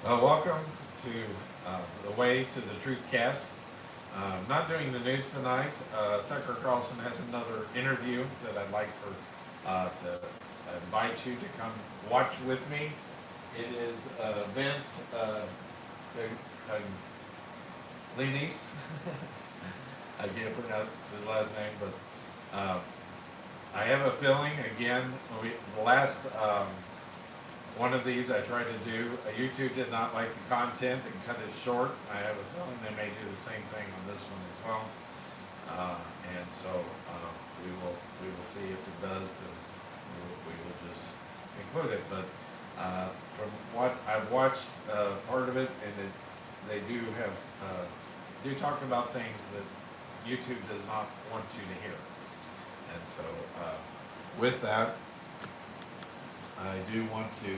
Welcome to the Way to the Truth Cast. Not doing the news tonight. Tucker Carlson has another interview that I'd like to invite you to come watch with me. It is Vince Coglianese. I can't pronounce his last name, but I have a feeling again. The last one of these I tried to do. YouTube did not like the content and cut it short. I have a feeling they may do the same thing on this one as well. And so we will see if it does. Then we will just conclude it. But from what I've watched, part of it, and they do have do talk about things that YouTube does not want you to hear. And so with that, I do want to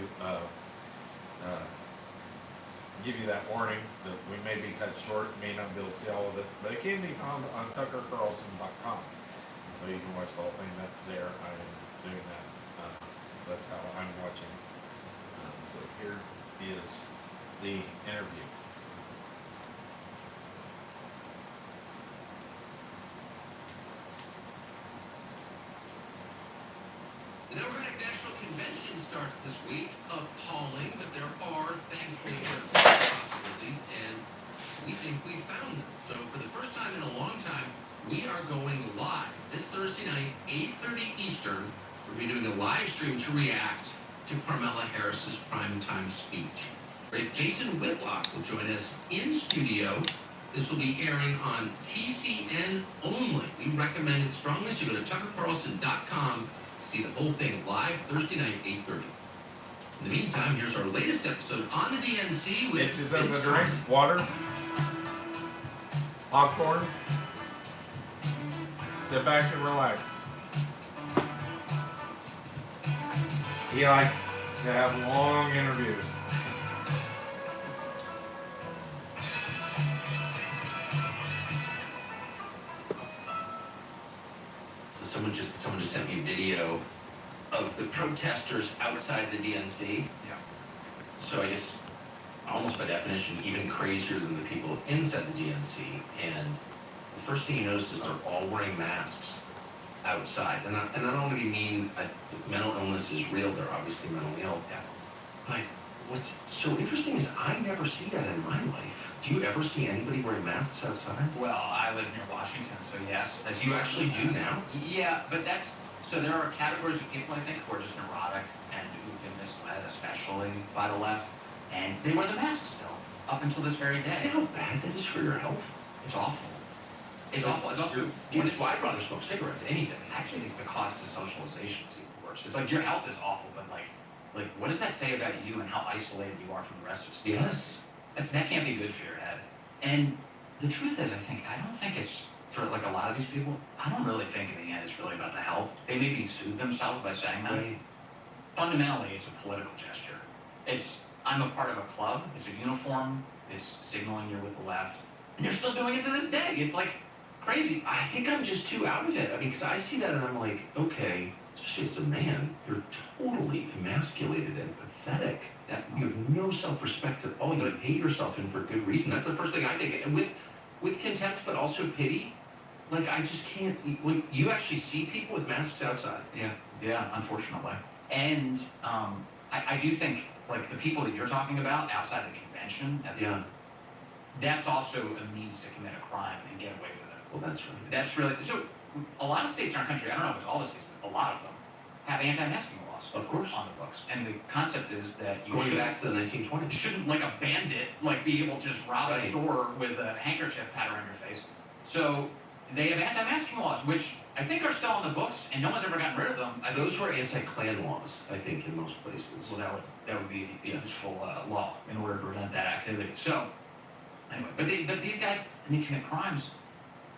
give you that warning that we may be cut short, may not be able to see all of it, but it can be found on tuckercarlson.com. And so you can watch the whole thing there. I am doing that. That's how I'm watching. So here is the interview. The Democratic National Convention starts this week. Appalling, but there are thankfully possibilities, and we think we found them. So for the first time in a long time, we are going live this Thursday night, 8:30 Eastern. We'll be doing a live stream to react to Kamala Harris's primetime speech. Great. Jason Whitlock will join us in studio. This will be airing on TCN only. We recommend it strongly, so go to tuckercarlson.com. See the whole thing live Thursday night, 8:30. In the meantime, here's our latest episode on the DNC with Itches up the drink, water, popcorn. Sit back and relax. He likes to have long interviews. Someone just sent me video of the protesters outside the DNC. Yeah. So I guess, almost by definition, even crazier than the people inside the DNC. And the first thing you notice is they're all wearing masks outside. And I don't really mean mental illness is real. They're obviously mentally ill. Yeah. But what's so interesting is I never see that in my life. Do you ever see anybody wearing masks outside? Well, I live near Washington, so yes. Do you actually do now? Yeah, but so there are categories of people, I think, who are just neurotic and who've been misled, especially by the left, and they wear the mask still, up until this very Do you day. know how bad that is for your health? It's awful. It's awful. It's also, That's why I'd rather smoke cigarettes any day. I actually think the cost of socialization is even worse. It's like your health is awful, but like what does that say about you and how isolated you are from the rest of society? Yes. That can't be good for your head. And the truth is, I don't think it's, for like a lot of these people, I don't really think in the end it's really about the health. They maybe soothe themselves by saying that. Right. Fundamentally, it's a political gesture. I'm a part of a club, it's a uniform, it's signaling you're with the left, and they're still doing it to this day. It's like crazy. I think I'm just too out of it. I mean, because I see that and I'm like, okay, especially as a man, you're totally emasculated and pathetic. You have no self-respect at all. You hate yourself, and for good reason. That's the first thing I think. And with contempt, but also pity. Like, I just can't. Like, you actually see people with masks outside. Yeah, unfortunately. And I do think, like, the people that you're talking about outside the convention, that's also a means to commit a crime and get away with it. Well, that's right. That's really, so a lot of states in our country, I don't know if it's all the states, but a lot of them, have anti-masking laws. Of course. On the books. And the concept is that you Going back to the 1920s. shouldn't, like a bandit, like be able to just rob a Right. store with a handkerchief tied around your face. So they have anti-masking laws, which I think are still on the books, and no one's ever gotten rid of them. Those were anti-Klan laws, I think, in most places. Well, that would be a useful law in order to prevent that activity. So anyway, but these guys, and they commit crimes,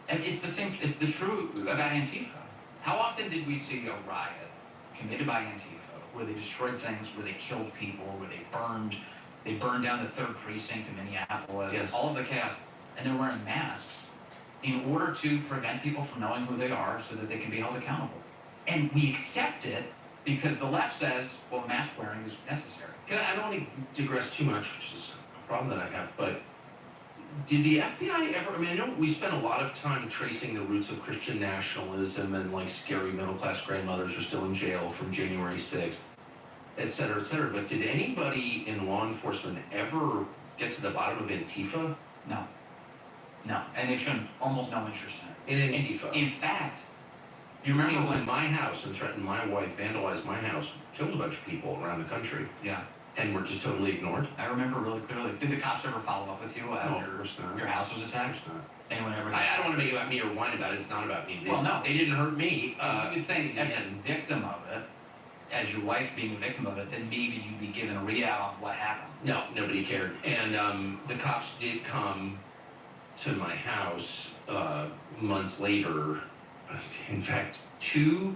and it's the truth about Antifa. How often did we see a riot committed by Antifa where they destroyed things, where they killed people, where they burned down the 3rd precinct in Minneapolis, Yes. all of the chaos, and they're wearing masks in order to prevent people from knowing who they are so that they can be held accountable. And we accept it because the left says, well, mask wearing is necessary. I don't want to digress too much, which is a problem that I have, but did the FBI ever, I mean, I know we spent a lot of time tracing the roots of Christian nationalism and like scary middle-class grandmothers are still in jail from January 6th, et cetera, but did anybody in law enforcement ever get to the bottom of Antifa? No, and they've shown almost no interest in it. In Antifa? In fact, you remember Came to when... my house and threatened my wife, vandalized my house, killed a bunch of people around the country, Yeah, and were just totally ignored? I remember really clearly. Did the cops ever follow up with you No, after of course not. your house was Of attacked? course not. Anyone ever... I don't want to make it about me or whine about it. It's not about me. Well, no. They didn't hurt me. You would think, as a victim of it, as your wife being a victim of it, then maybe you'd be given a readout on what happened. No, nobody cared. And the cops did come to my house months later. In fact, 2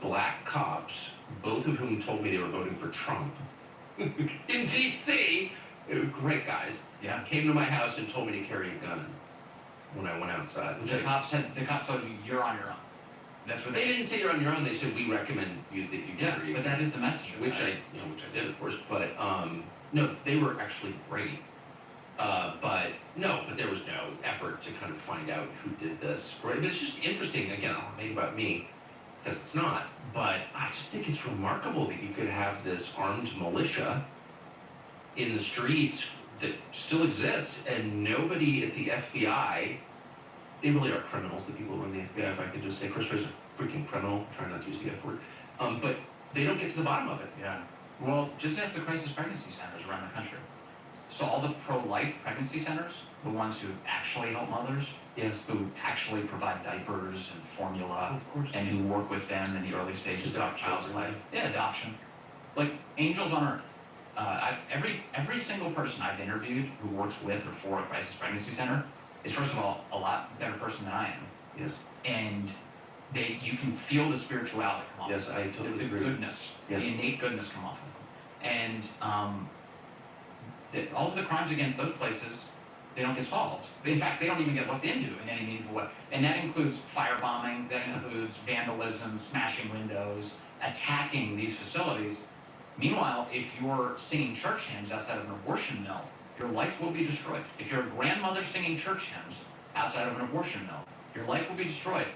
black cops, both of whom told me they were voting for Trump in D.C. They were great guys. Yeah. Came to my house and told me to carry a gun when I went outside. The cops told you you're on your own. That's what They didn't say you're on your own. They said we recommend you that you Yeah, carry. but that is the message. which I did, of course. But no, they were actually great. But there was no effort to kind of find out who did this. Right? But it's just interesting. Again, maybe about me, because it's not. But I just think it's remarkable that you could have this armed militia in the streets that still exists, and nobody at the FBI. They really are criminals, the people who run the FBI, if I could just say. Chris Wray's a freaking criminal, trying not to use the F word. But they don't get to the bottom of it. Yeah. Well, just ask the crisis pregnancy centers around the country. So all the pro-life pregnancy centers, the ones who actually help mothers, Yes. who actually provide diapers and formula, Of course. and who work with them in the early stages of a Adopt child's children. life. Yeah, adoption. Like angels on earth. Every single person I've interviewed who works with or for a crisis pregnancy center is, first of all, a lot better person than I am. Yes. And you can feel the spirituality come off. Yes, of I them. totally the agree. goodness, Yes. the innate goodness come off of them. And all of the crimes against those places, they don't get solved. In fact, they don't even get looked into in any meaningful way. And that includes firebombing, that includes vandalism, smashing windows, attacking these facilities. Meanwhile, if you're singing church hymns outside of an abortion mill, your life will be destroyed. If you're a grandmother singing church hymns outside of an abortion mill, your life will be destroyed.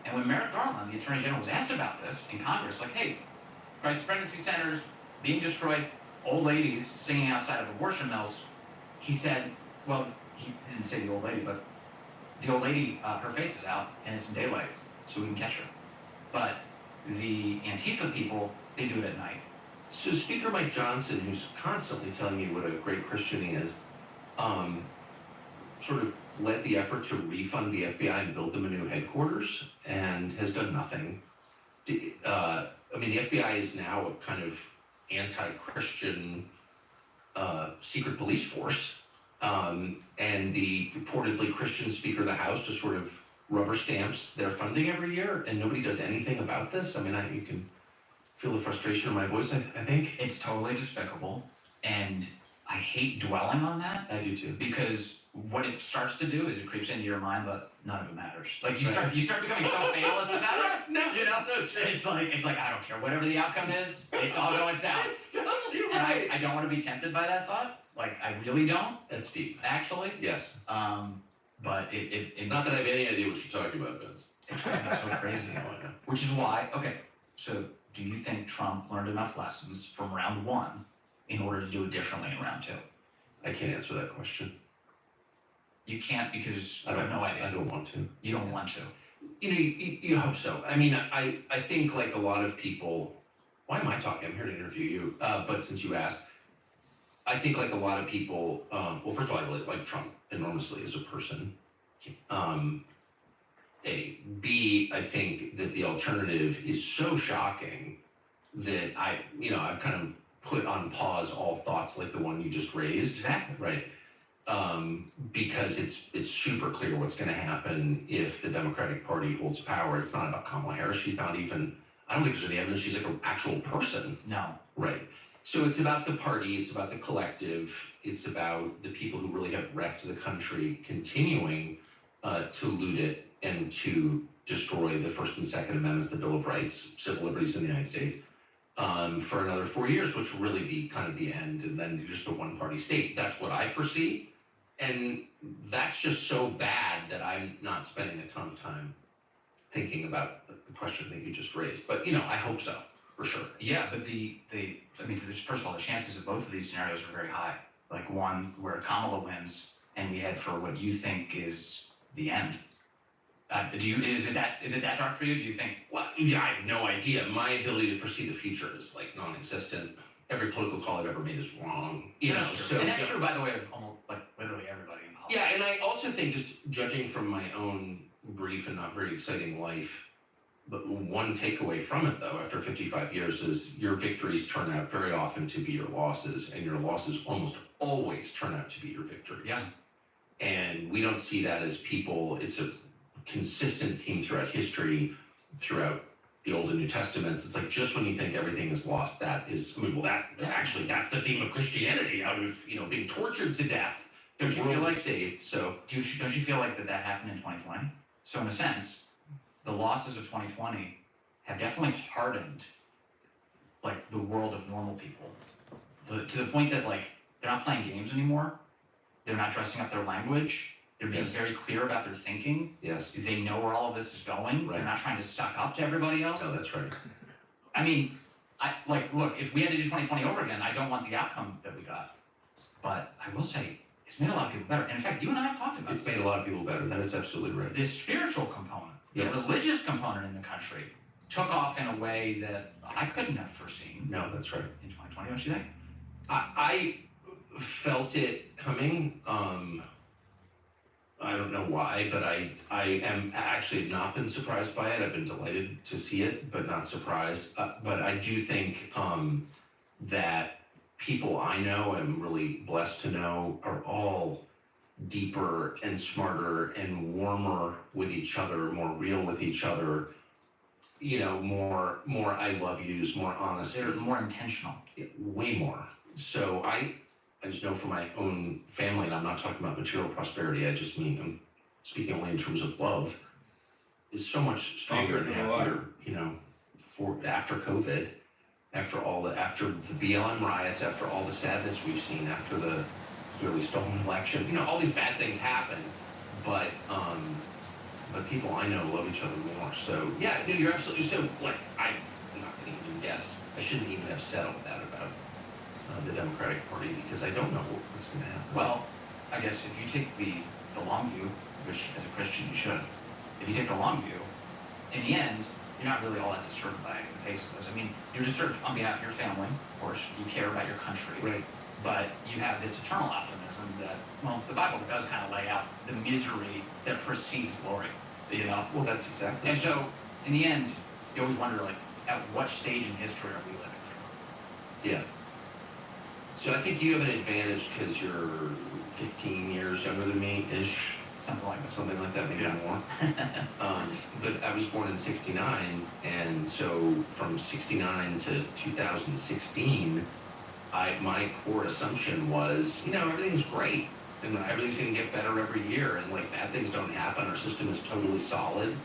And when Merrick Garland, the Attorney General, was asked about this in Congress, like, hey, crisis pregnancy centers being destroyed, old ladies singing outside of abortion mills, he said, well, he didn't say the old lady, but the old lady, her face is out and it's in daylight, so we can catch her. But the Antifa people, they do it at night. So Speaker Mike Johnson, who's constantly telling me what a great Christian he is, sort of led the effort to refund the FBI and build them a new headquarters, and has done nothing. I mean, the FBI is now a kind of anti-Christian secret police force, and the purportedly Christian Speaker of the House just sort of rubber stamps their funding every year, and nobody does anything about this. I mean, you can feel the frustration in my voice, I think. It's totally despicable, and I hate dwelling on that. I do too. Because what it starts to do is it creeps into your mind that none of it matters. Like you Right. start becoming so fatalist about it. No, You know? so true. It's like I don't care whatever the outcome is. It's all going south. It's totally And right. I don't want to be tempted by that thought. Like I really don't, That's deep. actually. Yes. But it Not that I have any idea what you're talking about, Vince. it drives me so crazy. Which is why, okay, so do you think Trump learned enough lessons from round one in order to do it differently in round two? I can't answer that question. You can't because I you have don't. no idea. I don't want to. You don't want to. You know, you hope so. I mean, I think like a lot of people. Why am I talking? I'm here to interview you. But since you asked, I think like a lot of people. Well, first of all, I really like Trump enormously as a person. B, I think that the alternative is so shocking that I've kind of put on pause all thoughts like the one you just raised. Exactly. Right. Because it's super clear what's going to happen if the Democratic Party holds power. It's not about Kamala Harris. She's not even, I don't think there's any evidence she's like an actual person. No. Right. So it's about the party, it's about the collective, it's about the people who really have wrecked the country continuing to loot it and to destroy the First and Second Amendments, the Bill of Rights, civil liberties in the United States. for another 4 years, which will really be kind of the end, and then just a one-party state. That's what I foresee, and that's just so bad that I'm not spending a ton of time thinking about the question that you just raised. But I hope so, for sure. Yeah, but first of all, the chances of both of these scenarios are very high. Like one where Kamala wins and we head for what you think is the end. Is it that dark for you? Do you think? Well, yeah, I have no idea. My ability to foresee the future is like non-existent. Every political call I've ever made is wrong. That's true, by the way, of almost like literally everybody in politics. Yeah, and I also think, just judging from my own brief and not very exciting life, but one takeaway from it, though, after 55 years, is your victories turn out very often to be your losses, and your losses almost always turn out to be your victories. Yeah. And we don't see that as people. It's a consistent theme throughout history, throughout the Old and New Testaments. It's like, just when you think everything is lost, that's the theme of Christianity. Out of being tortured to death, Don't you feel like saved? So don't you feel like that happened in 2020? So in a sense, the losses of 2020 have definitely hardened like the world of normal people to the point that like they're not playing games anymore. They're not dressing up their language. They're being very clear about their thinking. Yes. They know where all of this is going. Right. They're not trying to suck up to everybody else. No, that's right. I mean, look, if we had to do 2020 over again, I don't want the outcome that we got. But I will say, it's made a lot of people better. And in fact, you and I have talked about It's made a lot of people better. That is absolutely right. this spiritual component, the Yes. religious component in the country took off in a way that I couldn't have foreseen No, that's right. in 2020, don't you think? I felt it coming. I don't know why, but I am actually not been surprised by it. I've been delighted to see it, but not surprised. But I do think that people I know and really blessed to know are all deeper and smarter and warmer with each other, more real with each other. More I love yous, more honesty. They're more intentional. Way more. So I just know from my own family, and I'm not talking about material prosperity, I just mean, I'm speaking only in terms of love, is so much stronger and happier, after COVID, after the BLM riots, after all the sadness we've seen, after the clearly stolen election, all these bad things happen, but people I know love each other more. So yeah, no, you're absolutely, so like, I'm not gonna even guess, I shouldn't even have said all that about the Democratic Party, because I don't know what's going to happen. Well, I guess if you take the long view, which as a Christian you should, if you take the long view, in the end, you're not really all that disturbed by the pace of this. I mean, you're disturbed on behalf of your family, of course, you care about your country, Right. but you have this eternal optimism that, well, the Bible does kind of lay out the misery that precedes glory, Well, that's exactly. And so, in the end, you always wonder, like, at what stage in history are we living through? Yeah. So I think you have an advantage because you're 15 years younger than me, ish. Something like that. Something like that, maybe Yeah. more. But I was born in '69, and so from '69 to 2016, my core assumption was, everything's great, and everything's gonna get better every year, and like bad things don't happen. Our system is totally solid,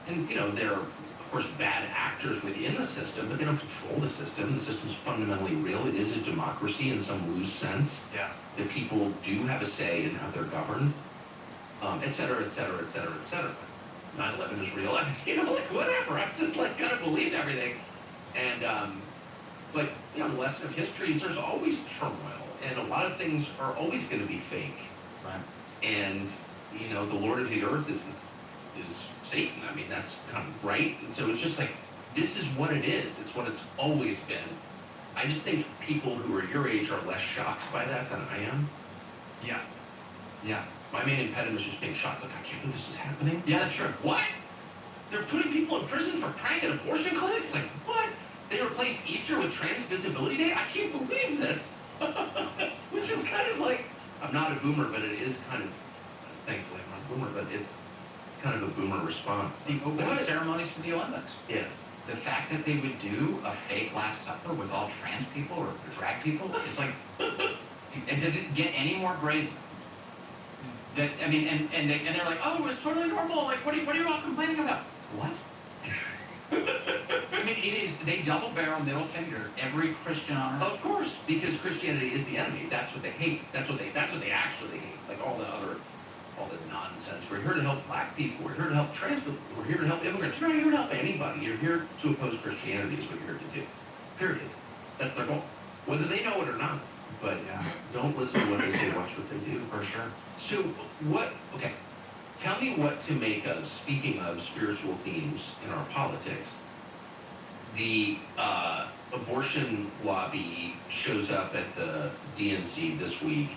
and there are of course bad actors within the system, but they don't control the system. The system's fundamentally real. It is a democracy in some loose sense. Yeah. That people do have a say in how they're governed. Et cetera, et cetera, et cetera, et cetera. 9/11 is real. I mean, whatever. I've just kind of believed everything. And, but the lesson of history is there's always turmoil, and a lot of things are always going to be fake. Right. And, the Lord of the earth is Satan. I mean, that's kind of right. And so it's just like, this is what it is. It's what it's always been. I just think people who are your age are less shocked by that than I am. Yeah. Yeah. My main impediment is just being shocked. Like, I can't believe this is happening. Yeah, that's true. What? They're putting people in prison for praying at abortion clinics? Like, what? They replaced Easter with Trans Visibility Day? I can't believe this. Which is kind of like, I'm not a boomer, but it is kind of, thankfully I'm not a boomer, but it's kind of a boomer response. The opening What? ceremonies for the Olympics. Yeah. The fact that they would do a fake Last Supper with all trans people or drag people, it's like, and does it get any more brazen? That, I mean, and they're like, oh, it's totally normal. Like, what are you all complaining about? What? I mean, it is. They double barrel middle finger every Christian on earth. Of course, because Christianity is the enemy. That's what they hate. That's what they actually hate. Like all the nonsense. We're here to help black people. We're here to help trans people. We're here to help immigrants. You're not here to help anybody. You're here to oppose Christianity is what you're here to do. Period. That's their goal. Whether they know it or not. But don't listen to what they say, watch what they do. For sure. So okay, tell me what to make of, speaking of spiritual themes in our politics, the abortion lobby shows up at the DNC this week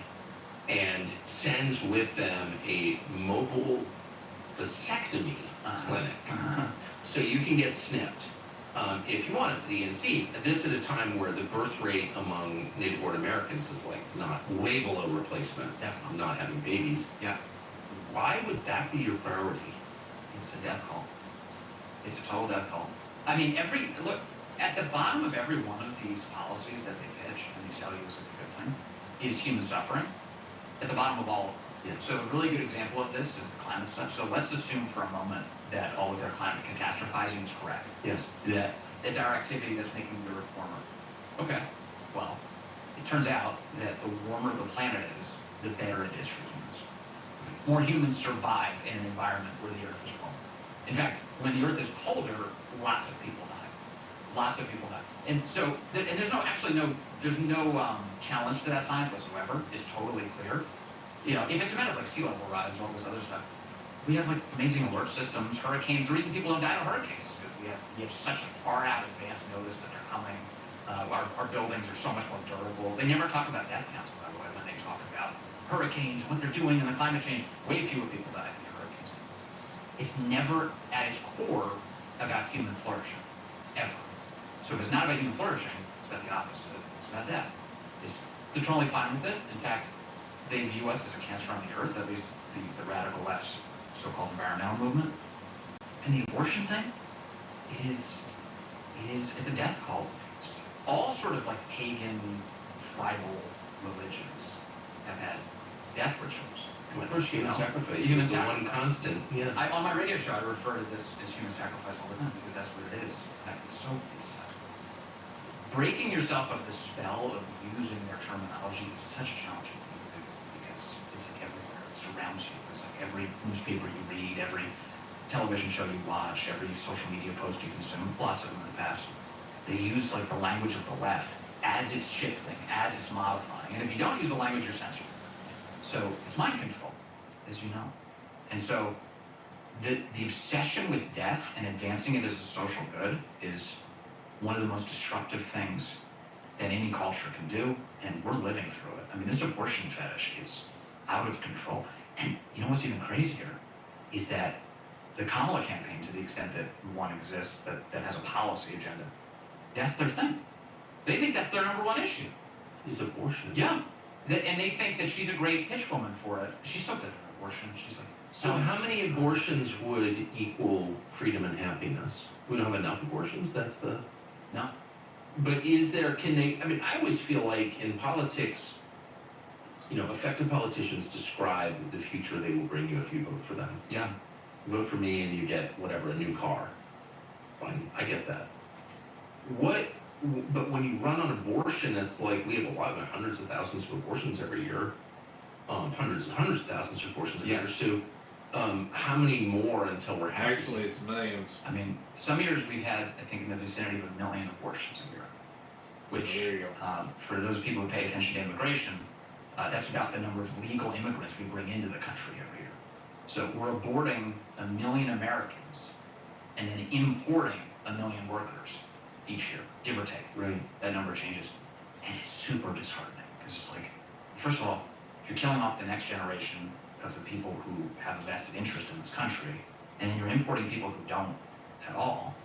and sends with them a mobile vasectomy clinic. So you can get snipped. If you want at the DNC, this at a time where the birth rate among native-born Americans is like not way below replacement, definitely not having babies. Yeah. Why would that be your priority? It's a death call. It's a total death call. I mean, look, at the bottom of every one of these policies that they pitch and they sell you as a good thing is human suffering. At the bottom of all of them. Yeah. So a really good example of this is the climate stuff. So let's assume for a moment that all of their climate catastrophizing is correct. Yes. That it's our activity that's making the Earth warmer. Okay. Well, it turns out that the warmer the planet is, the better it is for humans. More humans survive in an environment where the Earth is warmer. In fact, when the Earth is colder, lots of people die. Lots of people die. And so, and there's no challenge to that science whatsoever. It's totally clear. You know, if it's a matter of like sea level rise and all this other stuff, we have like amazing alert systems, hurricanes. The reason people don't die of hurricanes is because we have such a far out advance notice that they're coming. Our buildings are so much more durable. They never talk about death counts, by the way, when they talk about hurricanes, what they're doing in the climate change. Way fewer people die in hurricanes. It's never at its core about human flourishing, ever. So if it's not about human flourishing, it's about the opposite. It's about death. They're totally fine with it. In fact, they view us as a cancer on the earth, at least the radical left's so-called environmental movement. And the abortion thing, it's a death cult. All sort of like pagan, tribal religions have had death rituals. Of course, human sacrifice Human is the sacrifice. one constant. Yes. On my radio show, I refer to this as human sacrifice all the time because that's what it is. It's breaking yourself of the spell of using their terminology is such a challenging thing to do because it's like everywhere. It surrounds you. It's like every newspaper you read, every television show you watch, every social media post you consume, lots of them in the past. They use like the language of the left as it's shifting, as it's modifying. And if you don't use the language, you're censored. So it's mind control, as you know. And so the obsession with death and advancing it as a social good is one of the most destructive things that any culture can do, and we're living through it. I mean, this abortion fetish is out of control. And you know what's even crazier is that the Kamala campaign, to the extent that one exists that has a policy agenda, that's their thing. They think that's their number one issue. Is abortion. Yeah. And they think that she's a great pitch woman for it. She's so good at abortion. She's like, So how many abortions would equal freedom and happiness? We don't have enough abortions? That's the... No. But I always feel like in politics, you know, effective politicians describe the future they will bring you if you vote for them. Yeah. You vote for me and you get, whatever, a new car. Fine, I get that. But when you run on abortion, it's like we have hundreds of thousands of abortions every year. Hundreds and hundreds of thousands of abortions every year. So how many more until we're happy? Actually, it's millions. I mean, some years we've had, I think, in the vicinity of 1 million abortions a year. Which, There you go. for those people who pay attention to immigration, that's about the number of legal immigrants we bring into the country every year. So we're aborting 1 million Americans and then importing 1 million workers each year, give or take. Right. That number changes. And it's super disheartening because it's like, first of all, you're killing off the next generation of the people who have a vested interest in this country, and then you're importing people who don't at all.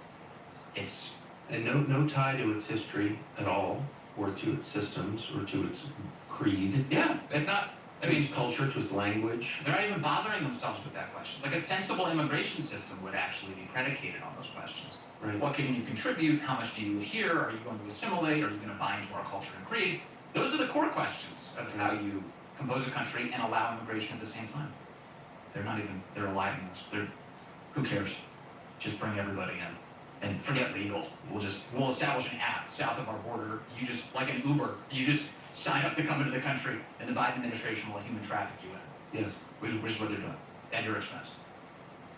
It's And no tie to its history at all, or to its systems, or to its creed, it's not. I to mean, its culture, to its language. they're not even bothering themselves with that question. It's like a sensible immigration system would actually be predicated on those questions. Right. What can you contribute? How much do you adhere? Are you going to assimilate? Are you going to buy into our culture and creed? Those are the core questions of how you compose a country and allow immigration at the same time. They're eliding those. Who cares? Just bring everybody in. and forget legal. We'll establish an app south of our border. You just, like an Uber, you just sign up to come into the country, and the Biden administration will human traffic you in. Yes. Which is what they're doing at your expense.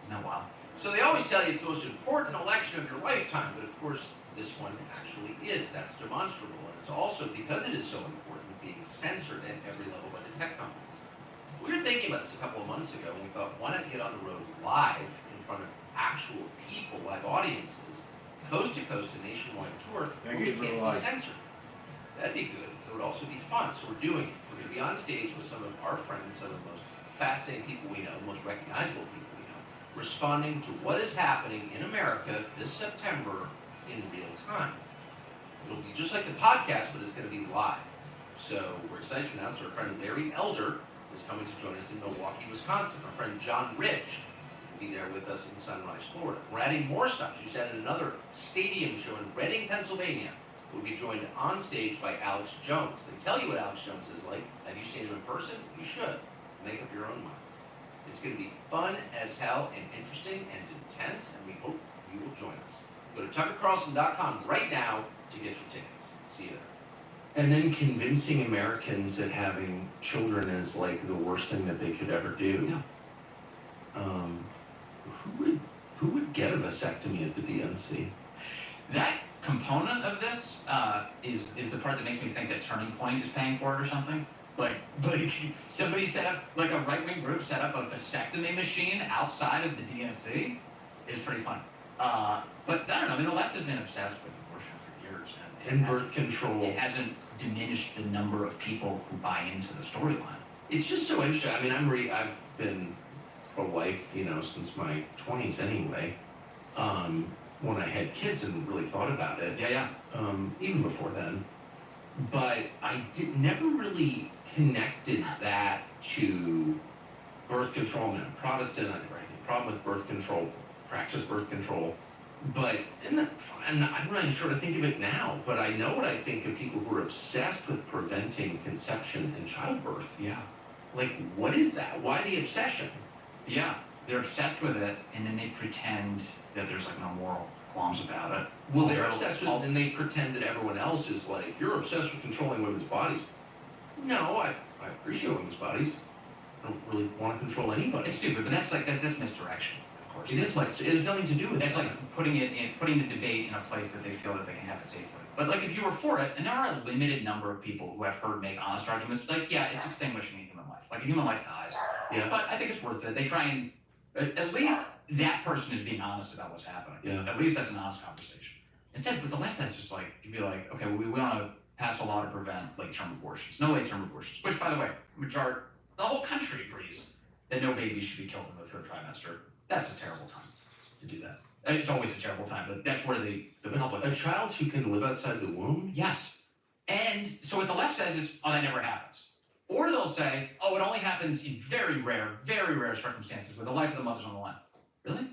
Isn't that wild? So they always tell you it's the most important election of your lifetime, but of course this one actually is. That's demonstrable, and it's also, because it is so important, being censored at every level by the tech companies. We were thinking about this a couple of months ago, and we thought, why not get on the road live in front of actual people, live audiences, coast to coast, a nationwide tour, where we can't be censored. That'd be good. It would also be fun, so we're doing it. We're going to be on stage with some of our friends, some of the most fascinating people we know, the most recognizable people we know, responding to what is happening in America this September in real time. It'll be just like the podcast, but it's going to be live. So we're excited to announce our friend Larry Elder is coming to join us in Milwaukee, Wisconsin. Our friend John Rich will be there with us in Sunrise, Florida. We're adding more stops. We just added another stadium show in Reading, Pennsylvania. We'll be joined on stage by Alex Jones. They tell you what Alex Jones is like. Have you seen him in person? You should. Make up your own mind. It's going to be fun as hell and interesting and intense, and we hope you will join us. Go to TuckerCarlson.com right now to get your tickets. See you there. And then convincing Americans that having children is like the worst thing that they could ever do. Yeah. Who would get a vasectomy at the DNC? That component of this is the part that makes me think that Turning Point is paying for it or something. Like somebody set up, like a right-wing group set up a vasectomy machine outside of the DNC is pretty funny. But I don't know, I mean, the left has been obsessed with abortion for years. And birth control. It hasn't diminished the number of people who buy into the storyline. It's just so interesting. I mean, I've been pro-life, since my 20s anyway. When I had kids and really thought about it. Yeah. Even before then. But I never really connected that to birth control. I mean, I'm Protestant. I never had any problem with birth control, practice birth control. But I'm not really sure to think of it now, but I know what I think of people who are obsessed with preventing conception and childbirth. Yeah. Like, what is that? Why the obsession? Yeah, they're obsessed with it, and then they pretend that there's like no moral qualms about it. Well, they're obsessed with it, and they pretend that everyone else is like, you're obsessed with controlling women's bodies. No, I appreciate women's bodies. I don't really want to control anybody. It's stupid, but that's misdirection. Of course. It has nothing to do with that's that. like putting the debate in a place that they feel that they can have it safely. But like if you were for it, and there are a limited number of people who I've heard make honest arguments, like yeah, it's extinguishing a human life. Like a human life dies. Yeah. But I think it's worth it. They try and at least that person is being honest about what's happening. Yeah. At least that's an honest conversation. Instead, with the left, that's just like you'd be like, okay, well, we want to pass a law to prevent late-term abortions. No late-term abortions. Which, by the way, the whole country agrees that no babies should be killed in the third trimester. That's a terrible time to do that. It's always a terrible time, but that's where the public. A child who can live outside the womb? Yes. And so what the left says is, oh, that never happens. Or they'll say, oh, it only happens in very rare circumstances where the life of the mother's on the line. Really?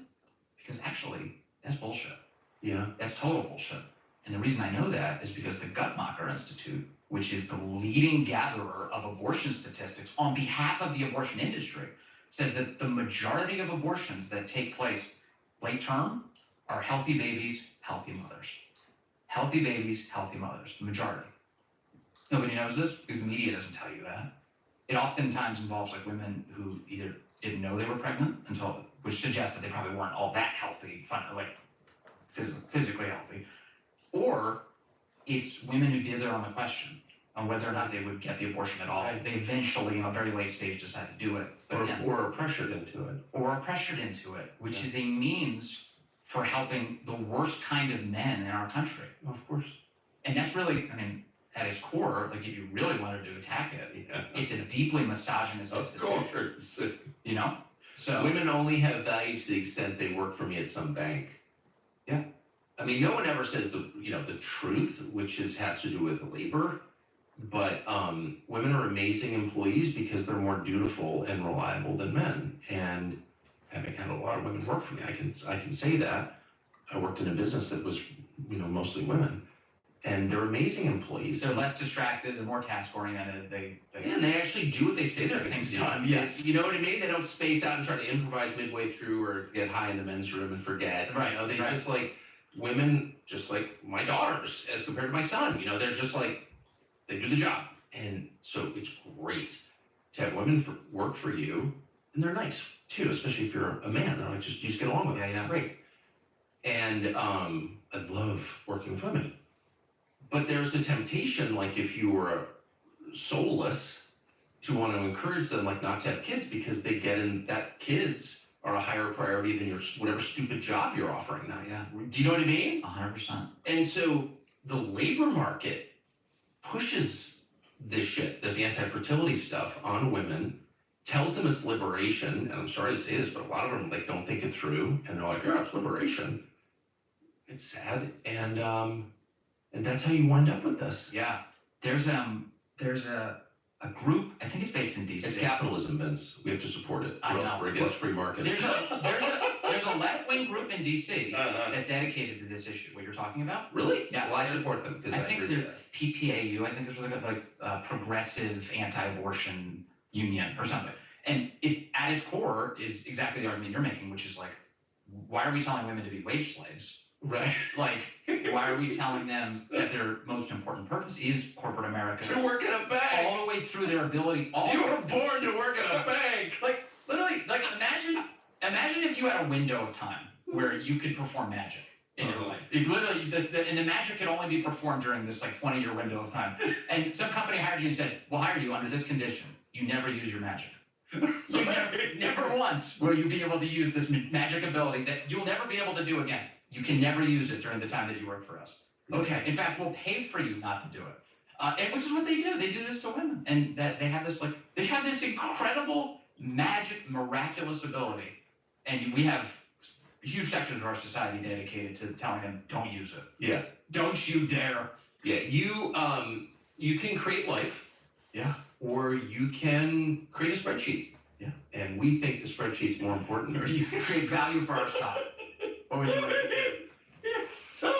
Because actually, that's bullshit. Yeah. That's total bullshit. And the reason I know that is because the Guttmacher Institute, which is the leading gatherer of abortion statistics on behalf of the abortion industry, says that the majority of abortions that take place late term are healthy babies, healthy mothers. Healthy babies, healthy mothers, the majority. Nobody knows this because the media doesn't tell you that. It oftentimes involves like women who either didn't know they were pregnant which suggests that they probably weren't all that healthy, physically healthy, or it's women who did their own question on whether or not they would get the abortion at all. They eventually, in a very late stage, decide to do it. But or are pressured into it. Which is a means for helping the worst kind of men in our country. Of course. And that's really, I mean, at its core, like if you really wanted to attack it, it's a deeply misogynist institution. Of course. So women only have value to the extent they work for me at some bank. Yeah. I mean, no one ever says the truth, which has to do with labor. But women are amazing employees because they're more dutiful and reliable than men. And having had a lot of women work for me, I can say that. I worked in a business that was, mostly women. And they're amazing employees. They're less distracted, they're more task oriented, and they actually do what they say they're things going to done. do. Yes. You know what I mean? They don't space out and try to improvise midway through or get high in the men's room and forget. Right. They right. just women, just like my daughters, as compared to my son, they're just like, they do the job. And so it's great to have women work for you, and they're nice too, especially if you're a man. They're like, you just get along with them. Yeah. It's great. And I love working with women. But there's a temptation, like if you were soulless, to want to encourage them, like not to have kids, because they get in that kids are a higher priority than your whatever stupid job you're offering now. Yeah. Do you know what I mean? 100%. And so the labor market pushes this shit, this anti-fertility stuff on women, tells them it's liberation, and I'm sorry to say this, but a lot of them like don't think it through, and they're like, yeah, it's liberation. It's sad, and that's how you wind up with this. Yeah. There's a group, I think it's based in DC. It's capitalism, Vince. We have to support it. I Or else know. we're against free markets. There's a left-wing group in DC that's dedicated to this issue, what you're talking about. Really? Yeah. Well, I support them because I think agree with they're that. PPAU, I think is what they're like progressive anti-abortion union or something. And it at its core is exactly the argument you're making, which is like, why are we telling women to be wage slaves? Right. Like, why are we telling them that their most important purpose is corporate America? To work in a bank. All the way through their ability. You were born to work in a bank. Like, literally, like imagine if you had a window of time where you could perform magic in your life. It literally, and the magic could only be performed during this like 20-year window of time. And some company hired you and said, we'll hire you under this condition. You never use your magic. You never once will you be able to use this magic ability that you'll never be able to do again. You can never use it during the time that you work for us. Okay. In fact, we'll pay for you not to do it. And which is what they do. They do this to women, and that they have this incredible magic, miraculous ability, and we have huge sectors of our society dedicated to telling them, don't use it. Yeah. Don't you dare. Yeah. You can create life. Yeah. Or you can create a spreadsheet. Yeah. And we think the spreadsheet's more important. Or you can create value for our stock. What would you like to do? It's so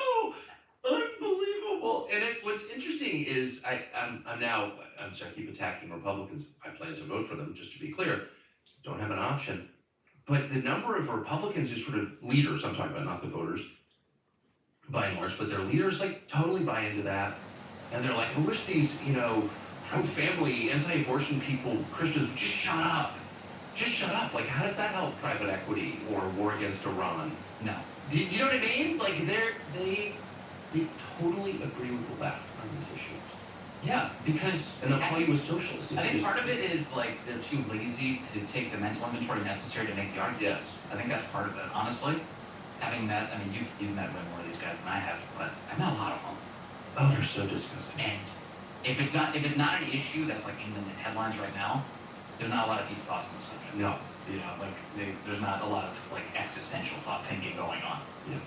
unbelievable. And what's interesting is I'm sorry, I keep attacking Republicans. I plan to vote for them, just to be clear. Don't have an option. But the number of Republicans who sort of leaders, I'm talking about, not the voters, by and large, but their leaders like totally buy into that. And they're like, I wish these, pro-family, anti-abortion people, Christians, would just shut up. Just shut up. Like, how does that help private equity or war against Iran? No. Do you know what I mean? Like, they totally agree with the left on these issues. Yeah, because And they'll call you a socialist. I think part of it is like they're too lazy to take the mental inventory necessary to make the argument. Yes. I think that's part of it. Honestly, having met, you've met way more of these guys than I have, but I've met a lot of them. Oh, they're so disgusting. And if it's not an issue that's like in the headlines right now, there's not a lot of deep thoughts on the subject. No. There's not a lot of like existential thought thinking going on. Yeah.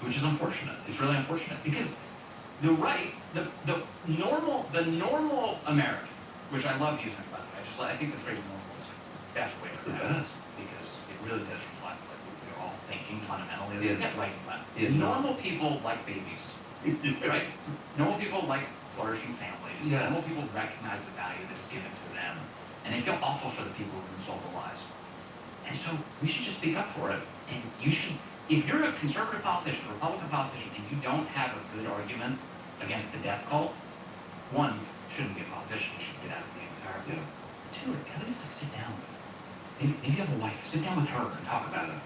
Which is unfortunate. It's really unfortunate because the right, the normal American, which I love using by the way. I think the phrase normal is like the best way to the describe it best. because it really does reflect like what we're all thinking fundamentally. Yeah. Right and left. Yeah. Normal people like babies. Right? Normal people like flourishing families. Yes. Normal people recognize the value that is given to them. And they feel awful for the people who've been sold the lies. And so we should just speak up for it. And you should, if you're a conservative politician, a Republican politician, and you don't have a good argument against the death cult, one, you shouldn't be a politician. You should get out of the game entirely. Yeah. Two, at least like sit down. Maybe you have a wife. Sit down with her and talk about it.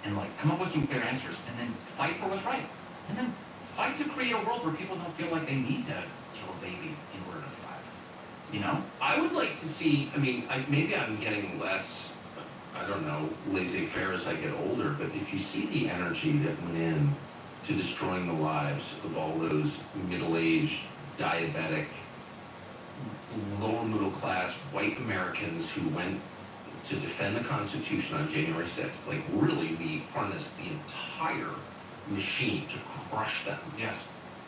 And like come up with some clear answers. And then fight for what's right. And then fight to create a world where people don't feel like they need to kill a baby in order to thrive. You know? I would like to see, maybe I'm getting less, I don't know, laissez-faire as I get older, but if you see the energy that went in to destroying the lives of all those middle-aged, diabetic, lower middle class white Americans who went to defend the Constitution on January 6th, like really we harnessed the entire machine to crush them. Yes.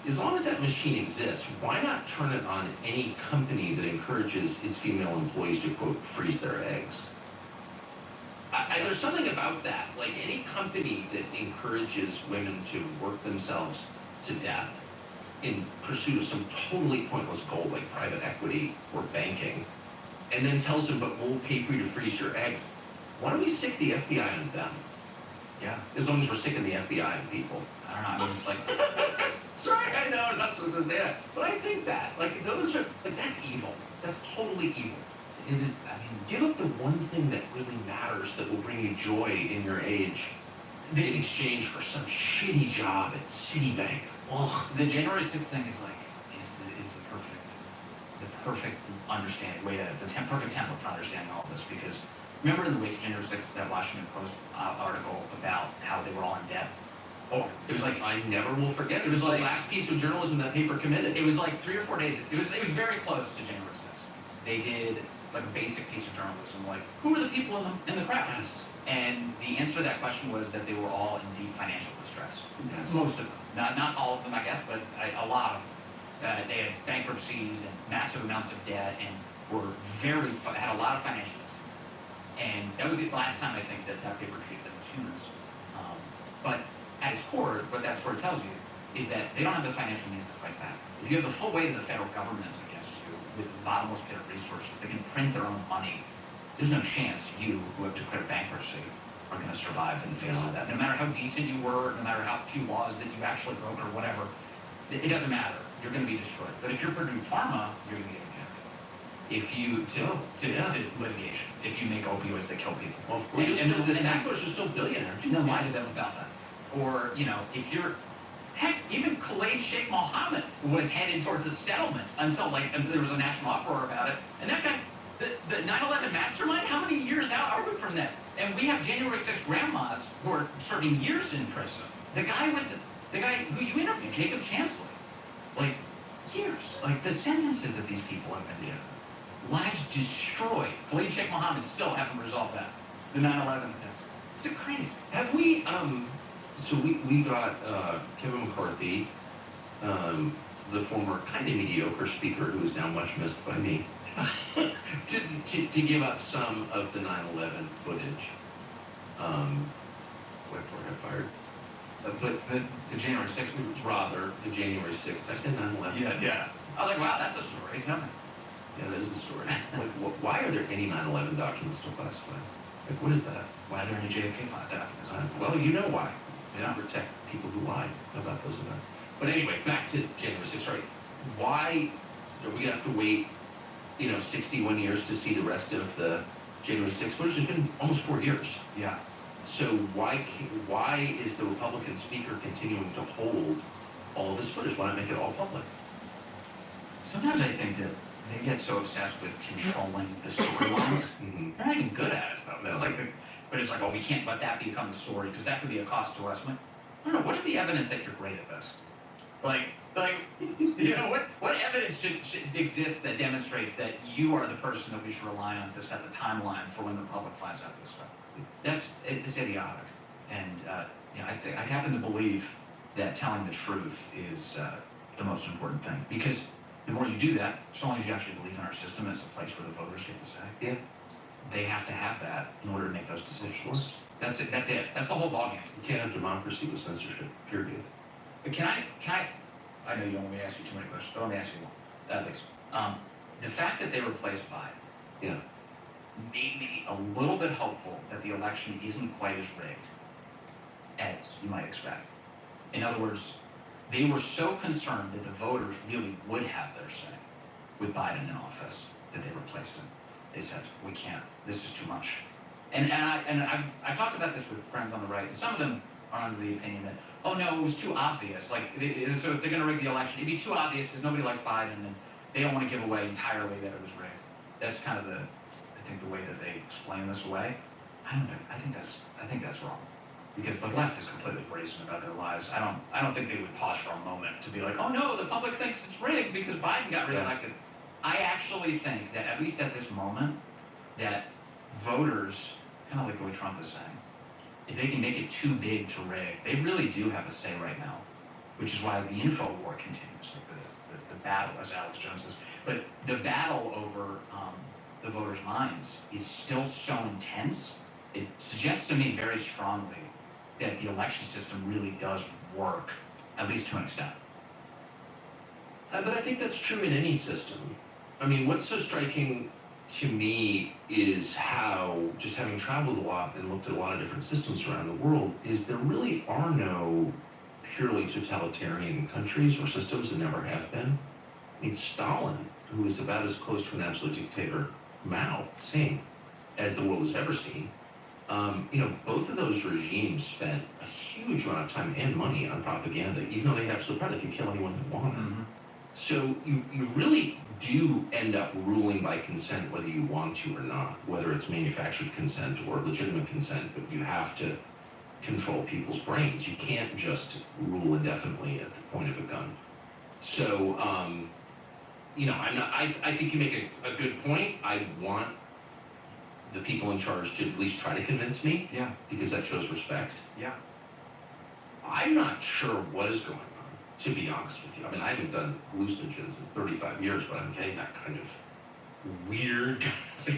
As long as that machine exists, why not turn it on any company that encourages its female employees to, quote, freeze their eggs? There's something about that. Like any company that encourages women to work themselves to death in pursuit of some totally pointless goal like private equity or banking, and then tells them, but we'll pay for you to freeze your eggs. Why don't we stick the FBI on them? Yeah. As long as we're sick of the FBI and people. I don't know. I mean, it's like, Sorry, I know I'm not supposed to say that, but I think that, like, those are, like, that's evil. That's totally evil. it is, I mean, Give up the one thing that really matters that will bring you joy in your age in exchange for some shitty job at Citibank. Oh, the January 6th thing is like, is the perfect understanding, perfect template for understanding all of this. Because remember in the wake of January 6th, that Washington Post article about how they were all in debt? oh, It was like, I never will forget. It It was was the like- last piece of journalism that paper committed. it was like 3 or 4 days. It was very close to January 6th. They did like a basic piece of journalism, like, who are the people in the crowd? Yes. And the answer to that question was that they were all in deep financial distress. Yes. Most of them, not all of them, I guess, but a lot of them. They had bankruptcies and massive amounts of debt, and were had a lot of financial difficulty. And that was the last time I think that paper treated them as humans. But at its core, what that story tells you is that they don't have the financial means to fight back. If you have the full weight of the federal government against you with the bottomless pit of resources, they can print their own money. There's no chance you, who have declared bankruptcy, are going to survive in the face of that. No matter how decent you were, no matter how few laws that you actually broke or whatever, it doesn't matter. You're going to be destroyed. But if you're Purdue Pharma, you're going to get a If you to litigation, if you make opioids that kill people. Well, of course. And The Sacklers are still billionaires. and then lie to them about that. Or, if you're, heck, even Khalid Sheikh Mohammed was headed towards a settlement until, there was a national uproar about it. And that guy, the 9/11 mastermind, how many years out are we from that? And we have January 6th grandmas who are serving years in prison. The guy who you interviewed, Jacob Chansley, years. The sentences that these people have been given. Lives destroyed. Khalid Sheikh Mohammed still haven't resolved that. The 9/11 attacks. It's crazy. Have we, so we got Kevin McCarthy, the former kind of mediocre speaker who is now much missed by me, to give up some of the 9/11 footage. Before I got fired. But the January 6th, Rather, the January 6th. I said 9/11. yeah. I was like, wow, that's a story. Tell me. Yeah, that is the story. Why are there any 9/11 documents still classified? What is that? Why are there any JFK documents? Well, you know why. Yeah. To protect people who lied about those events. But anyway, back to January 6th. Sorry. Why are we going to have to wait, 61 years to see the rest of the January 6th footage? It's been almost 4 years. Yeah. So why is the Republican speaker continuing to hold all of this footage? Why not make it all public? Sometimes I think that they get so obsessed with controlling the storylines. Mm-hmm. They're not even good at it, though. No. But it's like, well, we can't let that become the story because that could be a cost to us. I don't know. What is the evidence that you're great at this? What evidence should exist that demonstrates that you are the person that we should rely on to set the timeline for when the public finds out this stuff? It's idiotic. And, I happen to believe that telling the truth is the most important thing. Because the more you do that, so long as you actually believe in our system as a place where the voters get to say, Yeah. they have to have that in order to make those decisions. Of course. That's it. That's the whole ballgame. You can't have democracy with censorship, period. But can I know you don't want me to ask you too many questions, but let me ask you one, at least. The fact that they replaced Biden Yeah. made me a little bit hopeful that the election isn't quite as rigged as you might expect. In other words, they were so concerned that the voters really would have their say with Biden in office that they replaced him. They said, we can't, this is too much. And I've talked about this with friends on the right, and some of them are under the opinion that, oh no, it was too obvious. So if they're going to rig the election, it'd be too obvious because nobody likes Biden, and they don't want to give away entirely that it was rigged. That's kind of the way that they explain this away. I think that's wrong. Because the left is completely brazen about their lives. I don't think they would pause for a moment to be like, oh no, the public thinks it's rigged because Biden got reelected. Yes. I actually think that, at least at this moment, that voters, kind of like the way Trump is saying, if they can make it too big to rig, they really do have a say right now, which is why the info war continues, like the battle, as Alex Jones says. But the battle over the voters' minds is still so intense. It suggests to me very strongly that the election system really does work, at least to an extent. But I think that's true in any system. I mean, what's so striking to me is how, just just having traveled a lot and looked at a lot of different systems around the world, is there really are no purely totalitarian countries or systems, and never have been. I mean, Stalin, who was about as close to an absolute dictator, Mao, same, as the world has ever seen. Both of those regimes spent a huge amount of time and money on propaganda, even though they had absolute power. They could kill anyone they wanted. Mm-hmm. So you really do end up ruling by consent, whether you want to or not, whether it's manufactured consent or legitimate consent, but you have to control people's brains. You can't just rule indefinitely at the point of a gun. So, I think you make a good point. I want the people in charge to at least try to convince me. Yeah. Because that shows respect. Yeah. I'm not sure what is going on, to be honest with you. I mean, I haven't done hallucinogens in 35 years, but I'm getting that kind of weird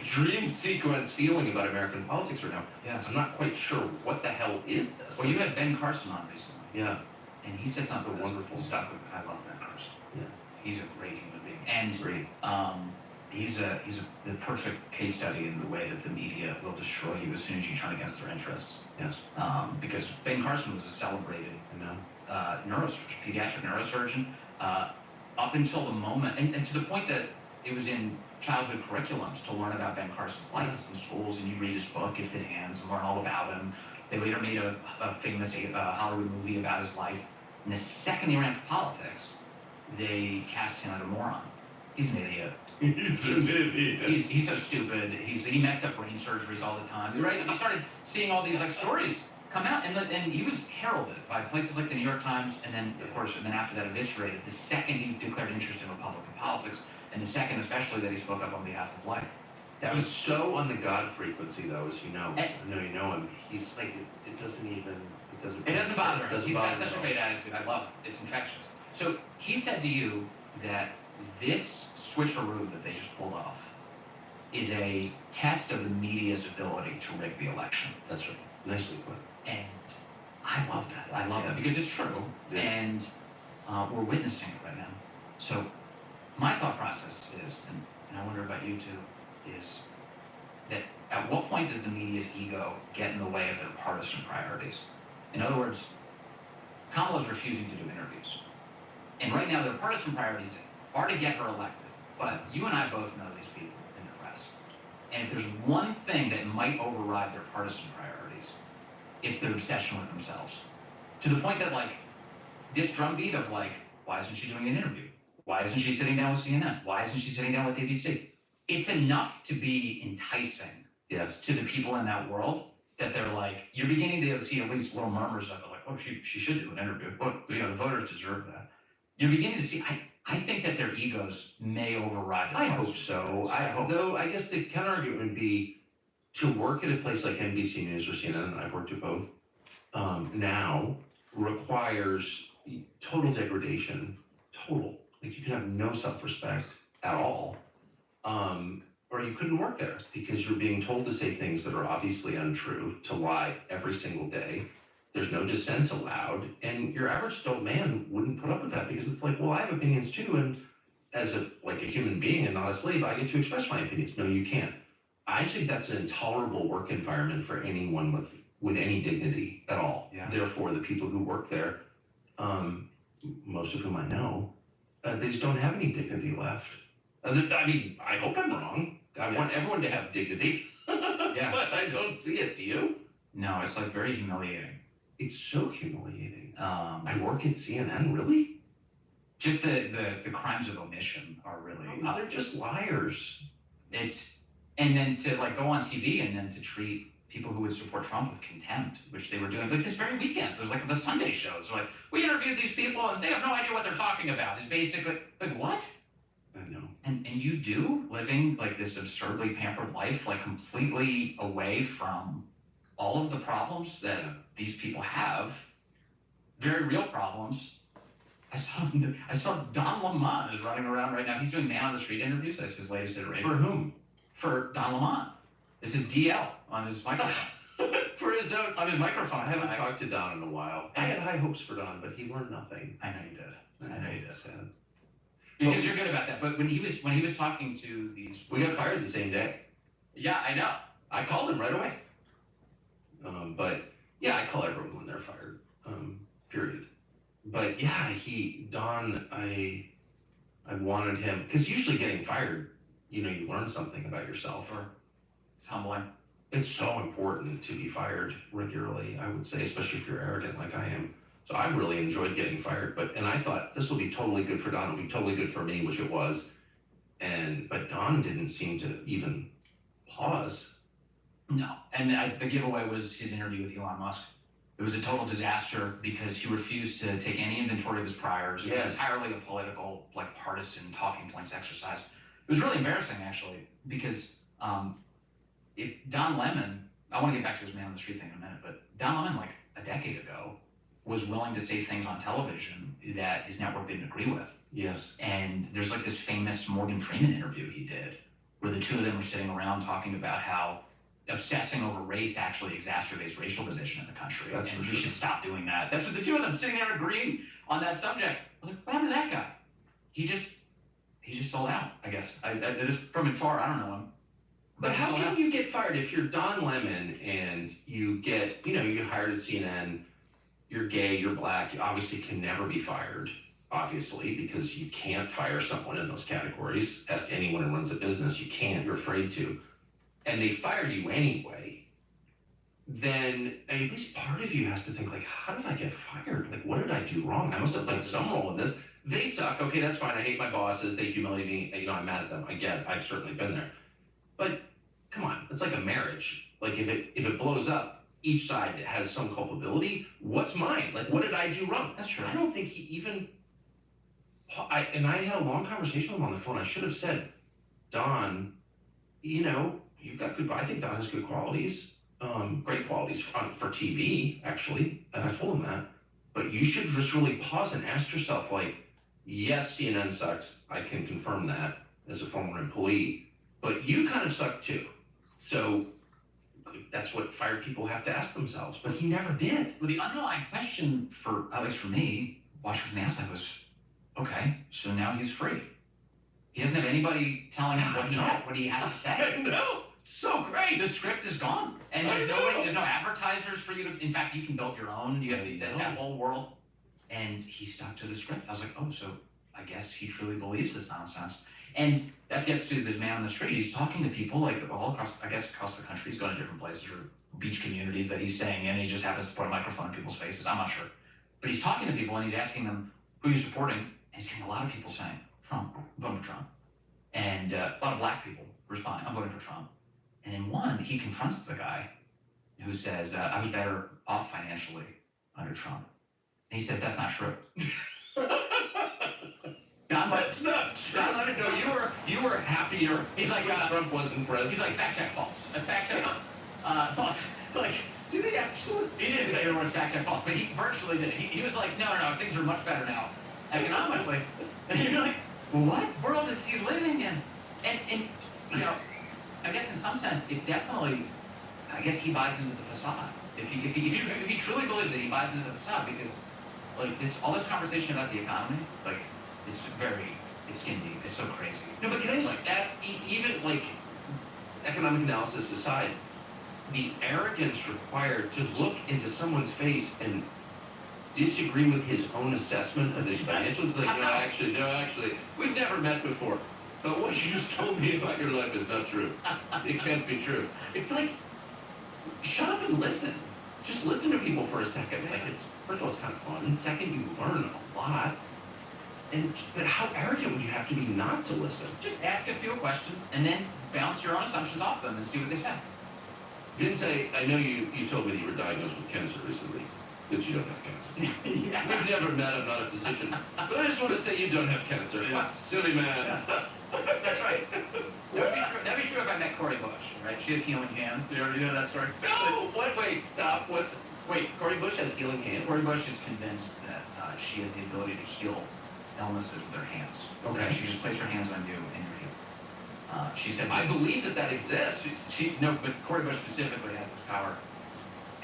dream sequence feeling about American politics right now. Yes. I'm not quite sure what the hell is this. Well, you had Ben Carson on recently. Yeah. And he said something The wonderful stuck with me. I love Ben Carson. Yeah. He's a great human being. And Great. he's the perfect case study in the way that the media will destroy you as soon as you turn against their interests. Yes. Because Ben Carson was a celebrated I know. neurosurgeon, pediatric neurosurgeon, up until the moment, and to the point that it was in childhood curriculums to learn about Ben Carson's life in schools, and you read his book, Gifted Hands, and learn all about him. They later made a famous Hollywood movie about his life. And the second he ran for politics, they cast him as a moron. He's an idiot. He's an idiot. He's so stupid. He messed up brain surgeries all the time. Right? You started seeing all these stories come out, and he was heralded by places like the New York Times, and then of course, and then after that, eviscerated the second he declared interest in Republican politics, and the second especially that he spoke up on behalf of life. That was so on the God frequency, though, as you know. And, I know you know him. He's like, it doesn't bother him. Doesn't He's bother got such him. a great attitude. I love it. It's infectious. So he said to you that this switcheroo that they just pulled off is a test of the media's ability to rig the election. That's right. Nicely put. And I love that. I love that because it's true. Yes. And we're witnessing it right now. So my thought process is, and I wonder about you too, is that at what point does the media's ego get in the way of their partisan priorities? In other words, Kamala's refusing to do interviews. And right now their partisan priorities are to get her elected. But you and I both know these people in the press. And if there's one thing that might override their partisan priorities, it's their obsession with themselves. To the point that this drumbeat of why isn't she doing an interview? Why isn't she sitting down with CNN? Why isn't she sitting down with ABC? It's enough to be enticing to the people in that world that they're you're beginning to see at least little murmurs of it, oh, she should do an interview. Well, the voters deserve that. You're beginning to see, I think that their egos may override their I partisan hope so. priorities. Though I guess the counter-argument would be to work at a place like NBC News or CNN, and I've worked at both, now requires total degradation, total. You can have no self-respect at all, or you couldn't work there because you're being told to say things that are obviously untrue, to lie every single day. There's no dissent allowed, and your average adult man wouldn't put up with that because it's well, I have opinions too, and as a human being and not a slave, I get to express my opinions. No, you can't. I think that's an intolerable work environment for anyone with any dignity at all. Yeah. Therefore, the people who work there, most of whom I know, they just don't have any dignity left. I mean, I hope I'm wrong. I want everyone to have dignity. Yes. But I don't see it. Do you? No, it's very humiliating. It's so humiliating. I work at CNN, really? Just the crimes of omission are really They're just liars. And then to go on TV and then to treat people who would support Trump with contempt, which they were doing this very weekend. There's the Sunday shows. We interviewed these people and they have no idea what they're talking about. It's basically what? I know. And you do living this absurdly pampered life, completely away from all of the problems that these people have, very real problems. I saw Don Lemon is running around right now. He's doing man on the street interviews. That's his latest iteration. For whom? For Don Lemon. This is DL on his microphone. For his own. On his microphone. I haven't talked to Don in a while. I had high hopes for Don, but he learned nothing. I know you did. I know you did. Sad. Because you're good about that. But when he was talking to these, We got fired the same day. Yeah, I know. I called him right away. But yeah, I call everyone when they're fired. Period. But yeah, Don, I wanted him, because usually getting fired, you learn something about yourself. Or it's humbling. It's so important to be fired regularly, I would say, especially if you're arrogant like I am. So I've really enjoyed getting fired, and I thought this will be totally good for Don, it'll be totally good for me, which it was. But Don didn't seem to even pause. No, and the giveaway was his interview with Elon Musk. It was a total disaster because he refused to take any inventory of his priors. It was entirely a political, partisan talking points exercise. It was really embarrassing, actually, because if Don Lemon, I want to get back to his man on the street thing in a minute, but Don Lemon, a decade ago, was willing to say things on television that his network didn't agree with. Yes. And there's this famous Morgan Freeman interview he did, where the two of them were sitting around talking about how obsessing over race actually exacerbates racial division in the country. That's and for we sure. should stop doing that. That's what the two of them sitting there agreeing on that subject. I was like, what happened to that guy? He just sold out, I guess. From afar, I don't know him. But how can you get fired if you're Don Lemon and you get, you hired at CNN, you're gay, you're black, you obviously can never be fired, obviously, because you can't fire someone in those categories. Ask anyone who runs a business, you can't, you're afraid to. And they fired you anyway, then at least part of you has to think, how did I get fired? What did I do wrong? I must have played some role in this. They suck, okay, that's fine, I hate my bosses, they humiliate me, I'm mad at them, I get it, I've certainly been there. But come on, it's like a marriage. If it blows up, each side has some culpability. What's mine? What did I do wrong? That's true. I don't think he even. I had a long conversation with him on the phone. I should have said, Don, you've got good. I think Don has good qualities, great qualities for TV, actually. And I told him that. But you should just really pause and ask yourself, yes, CNN sucks. I can confirm that as a former employee. But you kind of suck too. So that's what fired people have to ask themselves. But he never did. Well, the underlying question at least for me, watching from the outside, was, okay, so now he's free. He doesn't have anybody telling him what he has to say. No, so great. The script is gone, and there's no advertisers for you to. In fact, you can build your own. You have that whole world, and he stuck to the script. I was like, oh, so I guess he truly believes this nonsense. And that gets to this man on the street. He's talking to people all across the country. He's going to different places or beach communities that he's staying in. And he just happens to put a microphone in people's faces. I'm not sure, but he's talking to people and he's asking them who you're supporting. And he's getting a lot of people saying Trump, I'm voting for Trump, and a lot of black people responding, I'm voting for Trump. And in one, he confronts the guy who says, I was better off financially under Trump. And he says, that's not true. That's not true. No, you were happier. He's like, Trump wasn't president. He's like, fact check false. Fact check false. Did he actually? He didn't say the word fact check false, but he virtually did. He was like, no, things are much better now, economically. And you're like, what world is he living in? And I guess in some sense, it's definitely, I guess he buys into the facade. If he truly believes it, he buys into the facade, because all this conversation about the economy, it's skin deep. It's so crazy. No, but can I just ask, even economic analysis aside, the arrogance required to look into someone's face and disagree with his own assessment of his financials? No, actually, we've never met before. But what you just told me about your life is not true. It can't be true. It's shut up and listen. Just listen to people for a second. First of all, it's kind of fun. Second, you learn a lot. But how arrogant would you have to be not to listen? Just ask a few questions and then bounce your own assumptions off them and see what they say. Vince, I know you told me that you were diagnosed with cancer recently, but you don't have cancer. Yeah. We've never met, I'm not a physician. But I just want to say you don't have cancer. Yeah. Silly man. That's right. That'd be true if I met Cori Bush, right? She has healing hands. Do you already know that story? No! What? Wait, stop. Cori Bush has healing hands? Cori Bush is convinced that she has the ability to heal illnesses with her hands. Okay. She just placed her hands on you and you're healed. She said, I believe that exists. But Cori Bush specifically has this power,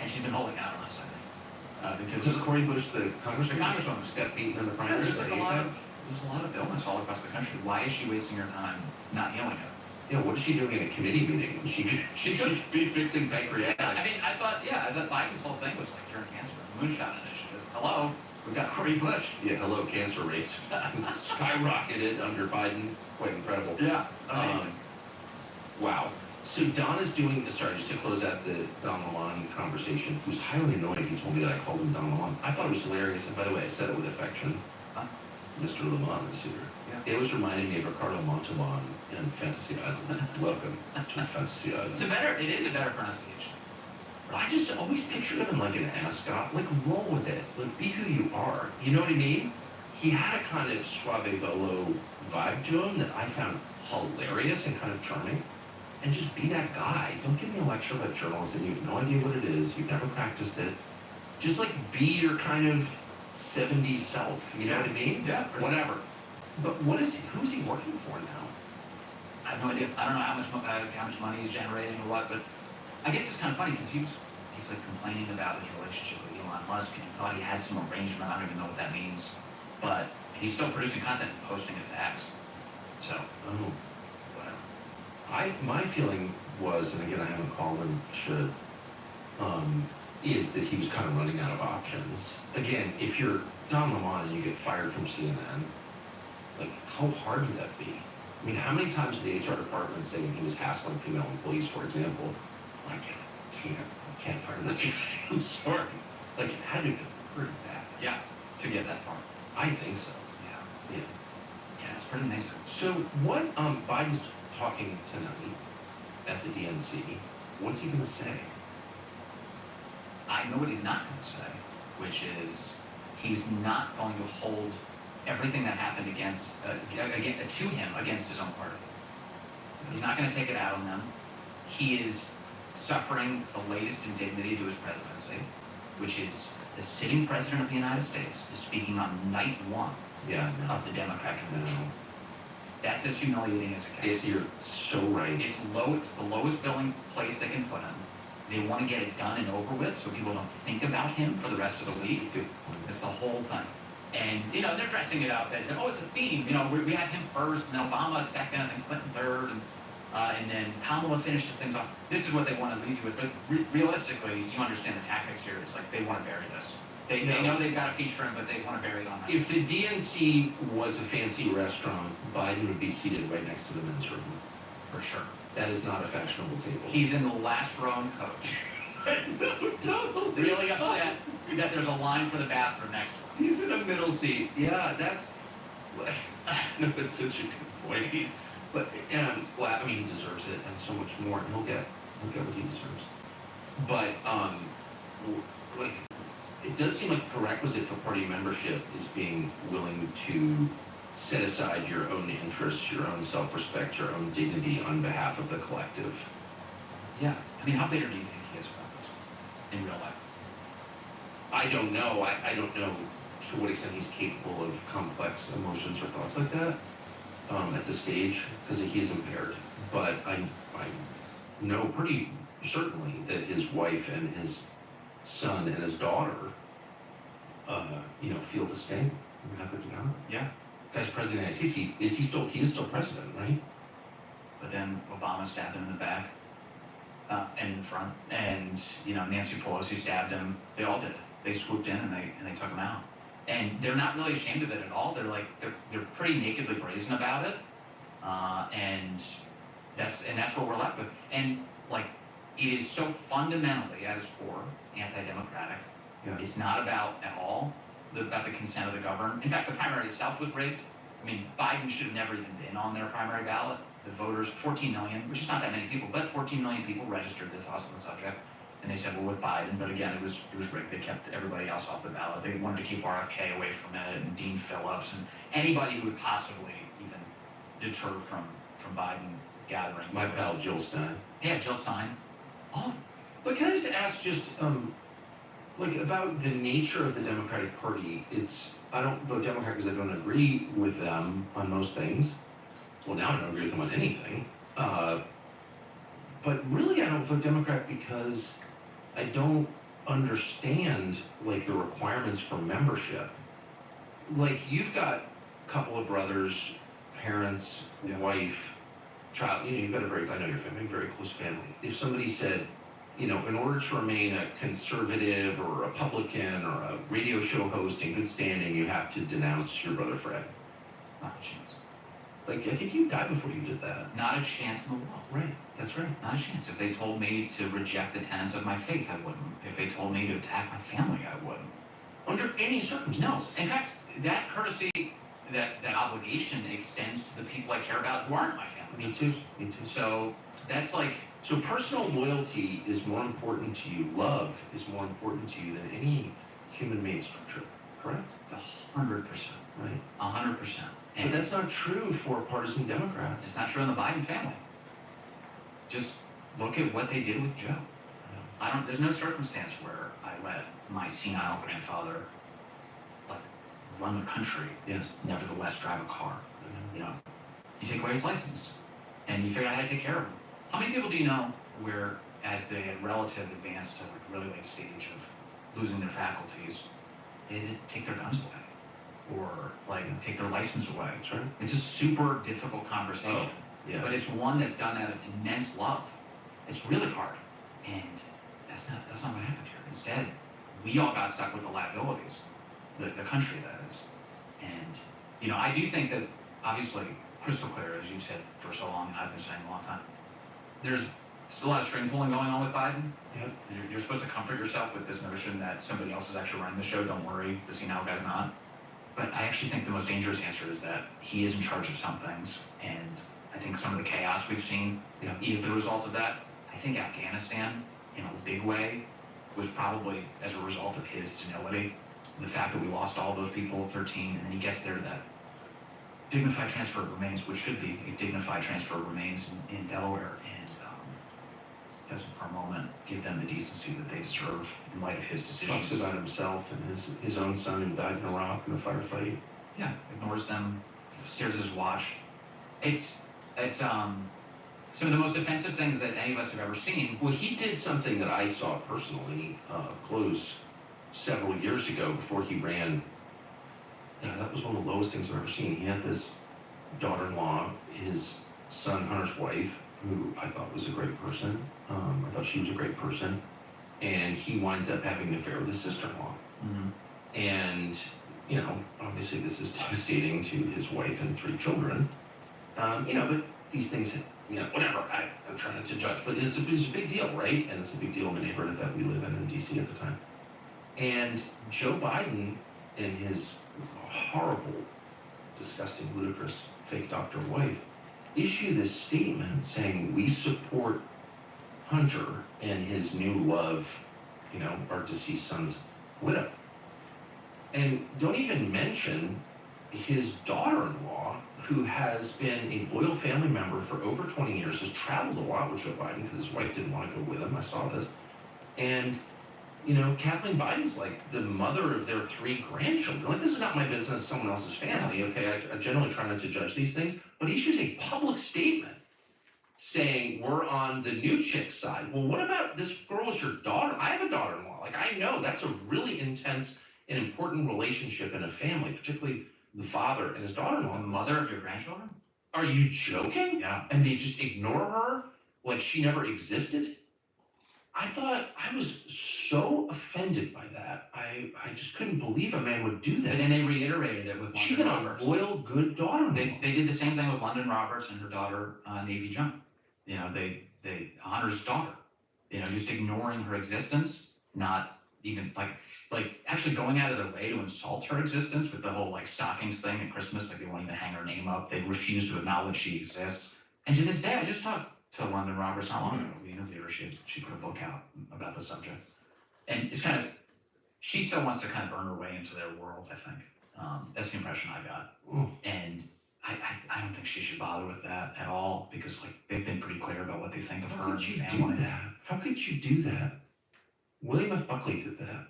and she's been holding out on us, I think. Because This is Cori Bush, the congresswoman. The congresswoman just got beaten in the primaries. there's a lot of illness all across the country. Why is she wasting her time not healing it? Yeah, what is she doing in a committee meeting? She could be fixing pancreatic. I mean, I thought Biden's whole thing was like curing cancer, moonshot initiative. Hello, we got Cory Bush. Yeah, hello, cancer rates skyrocketed under Biden. Quite incredible. Yeah, amazing. Wow. So Donna's doing, sorry, just to close out the Don Lemon conversation, he was highly annoyed he told me that I called him Don Lemon. I thought it was hilarious, and by the way, I said it with affection. Huh? Mr. Lemon is here. Yeah. It was reminding me of Ricardo Montalban in Fantasy Island. Welcome to Fantasy Island. It is a better pronunciation. I just always pictured him like an ascot. Like, roll with it. Like, be who you are. You know what I mean? He had a kind of suave bolo vibe to him that I found hilarious and kind of charming. And just be that guy. Don't give me a lecture about journalism. You have no idea what it is. You've never practiced it. Just like be your kind of 70s self. You know what I mean? Yeah. Whatever. But who's he working for now? I have no idea. I don't know how much money he's generating or what, but I guess it's kind of funny because he's like complaining about his relationship with Elon Musk, and he thought he had some arrangement. I don't even know what that means, but he's still producing content and posting it to X. So, whatever. My feeling was, and again, I haven't called him, should, is that he was kind of running out of options. Again, if you're Don Lemon and you get fired from CNN, like, how hard would that be? I mean, how many times did the HR department say when he was hassling female employees, for example, I can't fire this guy. I'm sorry. Like, it had to be pretty bad. Yeah, to get that far. I think so. Yeah. Yeah. Yeah, it's pretty amazing. So what Biden's talking tonight at the DNC, what's he gonna say? I know what he's not going to say, which is he's not going to hold everything that happened to him against his own party. He's not going to take it out on them. He is suffering the latest indignity to his presidency, which is the sitting president of the United States is speaking on night one of the Democrat convention. That's as humiliating as it gets. You're so right. It's the lowest billing place they can put him. They want to get it done and over with so people don't think about him for the rest of the week. It's the whole thing. And, they're dressing it up as, it's a theme. We have him first, and then Obama second, and then Clinton third, and then Kamala finishes things off. This is what they want to leave you with. But realistically, you understand the tactics here. It's like they want to bury this. They know they've got to feature him, but they want to bury it on that. If the DNC was a fancy restaurant, Biden would be seated right next to the men's room. For sure. That is not a fashionable table. He's in the last row in coach. No, totally. Really upset that there's a line for the bathroom next to him. He's in a middle seat. Yeah, that's. No, it's such a good point. He deserves it and so much more, and he'll get what he deserves. But it does seem like a prerequisite for party membership is being willing to set aside your own interests, your own self-respect, your own dignity on behalf of the collective. Yeah. I mean, how bitter do you think he is about this in real life? I don't know. I don't know to what extent he's capable of complex emotions or thoughts like that at this stage, because he's impaired. But I know pretty certainly that his wife and his son and his daughter, feel the sting. I'm happy to know. Yeah. Guy's president. He is still president, right? But then Obama stabbed him in the back and in the front, and Nancy Pelosi stabbed him. They all did. They swooped in and they took him out. And they're not really ashamed of it at all. They're pretty nakedly brazen about it, and that's what we're left with. And it is so fundamentally at its core anti-democratic. Yeah. It's not about at all about the consent of the governed. In fact, the primary itself was rigged. I mean, Biden should have never even been on their primary ballot. The voters, 14 million, which is not that many people, but 14 million people registered this us on the subject. And they said, well, with Biden, but again, it was rigged. They kept everybody else off the ballot. They wanted to keep RFK away from it, and Dean Phillips, and anybody who would possibly even deter from Biden gathering. My pal Jill Stein. Yeah, Jill Stein. All of them. But can I just ask about the nature of the Democratic Party? I don't vote Democrat because I don't agree with them on most things. Well, now I don't agree with them on anything. But really, I don't vote Democrat because I don't understand the requirements for membership. You've got a couple of brothers, parents, wife. child, you've got I know your family, very close family. If somebody said, in order to remain a conservative or a Republican or a radio show host in good standing, you have to denounce your brother Fred. Not a chance. Like, I think you'd die before you did that. Not a chance in the world. Right, that's right. Not a chance. If they told me to reject the tenets of my faith, I wouldn't. If they told me to attack my family, I wouldn't. Under any No. circumstances. In fact, that courtesy, that obligation extends to the people I care about who aren't my family. Me too. So that's like, So personal loyalty is more important to you. Love is more important to you than any human-made structure. Correct? 100%. Right. 100%. But that's not true for partisan Democrats. It's not true in the Biden family. Just look at what they did with Joe. There's no circumstance where I let my senile grandfather run the country, Yes. nevertheless drive a car. You take away his license and you figure out how to take care of him. How many people do you know where, as they had relative advanced to a really late stage of losing their faculties, they had to take their guns away or take their license away? That's right. It's a super difficult conversation. Oh, yeah. But it's one that's done out of immense love. It's really hard. And that's not what happened here. Instead, we all got stuck with the liabilities. The country, that is. And, I do think that, obviously, crystal clear, as you've said for so long, and I've been saying a long time, there's still a lot of string pulling going on with Biden. Yep. You're supposed to comfort yourself with this notion that somebody else is actually running the show. Don't worry, the senile guy's not. But I actually think the most dangerous answer is that he is in charge of some things. And I think some of the chaos we've seen is the result of that. I think Afghanistan, in a big way, was probably as a result of his senility. The fact that we lost all those people, 13, and then he gets there to that dignified transfer of remains, which should be a dignified transfer of remains in Delaware, and doesn't for a moment give them the decency that they deserve in light of his decisions. Talks about himself and his own son who died in Iraq in a firefight. Yeah, ignores them, stares at his watch. It's some of the most offensive things that any of us have ever seen. Well, he did something that I saw personally close several years ago before he ran. That was one of the lowest things I've ever seen. He had this daughter-in-law, his son Hunter's wife, who I thought was a great person. I thought she was a great person. And he winds up having an affair with his sister-in-law. Mm-hmm. And, obviously this is devastating to his wife and 3 children. But these things, whatever, I'm trying not to judge, but it's a big deal, right? And it's a big deal in the neighborhood that we live in DC at the time. And Joe Biden and his horrible, disgusting, ludicrous fake doctor wife issue this statement saying we support Hunter and his new love, our deceased son's widow. And don't even mention his daughter-in-law, who has been a loyal family member for over 20 years, has traveled a lot with Joe Biden because his wife didn't want to go with him. I saw this. And Kathleen Biden's like the mother of their 3 grandchildren. Like, this is not my business, someone else's family, okay? I generally try not to judge these things, but he issues a public statement saying we're on the new chick's side. Well, what about this girl is your daughter? I have a daughter-in-law. Like, I know that's a really intense and important relationship in a family, particularly the father and his daughter-in-law. The mother of your grandchildren? Are you joking? Yeah. And they just ignore her like she never existed? I thought, I was so offended by that. I just couldn't believe a man would do that. But then they reiterated it with She London got a Roberts. loyal, good daughter. They did the same thing with London Roberts and her daughter, Navy Joan. They Hunter's daughter. Just ignoring her existence, not even like actually going out of their way to insult her existence with the whole stockings thing at Christmas. Like, they won't even hang her name up. They refuse to acknowledge she exists. And to this day, I just talked to London Roberts not long ago. We interviewed her. She put a book out about the subject. And it's she still wants to kind of earn her way into their world, I think. That's the impression I got. And I don't think she should bother with that at all, because they've been pretty clear about what they think of her and the family. How could you do that? William F. Buckley did that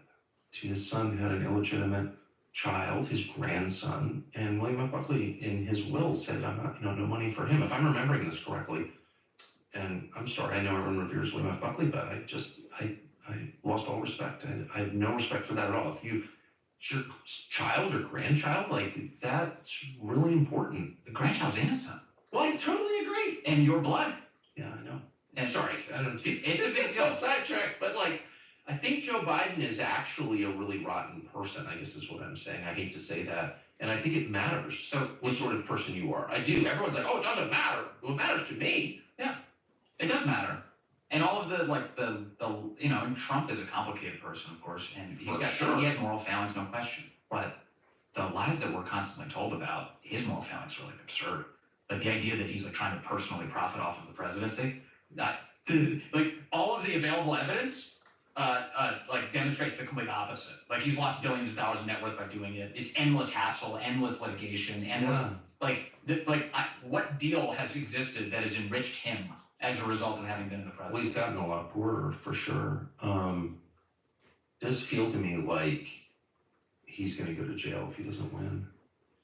to his son, who had an illegitimate child, his grandson, and William F. Buckley in his will said, I'm not, no money for him. If I'm remembering this correctly, and I'm sorry, I know everyone reveres William F. Buckley, but I lost all respect. I have no respect for that at all. If it's your child or grandchild, that's really important. The grandchild's innocent. Well, I totally agree. And your blood. Yeah, I know. And Sorry, I don't. It's a big so deal. sidetracked, but like, I think Joe Biden is actually a really rotten person. I guess is what I'm saying. I hate to say that, and I think it matters. So What sort of person you are? I do. Everyone's like, oh, it doesn't matter. Well, it matters to me. it does matter. And all of the you know, and Trump is a complicated person, of course, and For sure. he has moral failings, no question. But the lies that we're constantly told about his moral failings are like absurd. Like the idea that he's like trying to personally profit off of the presidency. Like all of the available evidence like demonstrates the complete opposite. Like he's lost billions of dollars in net worth by doing it. It's endless hassle, endless litigation, endless what deal has existed that has enriched him as a result of having been in the Well, presidency? he's gotten a lot poorer for sure. Does feel to me like he's going to go to jail if he doesn't win.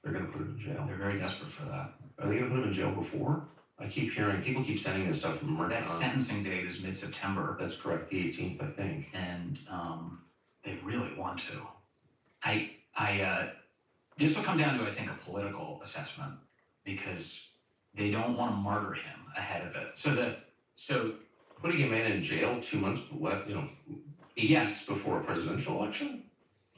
They're going to put him in jail. They're very desperate for that. Are they going to put him in jail before? I keep hearing people keep sending this stuff from That sentencing date is mid-September, That's correct, the 18th, I think. and they really want to. This will come down to, I think, a political assessment because they don't want to martyr him ahead of it. So Putting a man in jail 2 months, 8 Yes. weeks before a presidential election?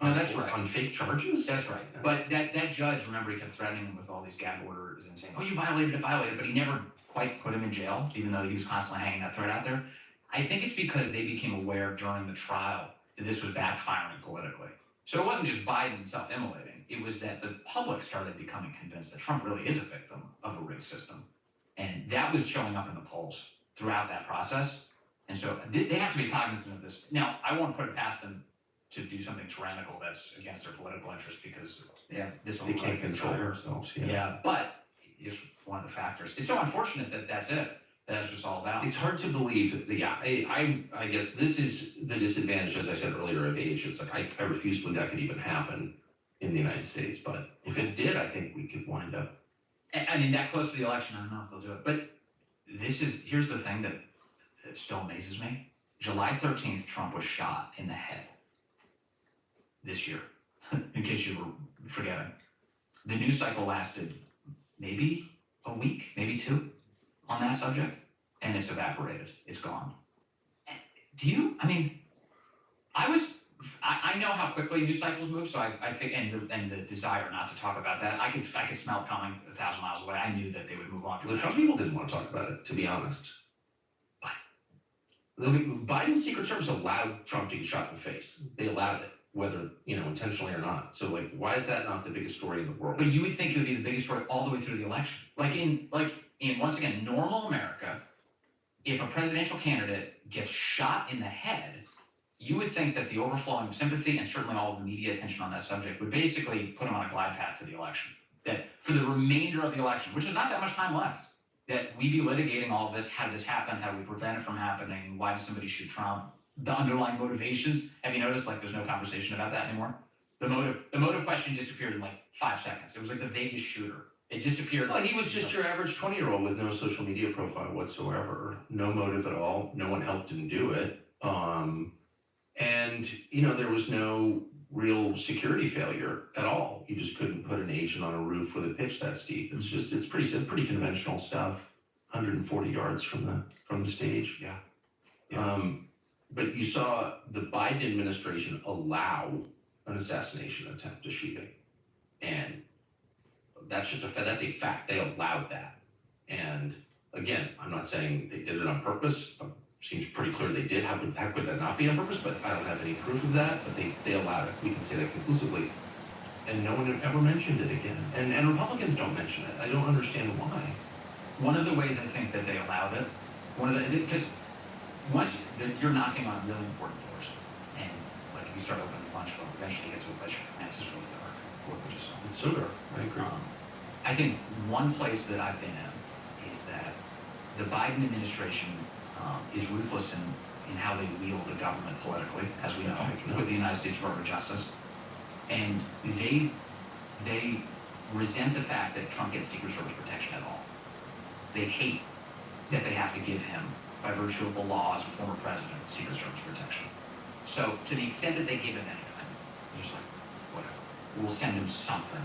No, that's right. On fake charges? that's right. Yeah. But that judge, remember, he kept threatening him with all these gag orders and saying, "Oh, you violated it, but he never quite put him in jail, even though he was constantly hanging that threat out there. I think it's because they became aware during the trial that this was backfiring politically. So it wasn't just Biden self-immolating. It was that the public started becoming convinced that Trump really is a victim of a rigged system. And that was showing up in the polls throughout that process. And so they have to be cognizant of this. Now, I won't put it past them to do something tyrannical that's against their political interests because this They can't control themselves. Yeah, but it's one of the factors. It's so unfortunate that that's it. That's what it's all about. It's hard to believe that, I guess this is the disadvantage, as I said earlier, of age. It's like, I refuse to believe that could even happen in the United States, but if it did, I think we could wind up. I mean, that close to the election, I don't know if they'll do it. But here's the thing that still amazes me. July 13th, Trump was shot in the head this year, in case you were forgetting. The news cycle lasted maybe a week, maybe two on that subject, and it's evaporated. It's gone. I know how quickly news cycles move, so I think, and the desire not to talk about that, I could smell it coming 1,000 miles away. I knew that they would move on from The that. Trump people didn't want to talk about it, to be honest. Biden's Secret Service allowed Trump to get shot in the face. They allowed it, whether, intentionally or not. So, why is that not the biggest story in the world? But you would think it would be the biggest story all the way through the election. Like in once again, normal America, if a presidential candidate gets shot in the head, you would think that the overflowing of sympathy and certainly all of the media attention on that subject would basically put him on a glide path to the election. That for the remainder of the election, which is not that much time left, that we be litigating all of this. How did this happen? How do we prevent it from happening? Why did somebody shoot Trump? The underlying motivations. Have you noticed there's no conversation about that anymore? The motive question disappeared in 5 seconds. It was like the Vegas shooter. It disappeared. Well, he was just your average 20-year-old with no social media profile whatsoever, no motive at all. No one helped him do it. And, there was no real security failure at all. You just couldn't put an agent on a roof with a pitch that steep. It's pretty conventional stuff. 140 yards from the stage. Yeah. But you saw the Biden administration allow an assassination attempt, a shooting. And that's a fact. They allowed that. And again, I'm not saying they did it on purpose. Seems pretty clear they did. How could that not be on purpose? But I don't have any proof of that. But they allowed it. We can say that conclusively. And no one ever mentioned it again. And Republicans don't mention it. I don't understand why. One of the ways I think that they allowed it, because once you're knocking on really important doors, and if you start opening a bunch of them, eventually you get to a place where this is really dark. What we just saw. It's so dark. I agree. I think one place that I've been in is that the Biden administration is ruthless in how they wield the government politically, as we know, with the United States Department of Justice. And they resent the fact that Trump gets Secret Service protection at all. They hate that they have to give him, by virtue of the law as a former president, Secret Service protection. So to the extent that they give him anything, they're just like, whatever. We'll send him something.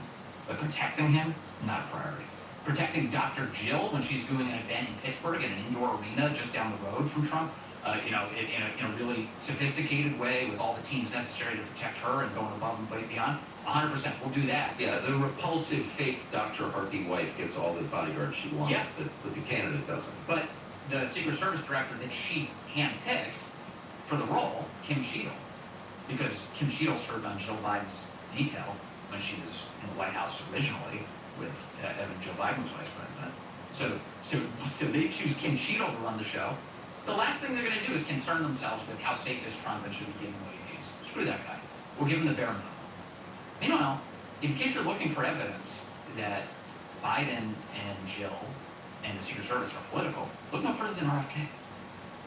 But protecting him, not a priority. protecting Dr. Jill when she's doing an event in Pittsburgh in an indoor arena just down the road from Trump. In a really sophisticated way with all the teams necessary to protect her and going above and beyond. 100%, we'll do that. Yeah, the repulsive fake Dr. Hardy wife gets all the bodyguards she wants, Yeah. but the candidate doesn't. But the Secret Service director that she handpicked for the role, Kim Cheadle, because Kim Cheadle served on Jill Biden's detail when she was in the White House originally with Evan Joe Biden was vice president. So they choose Kim Cheadle to run the show. The last thing they're going to do is concern themselves with how safe is Trump and should be giving what he needs. Screw that guy. We'll give him the bare minimum. Meanwhile, in case you're looking for evidence that Biden and Jill and the Secret Service are political, look no further than RFK.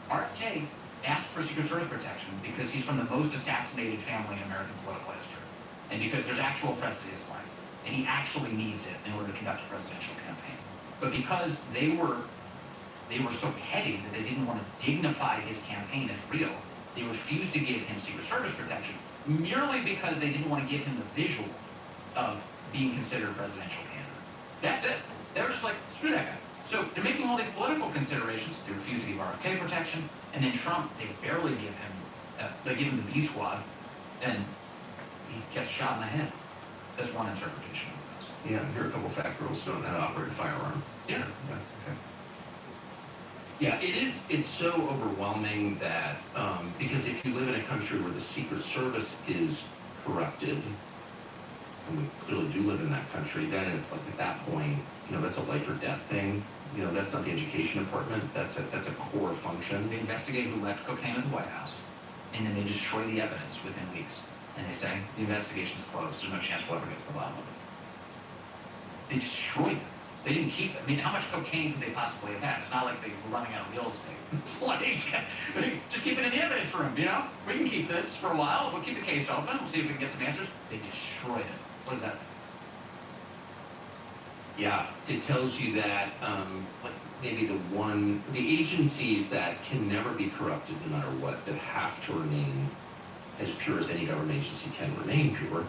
RFK asked for Secret Service protection because he's from the most assassinated family in American political history, and because there's actual threats to his life, and he actually needs it in order to conduct a presidential campaign. But because they were so petty that they didn't want to dignify his campaign as real, they refused to give him Secret Service protection merely because they didn't want to give him the visual of being considered a presidential candidate. That's it. They were just like, screw that guy. So they're making all these political considerations. They refuse to give RFK protection, and then Trump, they barely give him, they give him the B squad, and he gets shot in the head. That's one interpretation of this. Yeah, here are a couple fact girls don't know how to operate a firearm. Yeah. Okay. Yeah, it's so overwhelming that, because if you live in a country where the Secret Service is corrupted, and we clearly do live in that country, then it's like at that point, that's a life or death thing. That's not the education department, that's a core function. They investigate who left cocaine at the White House, and then they destroy the evidence within weeks. And they say, the investigation's closed, there's no chance we'll ever get to the bottom of it. They destroyed it. They didn't keep it. I mean, how much cocaine could they possibly have had? It's not like they were running out of real estate. Like, just keep it in the evidence room, We can keep this for a while. We'll keep the case open. We'll see if we can get some answers. They destroyed it. What does that tell you? Yeah, it tells you that maybe the agencies that can never be corrupted no matter what, that have to remain as pure as any government agency can remain pure,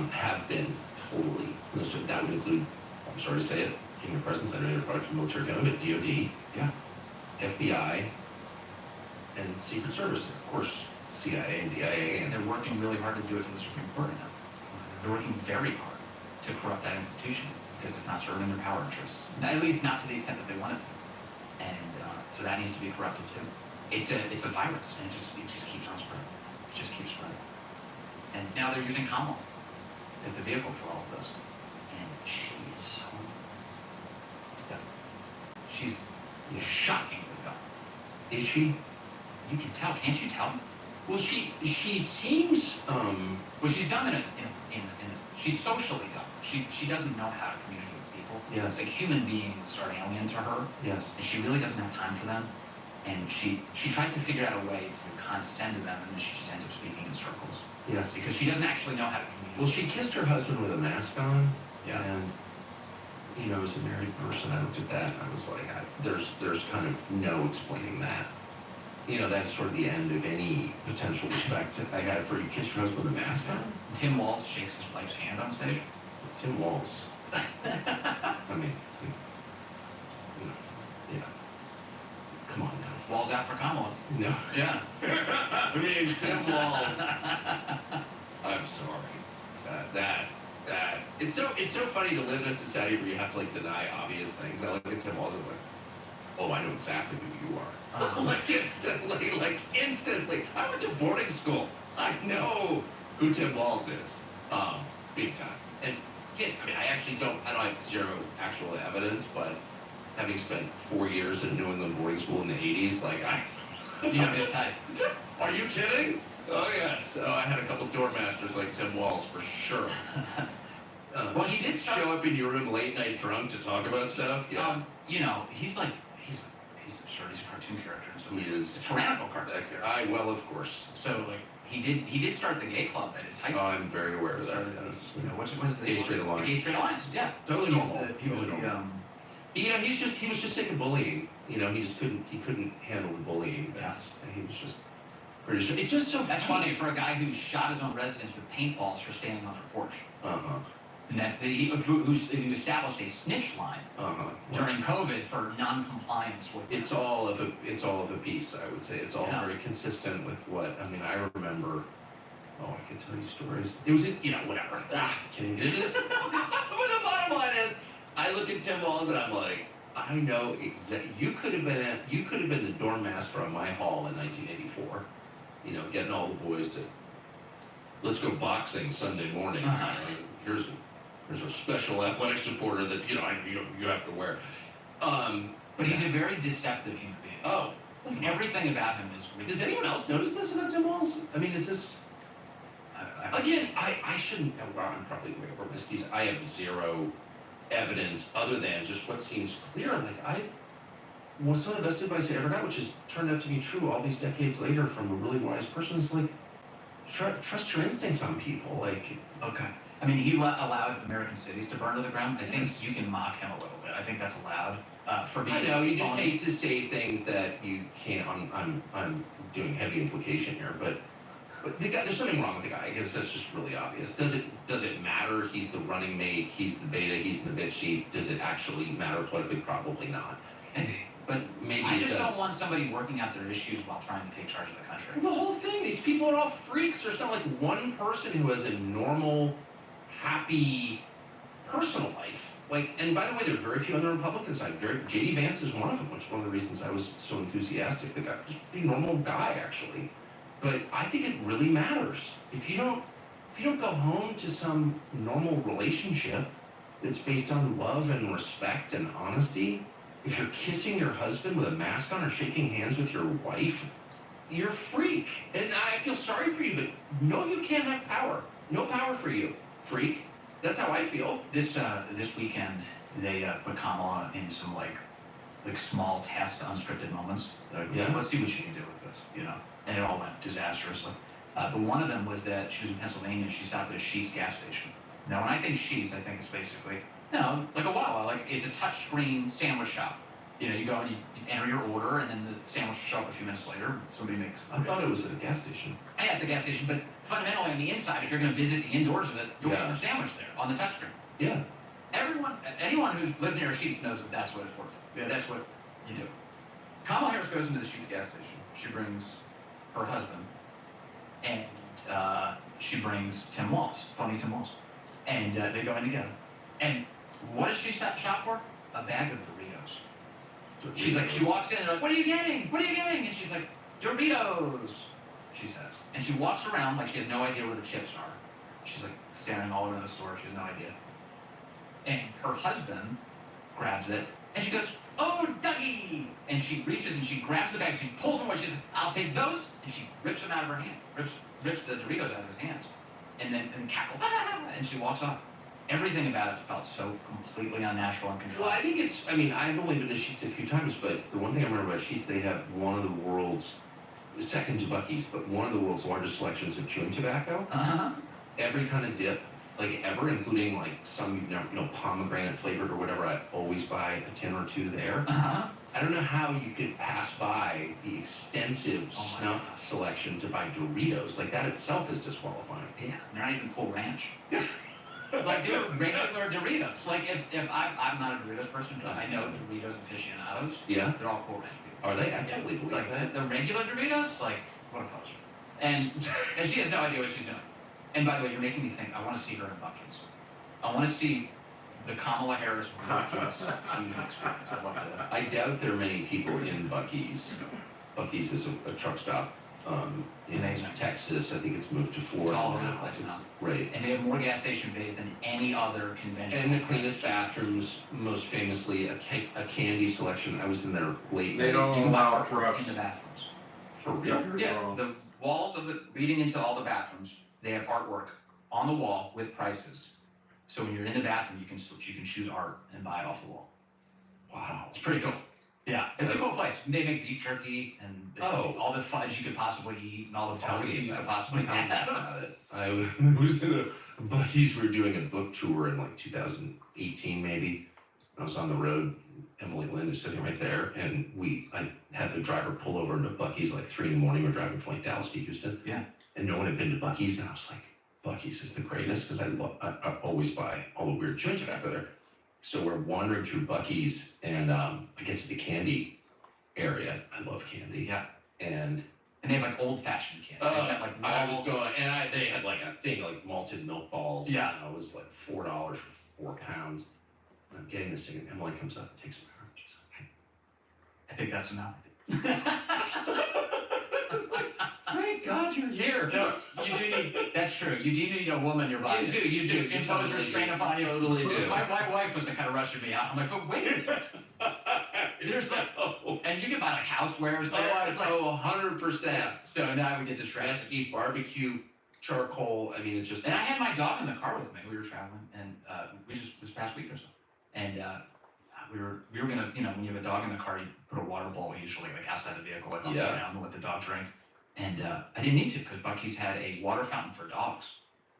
have been totally, so that would include, I'm sorry to say it, in your presence, I know you're a product of the military family, but DOD, Yeah. FBI, and Secret Service, of course, CIA and DIA, And and they're working really hard to do it to the Supreme Court now. They're working very hard to corrupt that institution because it's not serving their power interests. At least not to the extent that they want it to. And so that needs to be corrupted too. It's a virus, and it just keeps on spreading. It just keeps spreading. And now they're using Kamala as the vehicle for all of this. And she is so dumb. She's shockingly dumb. is she? You can tell, can't you tell? Well, she seems, Well, she's dumb she's socially dumb. She doesn't know how to communicate with people. Yes. Like human beings are alien to her, yes. and she really doesn't have time for them. And she tries to figure out a way to condescend to them, and then she just ends up speaking in circles. Yes. Because she doesn't actually know how to communicate. Well, she kissed her husband with a mask on. Yeah. And, as a married person, I looked at that and I was like, there's kind of no explaining that. That's sort of the end of any potential respect I had for you kiss your husband with a mask on. Tim Walz shakes his wife's hand on stage. Tim Walz. I mean, yeah. Come on now. Walz out for Kamala. No. Yeah. I mean, Tim Walz. I'm sorry. It's so funny to live in a society where you have to deny obvious things. I look at Tim Walz and I'm like, oh, I know exactly who you are. Instantly. I went to boarding school. I know who Tim Walz is. Big time. And again, I don't have zero actual evidence, but having spent 4 years in a New England boarding school in the 80s, You know his type. Are you kidding? Oh, yes. I had a couple doormasters like Tim Walz for sure. Well, he did start- show up in your room late night drunk to talk about stuff. Yeah. He's absurd. He's a cartoon character. So He is. a tyrannical cartoon character. Well, of course. So he did start the gay club at his high Oh, school. I'm very aware of that. Started Yes. what's the Gay Straight Alliance. The Gay Straight Alliance. Yeah. Totally normal. He was Totally normal. He was just sick of bullying. He just couldn't handle the bullying. He was just pretty sure. It's just so That's funny for a guy who shot his own residents with paintballs for standing on their porch. Uh-huh. And who established a snitch line during COVID for non-compliance with. It's all of a piece, I would say. It's all very consistent with what, I mean, I remember, I could tell you stories. It was, whatever. Can't even get into this. But the bottom line is, I look at Tim Walz and I'm like, I know exactly, you could have been the dorm master on my hall in 1984, getting all the boys to, let's go boxing Sunday morning. There's a special athletic supporter that you have to wear. But he's a very deceptive human being. Oh, everything about him is. Does anyone else notice this about Tim Walz? I mean, is this? Again, I shouldn't. Well, I'm probably way over my skis. I have zero evidence other than just what seems clear. Like some of the best advice I ever got, which has turned out to be true all these decades later from a really wise person, is like trust your instincts on people. Like, okay. I mean, he allowed American cities to burn to the ground. I think you can mock him a little bit. I think that's allowed. For being I know you just funny. hate to say things that you can't. I'm doing heavy implication here, but the guy, there's something wrong with the guy. I guess that's just really obvious. Does it matter? He's the running mate. He's the beta. He's the bitch sheet. Does it actually matter politically? Probably not. Maybe. But maybe I it just does. don't want somebody working out their issues while trying to take charge of the country. The whole thing. These people are all freaks. There's not like one person who has a normal, happy personal life. Like, and by the way, there are very few on the Republican side. J.D. Vance is one of them, which is one of the reasons I was so enthusiastic. The guy, just a pretty normal guy, actually. But I think it really matters. If you don't go home to some normal relationship that's based on love and respect and honesty, if you're kissing your husband with a mask on or shaking hands with your wife, you're a freak. And I feel sorry for you, but no, you can't have power. No power for you, freak. That's how I feel. This weekend they put Kamala in some like small test unscripted moments. Let's see what she can do with this, And it all went disastrously. But one of them was that she was in Pennsylvania and she stopped at a Sheetz gas station. Now, when I think Sheetz, I think it's basically like a Wawa. Like it's a touchscreen sandwich shop. You go and you enter your order, and then the sandwich will show up a few minutes later. Somebody makes. I thought it was at a gas station. Yeah, it's a gas station, but fundamentally on the inside, if you're going to visit the indoors of it, you'll get your sandwich there on the touchscreen. Yeah. Anyone who lives near a Sheetz knows that that's what it's worth. Yeah, that's what you do. Kamala Harris goes into the Sheetz gas station. She brings her husband, and she brings Tim Walz, phony Tim Walz, and they go in together. And what does she shop for? A bag of Doritos. She's like, she walks in and they're like, what are you getting? What are you getting? And she's like, Doritos, she says. And she walks around like she has no idea where the chips are. She's like staring all over the store. She has no idea. And her husband grabs it and she goes, oh, Dougie! And she reaches and she grabs the bag. She pulls them away. She says, I'll take those. And she rips them out of her hand. Rips the Doritos out of his hands. And then cackles, and she walks off. Everything about it felt so completely unnatural and controlled. Well, I think I've only been to Sheetz a few times, but the one thing I remember about Sheetz, they have one of the world's, second to Buc-ee's, but one of the world's largest selections of chewing tobacco. Every kind of dip, like ever, including like some you've never, pomegranate flavored or whatever. I always buy a tin or two there. I don't know how you could pass by the extensive snuff selection to buy Doritos. Like that itself is disqualifying. Yeah, they're not even Cool Ranch. Like they're regular Doritos. Like if I'm not a Doritos person, but I know Doritos aficionados. Yeah. They're all Cool Ranch people. Are they? I totally believe like that. The regular Doritos, like what a poser. And she has no idea what she's doing. And by the way, you're making me think. I want to see her in Buc-ee's. I want to see the Kamala Harris Buc-ee's fusion experience. I doubt there are many people in Buc-ee's. Buc-ee's is a truck stop in Texas. I think it's moved to 4 It's all now. over the place now. Right. And they have more gas station bays than any other convention. And the cleanest bathrooms, most famously a candy selection. I was in there late. They You don't can buy allow artwork trucks. in the bathrooms. For real? Yeah, the walls of leading into all the bathrooms, they have artwork on the wall with prices. So when you're in the bathroom, you can choose art and buy it off the wall. Wow. It's pretty cool. Yeah, it's a cool place. They make beef jerky and all the fudge you could possibly eat and all the barbecue you could possibly have. About it. I was in a Buc-ee's. We were doing a book tour in like 2018 maybe. I was on the road. Emily Lynn was sitting right there, and I had the driver pull over into Buc-ee's like 3 a.m. We're driving from like Dallas to Houston. Yeah. And no one had been to Buc-ee's, and I was like, Buc-ee's is the greatest because I always buy all the weird chewing tobacco there. So we're wandering through Buc-ee's, and I get to the candy area. I love candy. Yeah. And they have like old fashioned candy. They got like I was walls. going, and they had like a thing like malted milk balls. Yeah. And it was like $4 for 4 pounds. And I'm getting this thing, and Emily comes up and takes my arm. She's like, I think that's enough. thank God you're here. No, you do need. That's true. You do need a woman in your body. You do. You impose totally restraint do. upon you. Totally do. My wife was the kind of rushing me out. I'm like, but wait a minute. There's like, and you can buy like housewares there. It's like, 100%. so now we get distracted. Mesquite barbecue, charcoal. I mean, it's just. And I had my dog in the car with me. We were traveling, and we just this past week or so, and we were gonna, when you have a dog in the car, you put a water bowl usually like outside the vehicle, like on the ground, and let the dog drink. And I didn't need to because Buc-ee's had a water fountain for dogs.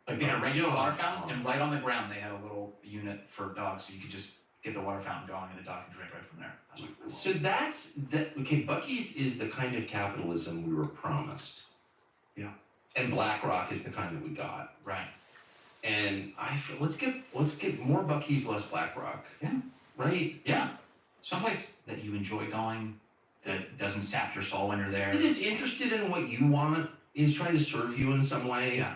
Like they had a regular water fountain, and right on the ground they had a little unit for dogs, so you could just get the water fountain going, and the dog can drink right from there. I was like, cool. So that's that. Okay, Buc-ee's is the kind of capitalism we were promised. Yeah. And BlackRock is the kind that we got. Right. And I feel let's get more Buc-ee's, less BlackRock. Yeah. Right. Yeah. Someplace that you enjoy going, that doesn't sap your soul when you're there. That is interested in what you want, is trying to serve you in some way. Yeah.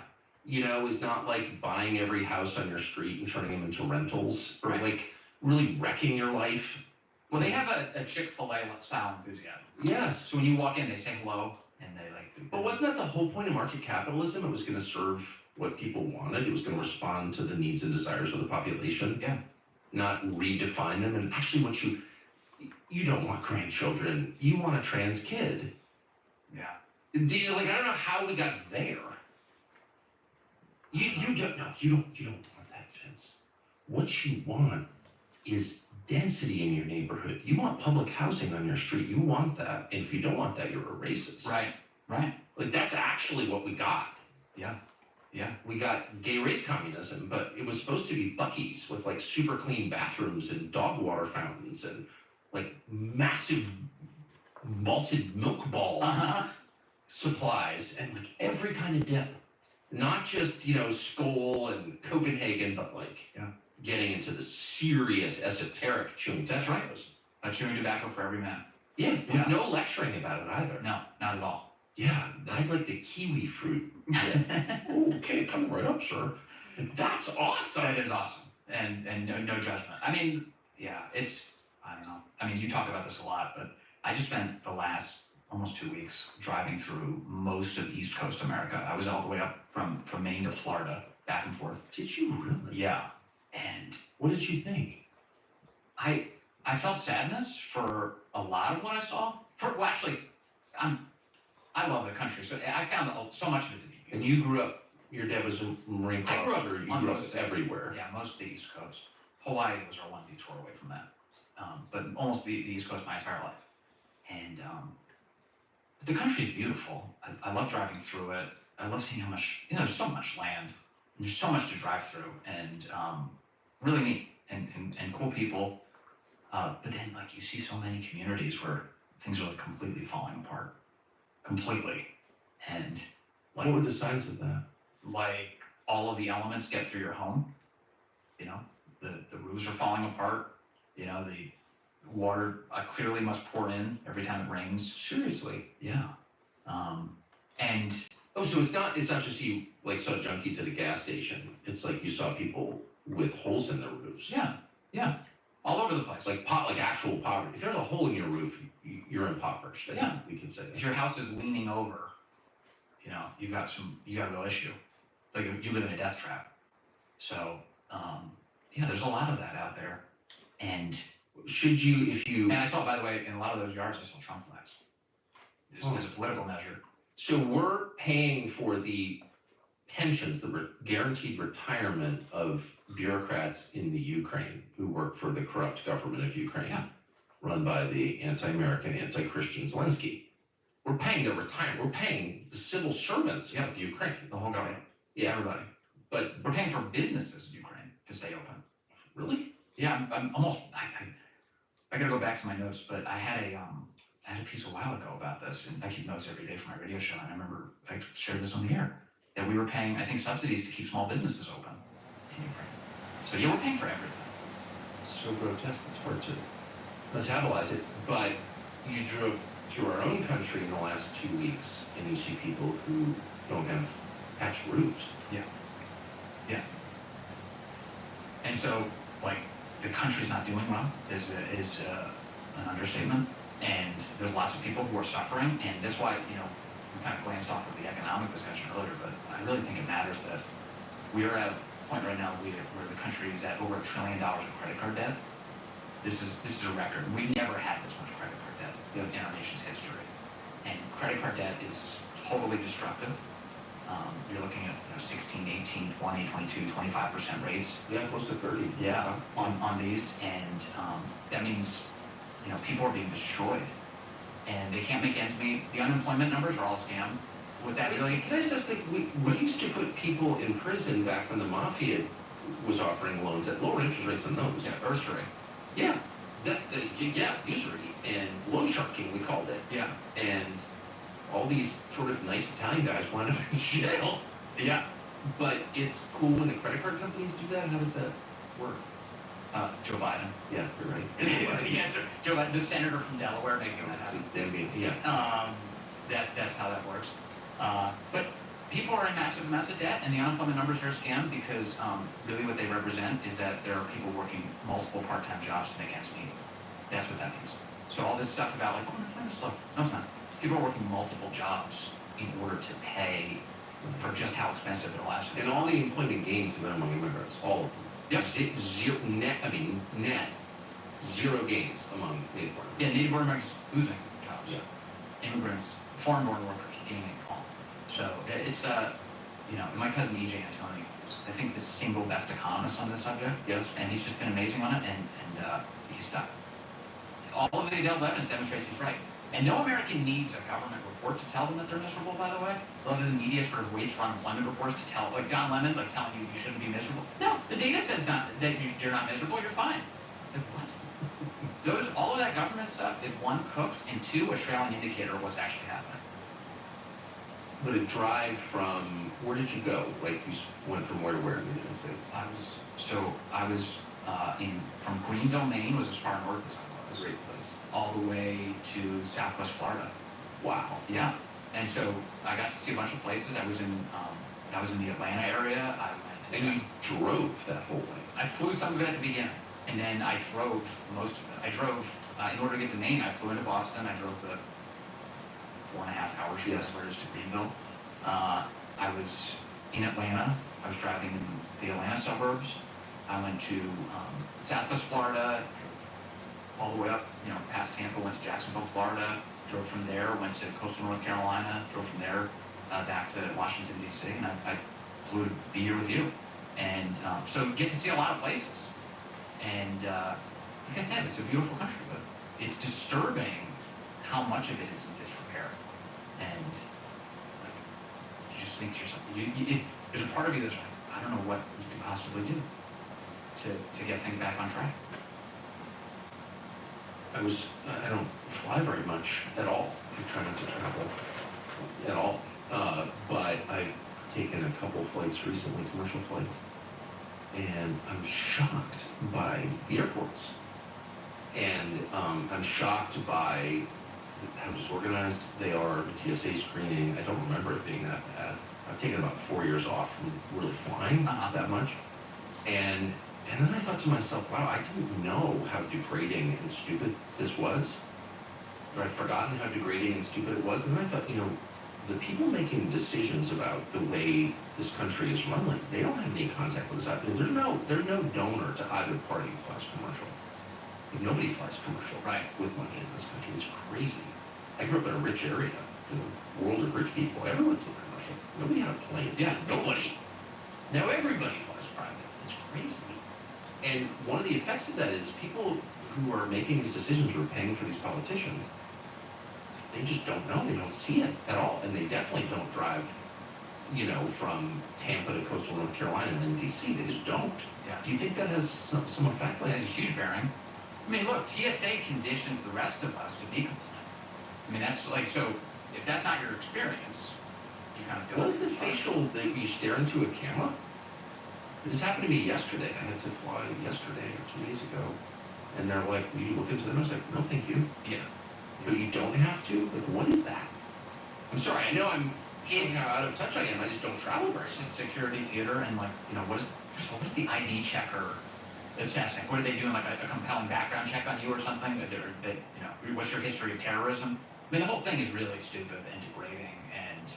Is not like buying every house on your street and turning them into rentals, or Right. like really wrecking your life. Well, they have a Chick-fil-A style enthusiasm. Yes. So when you walk in, they say hello, and they like. But wasn't that the whole point of market capitalism? It was going to serve what people wanted. It was going to respond to the needs and desires of the population. Yeah. Not redefine them. And actually, what you don't want grandchildren. You want a trans kid. Yeah. I don't know how we got there. You don't want that, Vince. What you want is density in your neighborhood. You want public housing on your street. You want that. And if you don't want that, you're a racist. Right. Right. Like that's actually what we got. Yeah. Yeah. We got gay race communism, but it was supposed to be Buc-ee's with like super clean bathrooms and dog water fountains and like massive malted milk ball supplies and like every kind of dip. Not just, Skoal and Copenhagen, but like getting into the serious esoteric chewing That's tobacco. right. Chewing tobacco for every man. Yeah, with Yeah. no lecturing about it either. No, not at all. Yeah, I'd like the kiwi fruit. Yeah. Oh, okay, coming right up, sir. That's awesome. That is awesome. And no judgment. I mean, yeah, I don't know. I mean, you talk about this a lot, but I just spent the last almost 2 weeks driving through most of East Coast America. I was all the way up from Maine to Florida, back and forth. Did you really? Yeah. And What did you think? I felt sadness for a lot of what I saw. I love the country, so I found so much of it to be beautiful. And you grew up, your dad was a Marine Corps I grew up officer, you on grew up most of it. everywhere. Yeah, most of the East Coast. Hawaii was our one detour away from that. But almost the East Coast my entire life. And the country is beautiful. I love driving through it. I love seeing how much, there's so much land. And there's so much to drive through. And really neat and cool people. But then, like, you see so many communities where things are, like, completely falling apart. Completely. And, like, What were the signs of that? like all of the elements get through your home. The roofs are falling apart. The water clearly must pour in every time it rains. Seriously. Yeah. And Oh, so it's not just you like saw junkies at a gas station. It's like you saw people with holes in their roofs. yeah, all over the place. Like actual poverty. If there's a hole in your roof, you're impoverished. I think we can say that. If your house is leaning over, you got a real issue. Like you live in a death trap. So there's a lot of that out there. And And I saw, by the way, in a lot of those yards, I saw Trump flags. Just as a political measure. So we're paying for the pensions, the guaranteed retirement of bureaucrats in the Ukraine who work for the corrupt government of Ukraine, run by the anti-American, anti-Christian Zelensky. We're paying their retirement. We're paying the civil servants of Ukraine. The whole government. Yeah. Everybody. But We're paying for businesses in Ukraine to stay open. really? Yeah, I'm almost. I gotta go back to my notes, but I had a piece a while ago about this, and I keep notes every day for my radio show. And I remember I shared this on the air. that we were paying, I think, subsidies to keep small businesses open in Ukraine. So yeah, we're paying for everything. It's so grotesque, it's hard to metabolize it. But you drove through our own country in the last 2 weeks, and you see people who don't have patched roofs. Yeah. Yeah. And so, like, the country's not doing well is an understatement. And there's lots of people who are suffering. And that's why, we kind of glanced off of the economic discussion earlier, but I really think it matters that we are at a point right now where the country is at over $1 trillion of credit card debt. This is a record. We never had this much credit card debt in our nation's history. And credit card debt is totally destructive. You're looking at 16, 18, 20, 22, 25% rates. Yeah, close to 30. Yeah, on these, and that means people are being destroyed, and they can't make ends meet. The unemployment numbers are all scam. Would that really? Can I just think, we used to put people in prison back when the mafia was offering loans at lower interest rates than those. Yeah, usury. Yeah, usury and loan sharking, we called it. Yeah, And all these sort of nice Italian guys wound up in jail. yeah. But it's cool when the credit card companies do that. How does that work? Joe Biden. Yeah, you're right. The answer, Joe Biden, the senator from Delaware, making that happen. Yeah. That's how that works. But people are in massive debt, and the unemployment numbers are a scam because really what they represent is that there are people working multiple part-time jobs to make ends meet. That's what that means. So all this stuff about like, unemployment's low. No, it's not. People are working multiple jobs in order to pay for just how expensive their lives are. And all the employment gains among immigrants, all of them. Yep. Zero, net, zero gains among native born. Yeah, native born Americans losing jobs. Yeah. Immigrants, foreign-born workers gaining all. So it's my cousin EJ Antoni, I think the single best economist on this subject. Yes. And he's just been amazing on it, and he's stuck. All of the available evidence demonstrates he's right. And no American needs a government report to tell them that they're miserable, by the way. A lot of the media sort of waits for unemployment reports to tell, like Don Lemon, like telling you shouldn't be miserable. No, the data says that you're not miserable, you're fine. Like, what? All of that government stuff is one, cooked, and two, a trailing indicator of what's actually happening. But a drive from, where did you go? Like, you went from where to where in the United States? I was from Greenville, Maine, was as far north as I was. Great place. All the way to Southwest Florida. Wow. Yeah. And so I got to see a bunch of places. I was in the Atlanta area. I went to. And you drove that whole way. I flew some of it at the beginning, and then I drove most of it. I drove in order to get to Maine. I flew into Boston. I drove the 4.5 hours, Yes. whatever it is, to Greenville. I was in Atlanta. I was driving in the Atlanta suburbs. I went to Southwest Florida. All the way up, past Tampa, went to Jacksonville, Florida, drove from there, went to coastal North Carolina, drove from there back to Washington, D.C., and I flew to be here with you. And so get to see a lot of places. And like I said, it's a beautiful country, but it's disturbing how much of it is in disrepair. And like, you just think to yourself, there's a part of you that's like, I don't know what you can possibly do to get things back on track. I don't fly very much at all. I try not to travel at all. But I've taken a couple flights recently, commercial flights, and I'm shocked by the airports. And I'm shocked by how disorganized they are, the TSA screening. I don't remember it being that bad. I've taken about 4 years off from really flying that much. And then I thought to myself, wow, I didn't know how degrading and stupid this was. Or I'd forgotten how degrading and stupid it was. And then I thought, the people making decisions about the way this country is run, like, they don't have any contact with us out there. There's no donor to either party who flies commercial. Like, nobody flies commercial with money in this country. It's crazy. I grew up in a rich area, in a world of rich people. Everyone flew commercial. Nobody had a plane. Yeah. Nobody. Now everybody flies private. It's crazy. And one of the effects of that is people who are making these decisions, who are paying for these politicians, they just don't know. They don't see it at all. And they definitely don't drive, from Tampa to coastal North Carolina and then D.C. They just don't. Yeah. Do you think that has some effect? It has a huge bearing. I mean, look, TSA conditions the rest of us to be compliant. I mean, that's like, so if that's not your experience, you kind of What is the facial thing? You stare into a camera? This happened to me yesterday. I had to fly yesterday or 2 days ago. And they're like, will you look into them? I was like, no, thank you. Yeah. But you don't have to? Like, what is that? I'm sorry, I know I'm showing It's- how out of touch I am. I just don't travel very It's much. just security theater, and like, you know, first of all, what is the ID checker assessing? What are they doing, like a compelling background check on you or something? That you know, what's your history of terrorism? I mean, the whole thing is really stupid and degrading and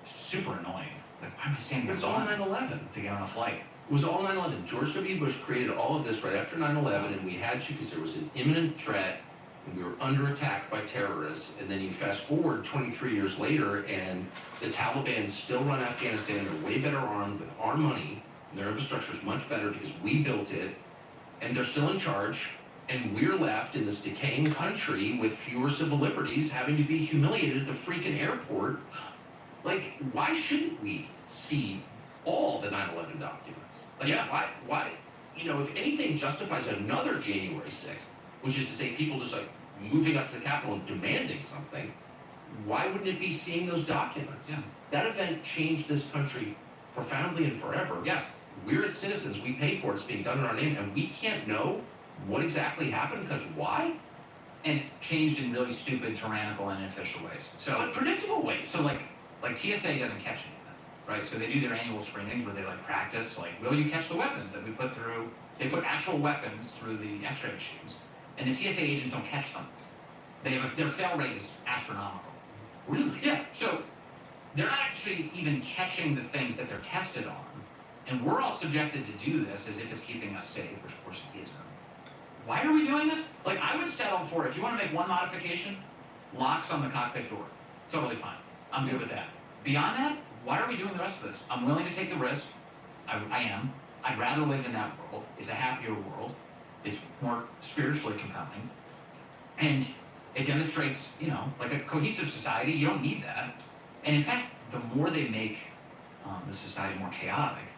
super annoying. Like, why am I standing It's in all line 9/11. to get on a flight? It was all 9/11. George W. Bush created all of this right after 9/11, and we had to because there was an imminent threat, and we were under attack by terrorists. And then you fast forward 23 years later, and the Taliban still run Afghanistan. They're way better armed with our money, and their infrastructure is much better because we built it, and they're still in charge. And we're left in this decaying country with fewer civil liberties, having to be humiliated at the freaking airport. Like, why shouldn't we see all the 9/11 documents? Like, Yeah. why, you know, if anything justifies another January 6th, which is to say people just like moving up to the Capitol and demanding something, why wouldn't it be seeing those documents? Yeah. That event changed this country profoundly and forever. Yes, we're its citizens, we pay for it, it's being done in our name, and we can't know what exactly happened because why? And it's changed in really stupid, tyrannical, and inefficient ways. So Unpredictable ways. So like TSA doesn't catch anything, right? So they do their annual screenings where they like practice, like, will you catch the weapons that we put through? They put actual weapons through the X-ray machines, and the TSA agents don't catch them. Their fail rate is astronomical. Really? Yeah. So they're not actually even catching the things that they're tested on, and we're all subjected to do this as if it's keeping us safe, which of course it isn't. Why are we doing this? Like, I would settle for, if you want to make one modification, locks on the cockpit door. Totally fine. I'm good with that. Beyond that, why are we doing the rest of this? I'm willing to take the risk. I am. I'd rather live in that world. It's a happier world. It's more spiritually compelling. And it demonstrates, you know, like a cohesive society. You don't need that. And in fact, the more they make the society more chaotic,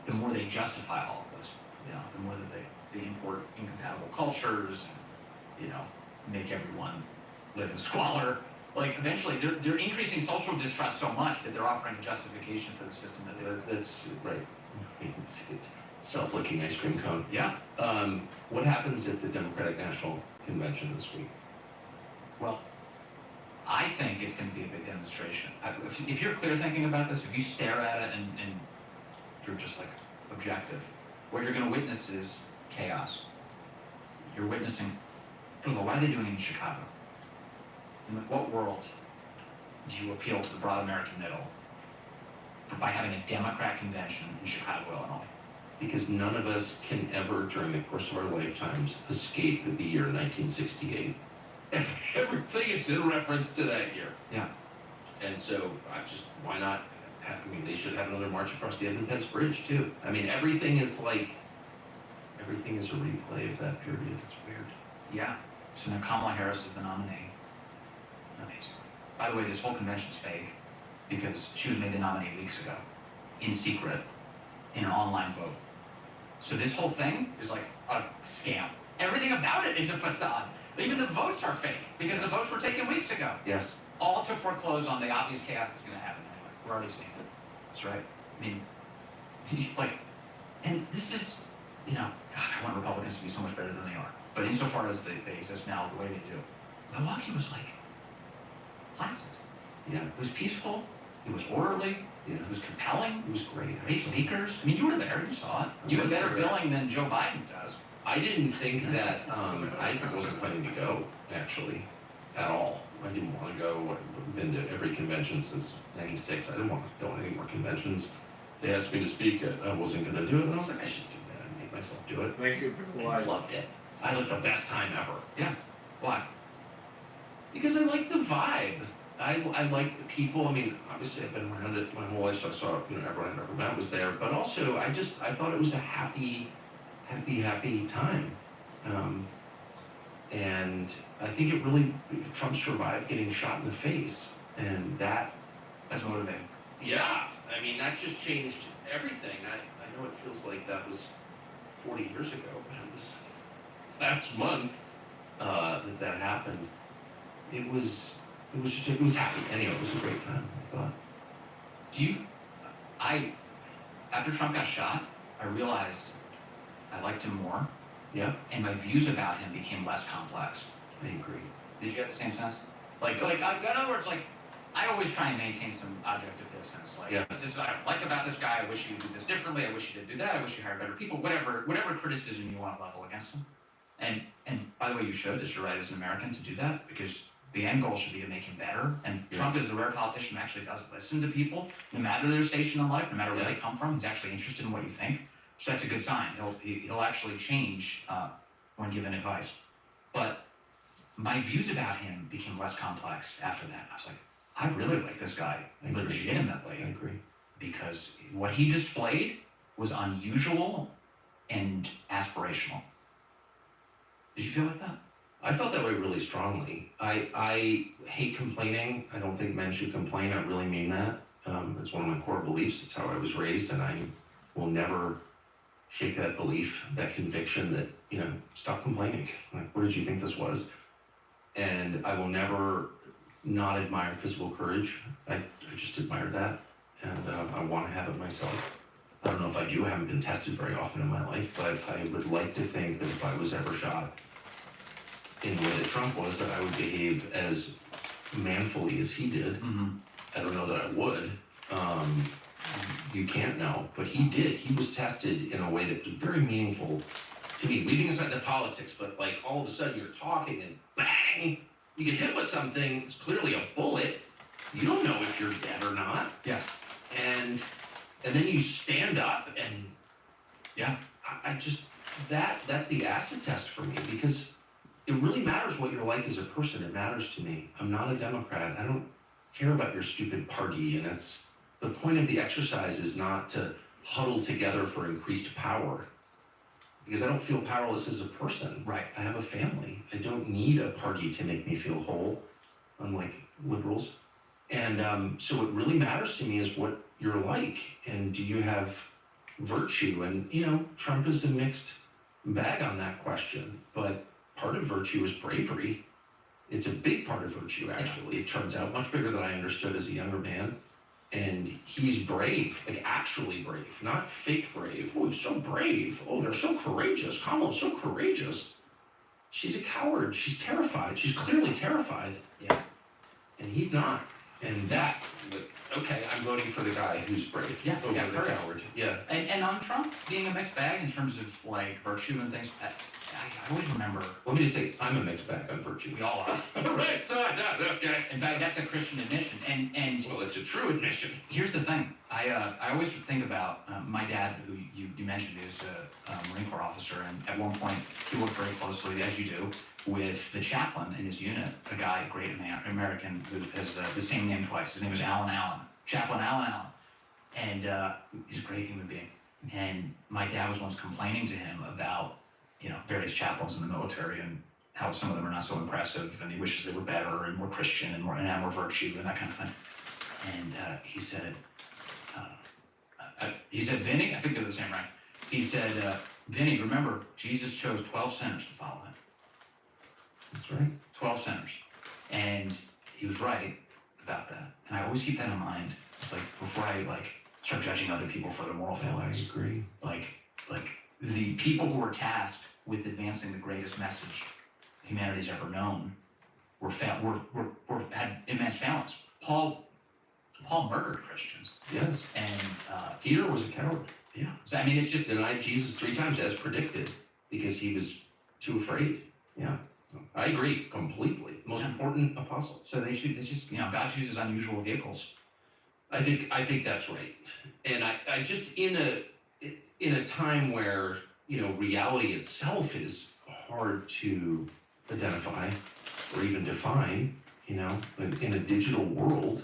the more they justify all of this. You know, the more that they import incompatible cultures, and, you know, make everyone live in squalor. Like, eventually, they're increasing social distrust so much that they're offering a justification for the system that they. That's right. It's self-licking ice cream cone. Yeah. What happens at the Democratic National Convention this week? Well, I think it's going to be a big demonstration. If you're clear thinking about this, if you stare at it and you're just like objective, what you're going to witness is chaos. You're witnessing, first of all, why are they doing it in Chicago? In what world do you appeal to the broad American middle by having a Democrat convention in Chicago, Illinois? Because none of us can ever, during the course of our lifetimes, escape the year 1968. Everything is in reference to that year. Yeah. And so, why not? I mean, they should have another march across the Edmund Pettus Bridge, too. I mean, everything is a replay of that period. It's weird. Yeah. So now Kamala Harris is the nominee. Amazing. By the way, this whole convention's fake because she was made the nominee weeks ago, in secret, in an online vote. So this whole thing is like a scam. Everything about it is a facade. Even the votes are fake because the votes were taken weeks ago. Yes. All to foreclose on the obvious chaos that's going to happen anyway. We're already seeing it. That's right. I mean, like, and this is, you know, God, I want Republicans to be so much better than they are. But insofar as they exist now the way they do, Milwaukee was like placid. Yeah. It was peaceful. It was orderly. Yeah. It was compelling. It was great. Great speakers. I mean, you were there. You saw it. You had better billing than Joe Biden does. I didn't think that, I wasn't planning to go, actually, at all. I didn't want to go. I've been to every convention since '96. I didn't want to go to any more conventions. They asked me to speak. I wasn't going to do it, and I was like, I should do that and make myself do it. Thank you for the I light. loved it. I had the best time ever. Yeah. Why? Because I like the vibe. I like the people. I mean, obviously I've been around it my whole life, so I saw, you know, everyone I've ever met was there. But also, I thought it was a happy time. And I think it really, Trump survived getting shot in the face. And That's motivating. yeah, I mean, that just changed everything. I know it feels like that was 40 years ago, but it was last month that happened. It was happy. Anyway, it was a great time, I thought. After Trump got shot, I realized I liked him more, Yeah, and my views about him became less complex. I agree. Did you have the same sense? In other words, I always try and maintain some objective distance. Yeah. This is what I don't like about this guy. I wish he would do this differently. I wish he didn't do that. I wish he hired better people. Whatever criticism you want to level against him. And by the way, you should, as your right as an American, to do that, because the end goal should be to make him better. And Yeah. Trump is the rare politician who actually does listen to people, no matter their station in life, no matter where Yeah. they come from. He's actually interested in what you think. So that's a good sign. He'll actually change when given advice. But my views about him became less complex after that. I was like, I really like this guy I agree. legitimately, I agree. because what he displayed was unusual and aspirational. Did you feel like that? I felt that way really strongly. I hate complaining. I don't think men should complain. I really mean that. It's one of my core beliefs. It's how I was raised, and I will never shake that belief, that conviction that, stop complaining. Like, what did you think this was? And I will never not admire physical courage. I just admire that, and I want to have it myself. I don't know if I do. I haven't been tested very often in my life, but I would like to think that if I was ever shot in the way that Trump was, that I would behave as manfully as he did. Mm-hmm. I don't know that I would. You can't know, but he did. He was tested in a way that was very meaningful to me. Leaving aside the politics, but all of a sudden you're talking and bang, you get hit with something. It's clearly a bullet. You don't know if you're dead or not. Yeah. And then you stand up and Yeah. I just that's the acid test for me, because it really matters what you're like as a person. It matters to me. I'm not a Democrat. I don't care about your stupid party, and it's the point of the exercise is not to huddle together for increased power, because I don't feel powerless as a person. Right. I have a family. I don't need a party to make me feel whole, unlike liberals. And so what really matters to me is what you're like, and do you have virtue? And Trump is a mixed bag on that question, but part of virtue is bravery. It's a big part of virtue, actually. It turns out much bigger than I understood as a younger man. And he's brave, actually brave, not fake brave. Oh, he's so brave. Oh, they're so courageous. Kamala's so courageous. She's a coward. She's terrified. She's clearly terrified. Yeah. And he's not. And okay, I'm voting for the guy who's brave. Yeah, over yeah, the courage. coward. Yeah. And on Trump being a mixed bag in terms of virtue and things, I always remember. Let me just say, I'm a mixed bag on virtue. We all are. Right, so okay. In fact, that's a Christian admission. And Well, it's a true admission. here's the thing. I always think about my dad, who you mentioned is a Marine Corps officer, and at one point he worked very closely, as you do, with the chaplain in his unit, a guy, a great American, who has the same name twice. His name is Alan Allen, Chaplain Alan Allen, and he's a great human being. And my dad was once complaining to him about various chaplains in the military and how some of them are not so impressive, and he wishes they were better and more Christian and had more virtue and that kind of thing. And he said, Vinny, I think they're the same rank. He said, Vinny, remember, Jesus chose 12 sinners to follow him. That's right. 12 sinners. And he was right about that. And I always keep that in mind. It's before I start judging other people for their moral I failings. agree. The people who were tasked with advancing the greatest message humanity's ever known had immense failings. Paul murdered Christians. Yes. And Peter was a coward. yeah. So I mean, it's just Denied Jesus 3 times as predicted because he was too afraid. Yeah. I agree completely. Most important apostle. so they just God chooses unusual vehicles. I think that's right. And I just in a time where reality itself is hard to identify or even define, in a digital world,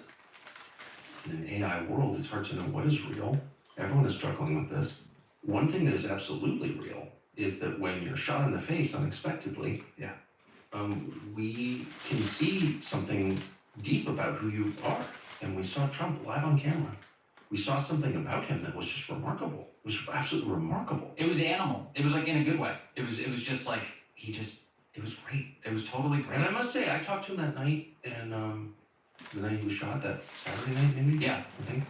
in an AI world, it's hard to know what is real. Everyone is struggling with this. One thing that is absolutely real is that when you're shot in the face unexpectedly, Yeah. We can see something deep about who you are. And we saw Trump live on camera. We saw something about him that was just remarkable. It was absolutely remarkable. It was animal. It was in a good way. It was just it was great. It was totally great. And I must say, I talked to him that night, and the night he was shot, that Saturday night maybe? Yeah. I think.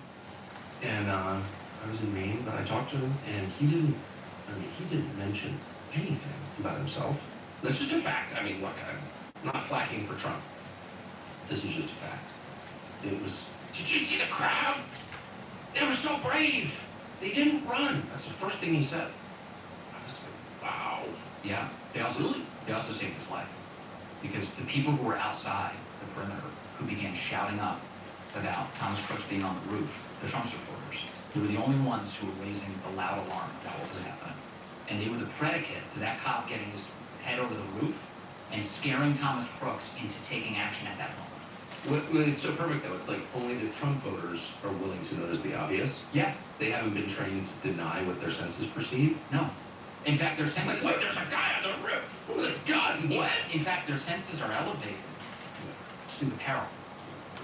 And I was in Maine, but I talked to him, and he didn't mention anything about himself. That's just a fact. I mean, look, I'm not flacking for Trump. This is just a fact. It was, did you see the crowd? They were so brave. They didn't run. That's the first thing he said. I was like, wow. Yeah. They also saved his life. Because the people who were outside the perimeter, who began shouting up about Thomas Crooks being on the roof, the Trump supporters, they were the only ones who were raising the loud alarm about what was happening. And they were the predicate to that cop getting his head over the roof and scaring Thomas Crooks into taking action at that moment. Well, it's so perfect, though. It's like only the Trump voters are willing to notice the obvious. Yes. They haven't been trained to deny what their senses perceive. No. In fact, their senses... Like, wait, there's a guy on the roof with a gun. What? In fact, their senses are elevated to the peril.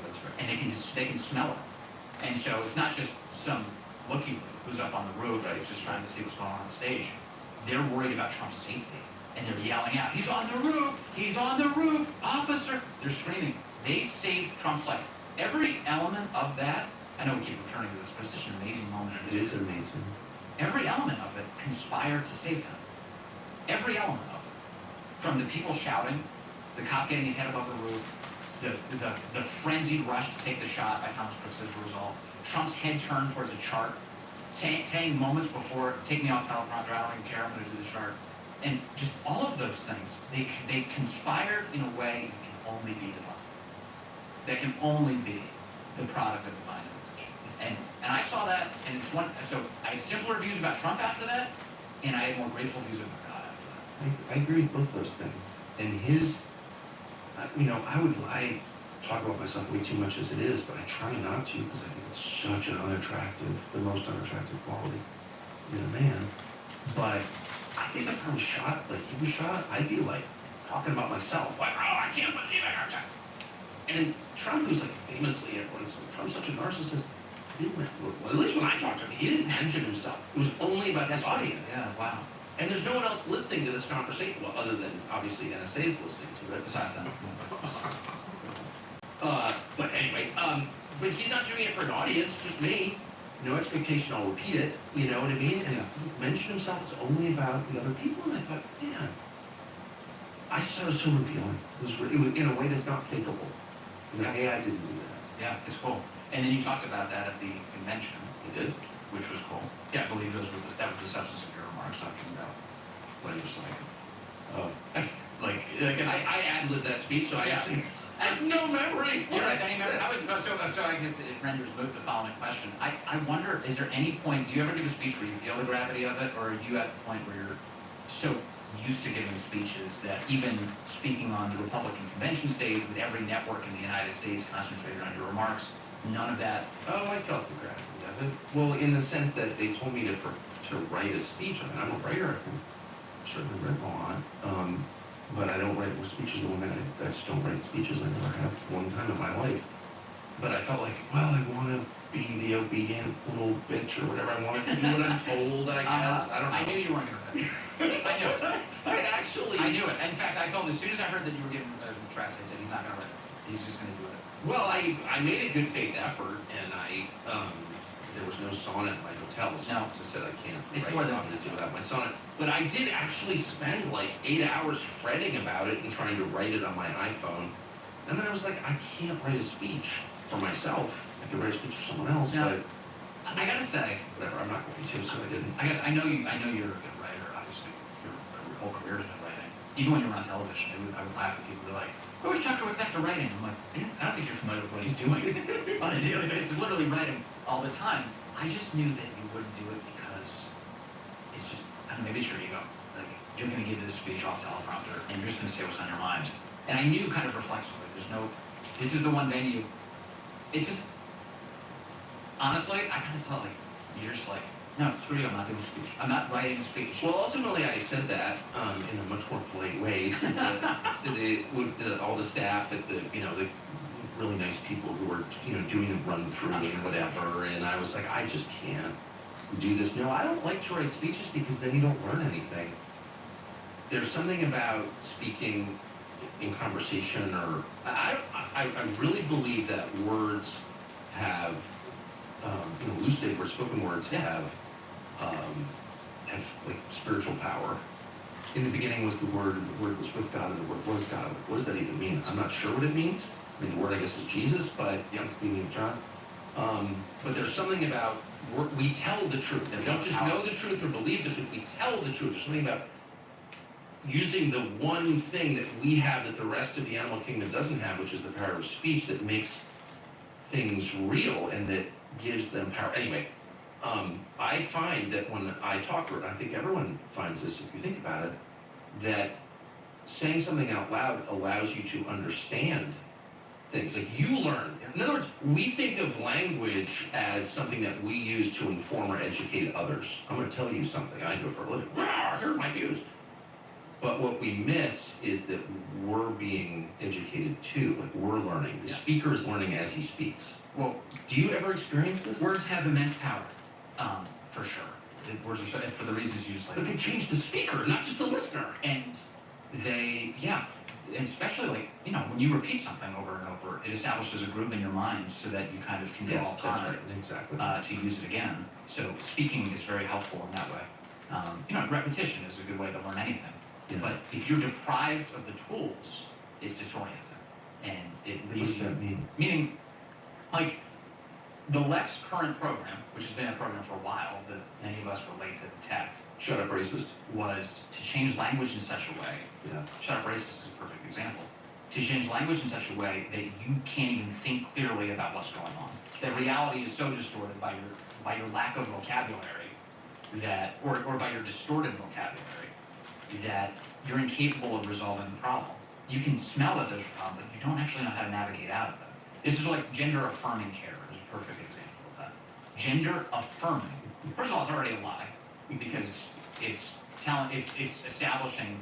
That's right. And they can smell it. And so it's not just some looky who's up on the roof who's just trying to see what's going on the stage. They're worried about Trump's safety. And they're yelling out, he's on the roof! He's on the roof! Officer! They're screaming. They saved Trump's life. Every element of that, I know we keep returning to this, but it's such an amazing moment. It is amazing. Every element of it conspired to save him. Every element of it. From the people shouting, the cop getting his head above the roof, the frenzied rush to take the shot by Thomas Crooks as a result, Trump's head turned towards a chart, saying moments before, take me off teleprompter, I don't even care, I'm going to do the chart. And just all of those things, they conspired in a way that can only be divine. That can only be the product of divine image. And I saw that, and it's one, so I had simpler views about Trump after that, and I had more grateful views about God after that. I agree with both those things. And his, I talk about myself way too much as it is, but I try not to because I think it's such an the most unattractive quality in a man. But I think if I was shot, like he was shot, I'd be like talking about myself, like, oh, I can't believe I got shot. And Trump, who's like famously everyone's Trump's such a narcissist. Well, at least when I talked to him, he didn't mention himself. It was only about his audience. Yeah, wow. And there's no one else listening to this conversation, well, other than obviously NSA's listening to it. Besides that. But anyway, but he's not doing it for an audience, just me. No expectation I'll repeat it, you know what I mean? And he mentioned himself, it's only about the other people, and I thought, man, I just thought it was so revealing. It was in a way that's not thinkable. Yeah. Hey, I didn't do that. Yeah, it's cool. And then you talked about that at the convention. He did. Which was cool. Yeah, I believe that was the substance of your remarks, talking about what it was like. Oh. I ad-libbed that speech, so I Yeah. actually have no memory. You're right. So I guess it renders moot the following question. I wonder, is there any point, do you ever give a speech where you feel the gravity of it, or are you at the point where you're so used to giving speeches that even speaking on the Republican convention stage with every network in the United States concentrated on your remarks, none of that? Oh, I felt the gravity of it. Well, in the sense that they told me to write a speech. I mean, I'm a writer. I can certainly write a lot. But I don't write speeches. The women, I just don't write speeches. I never have one time in my life. But I felt like, well, I want to be the obedient little bitch or whatever. I want to do what I'm told, I guess. I don't know. I knew you weren't going to. I knew it. I knew it. In fact, I told him as soon as I heard that you were giving a trust, I said he's not going to write it. He's just going to do it. Well, I made a good faith effort, and there was no sonnet in my hotel, so No. I said I can't It's write more than- obviously without my sonnet. But I did actually spend like 8 hours fretting about it and trying to write it on my iPhone. And then I was like, I can't write a speech for myself. I could write a speech for someone else, No. but I gotta say, whatever, I'm not going to, so I didn't. I know you're a good writer. Obviously, your whole career's been writing. Even when you were on television, I would laugh at people who are like, "Oh, it's Chuck back to writing." I'm like, I don't think you're familiar with what he's doing on a daily basis. He's literally writing all the time. I just knew that you wouldn't do it because it's just, I don't know, maybe it's your ego. Like, you're going to give this speech off teleprompter, and you're just going to say what's on your mind. And I knew kind of reflexively, this is the one venue. It's just, honestly, I kind of thought like, you're just like, no, screw you, I'm not doing a speech. I'm not writing a speech. Well, ultimately, I said that in a much more polite way to all the staff at the really nice people who were doing the run through and whatever. And I was like, I just can't do this. No, I don't like to write speeches because then you don't learn anything. There's something about speaking in conversation, or I really believe that words have loose where spoken words have like spiritual power. In the beginning was the Word was with God, and the Word was God. What does that even mean? I'm not sure what it means. I mean, the Word, I guess, is Jesus, but speaking of John. But there's something about we tell the truth. And we don't just know the truth or believe the truth. We tell the truth. There's something about using the one thing that we have that the rest of the animal kingdom doesn't have, which is the power of speech that makes things real and that gives them power. Anyway, I find that when I talk, I think everyone finds this if you think about it, that saying something out loud allows you to understand things. Like you learn. In other words, we think of language as something that we use to inform or educate others. I'm going to tell you something. I do it for a living. Here are my views. But what we miss is that we're being educated too. Like we're learning. The speaker is learning as he speaks. Well, Do you ever experience this? words have immense power, for sure. Words are so, and for the reasons you just like. But they change the speaker, not just the listener. And and especially like, when you repeat something over and over, it establishes a groove in your mind so that you kind of can draw Yes, upon that's it right. Exactly. to use it again. So speaking is very helpful in that way. Repetition is a good way to learn anything. Yeah. But if you're deprived of the tools, it's disorienting. And it What leads does that mean? Meaning, like, the left's current program, which has been a program for a while that many of us were late to detect, Shut up, racist. was to change language in such a way. Yeah. Shut up racist is a perfect example. To change language in such a way that you can't even think clearly about what's going on. That reality is so distorted by your lack of vocabulary that, or by your distorted vocabulary, that you're incapable of resolving the problem. You can smell that there's a problem, but you don't actually know how to navigate out of it. This is like gender affirming care is a perfect example of that. Gender affirming. First of all, it's already a lie because it's establishing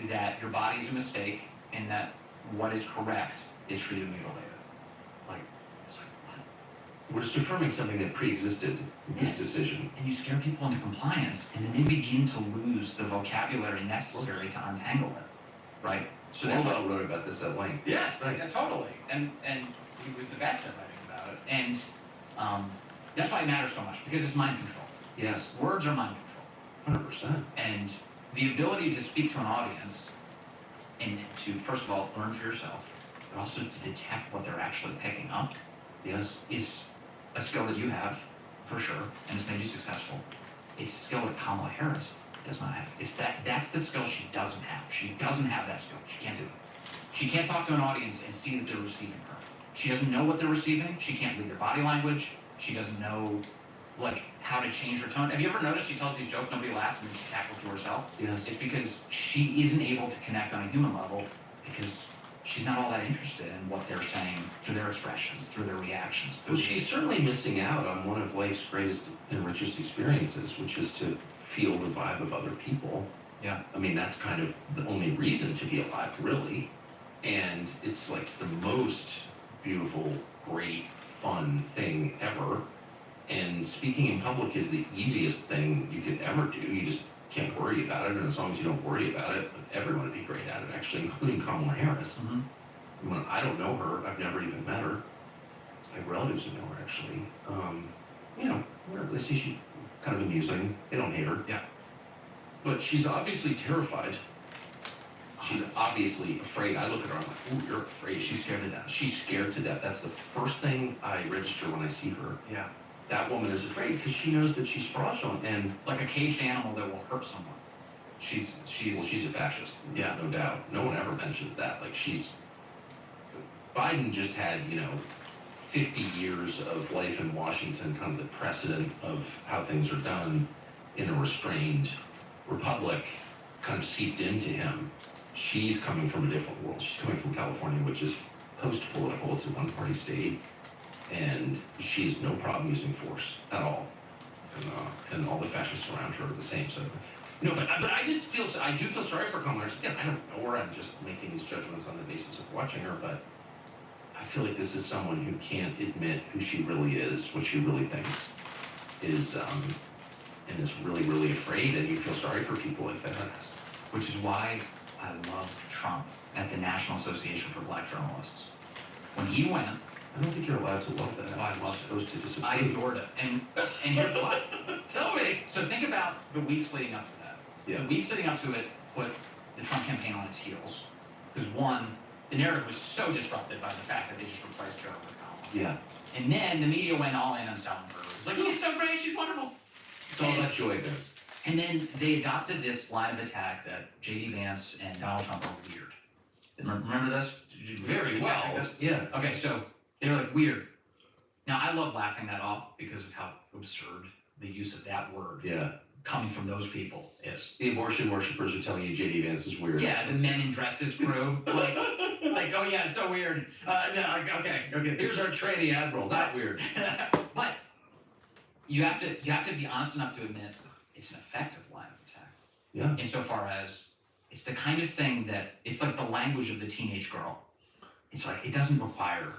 that your body's a mistake and that what is correct is for you to mutilate it. Like, it's like, what? We're just affirming something that pre-existed this decision. And you scare people into compliance, and then they begin to lose the vocabulary necessary to untangle it, right? So that's Orwell wrote about this at length. yes, Right. yeah, totally, and he was the best at writing about it, and that's why it matters so much because it's mind control. Yes, Words are mind control, 100%. and the ability to speak to an audience and to first of all learn for yourself, but also to detect what they're actually picking up Yes. is a skill that you have, for sure, and it's made you successful. It's a skill that Kamala Harris does not have. That's the skill she doesn't have. She doesn't have that skill. She can't do it. She can't talk to an audience and see that they're receiving her. She doesn't know what they're receiving. She can't read their body language. She doesn't know, like, how to change her tone. Have you ever noticed she tells these jokes, nobody laughs, and then she tackles to herself? Yes. It's because she isn't able to connect on a human level because she's not all that interested in what they're saying through their expressions, through their reactions. Well, she's certainly missing out on one of life's greatest and richest experiences, which is to feel the vibe of other people. Yeah. I mean, that's kind of the only reason to be alive, really. And it's like the most beautiful, great, fun thing ever. And speaking in public is the easiest thing you could ever do. You just can't worry about it. And as long as you don't worry about it, everyone would be great at it, actually, including Kamala Harris. Mm-hmm. I don't know her. I've never even met her. I have relatives who know her, actually. They see she's kind of amusing. They don't hate her. Yeah. But she's obviously terrified. She's obviously afraid. I look at her, I'm like, ooh, you're afraid. She's scared to death. She's scared to death. That's the first thing I register when I see her. Yeah. That woman is afraid because she knows that she's fraudulent and Like a caged animal that will hurt someone. She's a fascist. Yeah. No doubt. No one ever mentions that. Like Biden just had, 50 years of life in Washington, kind of the precedent of how things are done in a restrained republic kind of seeped into him. She's coming from a different world. She's coming from California, which is post-political. It's a one-party state. And she has no problem using force at all. And all the fascists around her are the same. So, no, but I do feel sorry for Kamala Harris. Again, I don't know her. I'm just making these judgments on the basis of watching her. But I feel like this is someone who can't admit who she really is, what she really thinks is, and is really, really afraid. And you feel sorry for people like that. which is why I love Trump at the National Association for Black Journalists. When he went I don't think you're allowed to love that. Oh, I love it. You're supposed to disapprove. I adored it. And here's why. Tell me. So think about the weeks leading up to that. Yeah. The weeks leading up to it put the Trump campaign on its heels. Because one, the narrative was so disrupted by the fact that they just replaced Joe with Kamala. Yeah. And then the media went all in on selling her. It was like, she's so great, she's wonderful. It's all that joy, Vince. And then they adopted this line of attack that J.D. Vance and Donald Trump are weird. Remember this? Very well. Like this? Yeah. Okay, so they were like, weird. Now, I love laughing that off because of how absurd the use of that word Yeah. coming from those people is. The abortion worshippers are telling you J.D. Vance is weird. Yeah, the men in dresses crew. like, oh yeah, it's so weird. Yeah, okay. Here's our tranny admiral. Not weird. But you have to be honest enough to admit it's an effective line of attack. Yeah. Insofar as it's the kind of thing that it's like the language of the teenage girl. It's like it doesn't require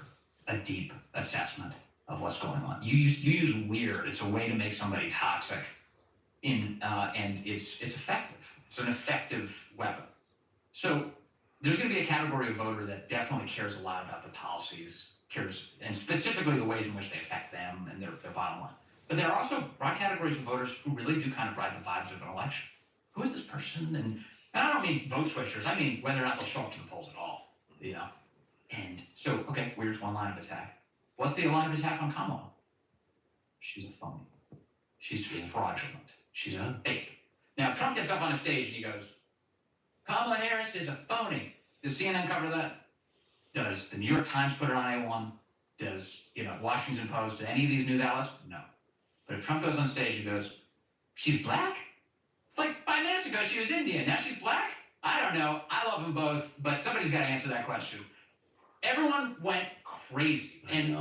a deep assessment of what's going on. You use weird. It's a way to make somebody toxic. And it's effective. It's an effective weapon. So there's going to be a category of voter that definitely cares a lot about the policies, and specifically the ways in which they affect them and their bottom line. But there are also broad categories of voters who really do kind of ride the vibes of an election. Who is this person? And I don't mean vote switchers. I mean whether or not they'll show up to the polls at all. You know. And so, okay, weird's one line of attack. What's the line of attack on Kamala? She's a phony. She's fraudulent. She's fake. Now, if Trump gets up on a stage and he goes, Kamala Harris is a phony, does CNN cover that? Does the New York Times put it on A1? Does, Washington Post, do any of these news outlets? No. But if Trump goes on stage and goes, she's black? Like 5 minutes ago she was Indian, now she's black? I don't know. I love them both, but somebody's got to answer that question. Everyone went crazy, and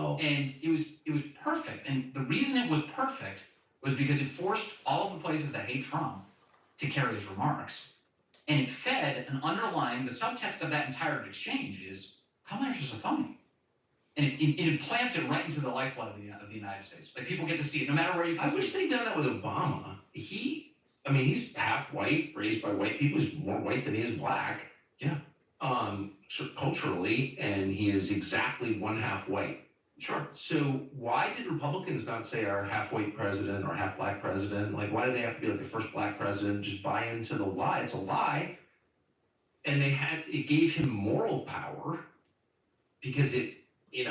it was perfect. And the reason it was perfect was because it forced all of the places that hate Trump to carry his remarks, and it fed an underlying. The subtext of that entire exchange is Kamala Harris is a phony, and it implants it right into the lifeblood of the United States. Like people get to see it no matter where you. I wish they'd done that with Obama. He's half white, raised by white people. He's more white than he is black. Yeah. Culturally, and he is exactly one half white. Sure. So why did Republicans not say our half white president or half black president? Like, why do they have to be like the first black president? Just buy into the lie. It's a lie. And it gave him moral power because it gave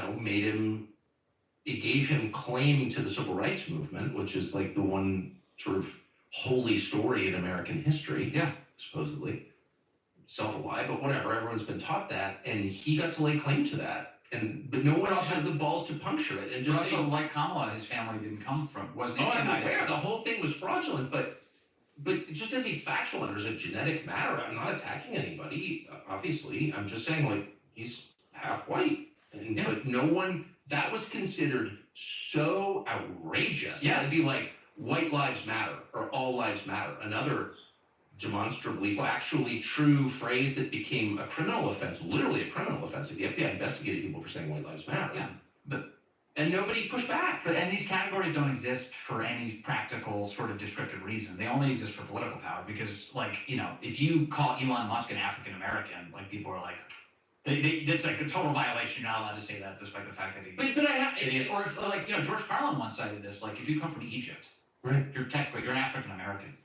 him claim to the civil rights movement, which is like the one sort of holy story in American history. Yeah. Supposedly. Self-alive, but whatever, everyone's been taught that, and he got to lay claim to that. But no one else had the balls to puncture it. And just also, like Kamala, his family didn't come from, wasn't I'm aware, the whole thing was fraudulent, but just as a factual matter, as a genetic matter, I'm not attacking anybody, obviously. I'm just saying, like, he's half white. But no one, that was considered so outrageous. Yeah. It'd be like, white lives matter, or all lives matter. Another demonstrably, factually true phrase that became a criminal offense, literally a criminal offense. The FBI investigated people for saying white lives matter. Yeah. And nobody pushed back. And these categories don't exist for any practical sort of descriptive reason. They only exist for political power because, if you call Elon Musk an African American, like people are like, that's like a total violation. You're not allowed to say that, despite the fact that he. It is. Or if, George Carlin once cited this. Like, if you come from Egypt, right, you're an African American.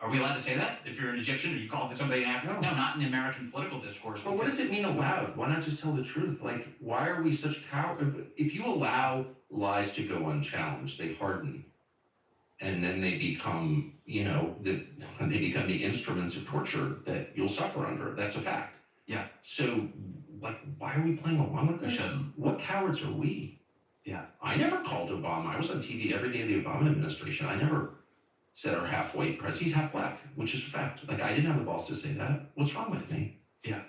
Are we allowed to say that? If you're an Egyptian, or you call somebody an African? No, not in American political discourse. Well, what does it mean allowed? Why not just tell the truth? Like, why are we such cowards? If you allow lies to go unchallenged, they harden. And then they become, the instruments of torture that you'll suffer under. That's a fact. Yeah. So, why are we playing along with this? We shouldn't. What cowards are we? Yeah. I never called Obama. I was on TV every day of the Obama administration. I never said our half white president. He's half black, which is a fact. Like, I didn't have the balls to say that. What's wrong with me? Yeah.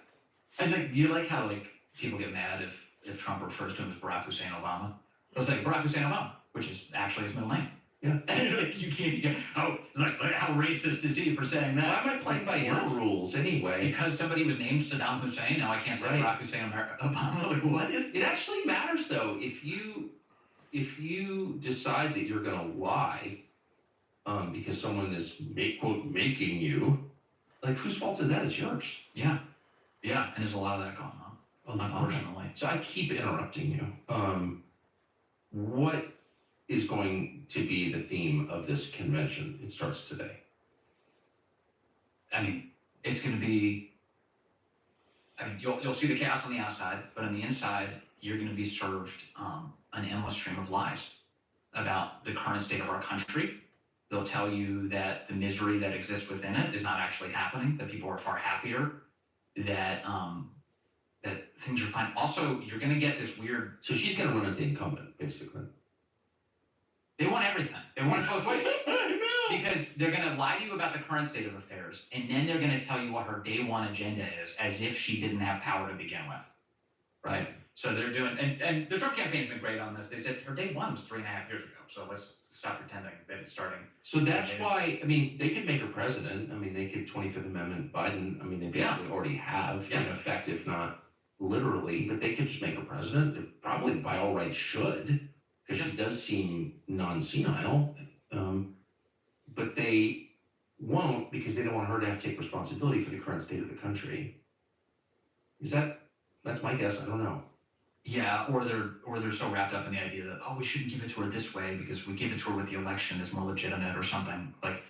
And you like how people get mad if Trump refers to him as Barack Hussein Obama. It's like Barack Hussein Obama, which is actually his middle name. Yeah. And you can't. How racist is he for saying that? Why am I playing by your rules anyway? Because somebody was named Saddam Hussein. Now I can't say Barack Hussein Obama. Like, what is? It actually matters though. If you decide that you're going to lie, because someone is quote making you, like, whose fault is that? It's yours. Yeah, and there's a lot of that going on. unfortunately. So I keep interrupting you. What is going to be the theme of this convention? It starts today. I mean, it's going to be. I mean, you'll see the chaos on the outside, but on the inside, you're going to be served an endless stream of lies about the current state of our country. They'll tell you that the misery that exists within it is not actually happening, that people are far happier, that that things are fine. Also, you're going to get this weird. So she's going to run as the incumbent, basically. They want everything. They want it both ways. Because they're going to lie to you about the current state of affairs, and then they're going to tell you what her day one agenda is, as if she didn't have power to begin with. Right? So they're doing, and the Trump campaign's been great on this. They said her day one was 3.5 years ago. So let's stop pretending that it's starting. So that's why, I mean, they could make her president. I mean, they could 25th Amendment Biden. I mean, they basically already have, in effect, if not literally, but they could just make her president. They probably by all rights should, because she does seem non-senile. But they won't, because they don't want her to have to take responsibility for the current state of the country. That's my guess, I don't know. Yeah, or they're so wrapped up in the idea that, oh, we shouldn't give it to her this way because if we give it to her with the election, it's more legitimate or something. Like,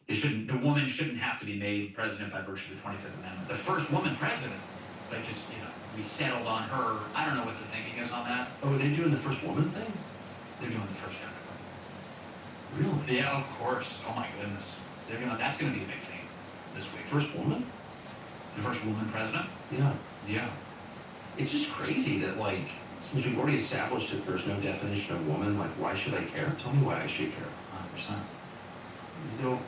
the woman shouldn't have to be made president by virtue of the 25th Amendment. The first woman president, like, just, we settled on her. I don't know what their thinking is on that. Oh, are they doing the first woman thing? They're doing the first gender. Really? Yeah, of course. Oh my goodness. That's gonna be a big thing this week. First woman? The first woman president? Yeah. Yeah. It's just crazy that, like, since we've already established that there's no definition of woman, like, why should I care? Tell me why I should care. 100%.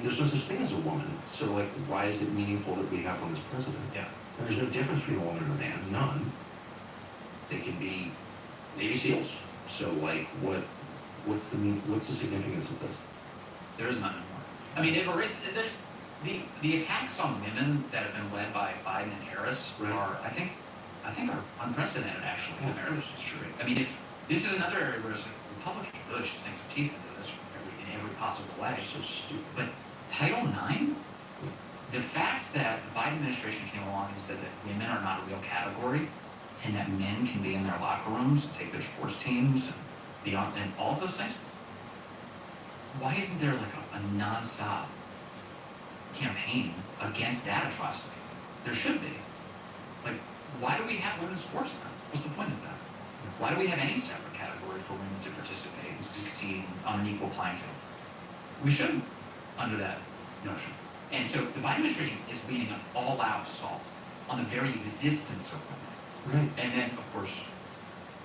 There's no such thing as a woman. So, like, why is it meaningful that we have one as president? Yeah. And there's no difference between a woman and a man. None. They can be Navy SEALs. So, like, what's the significance of this? There is none anymore. I mean, the attacks on women that have been led by Biden and Harris are, I think are unprecedented, actually, in America's history. I mean, if this is another area where Republicans really should sink some teeth into this in every possible way. So stupid. But Title IX, the fact that the Biden administration came along and said that women are not a real category, and that men can be in their locker rooms and take their sports teams and beyond, and all of those things. Why isn't there like a nonstop campaign against that atrocity? There should be. Like, why do we have women's sports then? What's the point of that? Why do we have any separate category for women to participate and succeed on an equal playing field? We shouldn't, under that notion. And so the Biden administration is leading an all-out assault on the very existence of women. Right. And then, of course,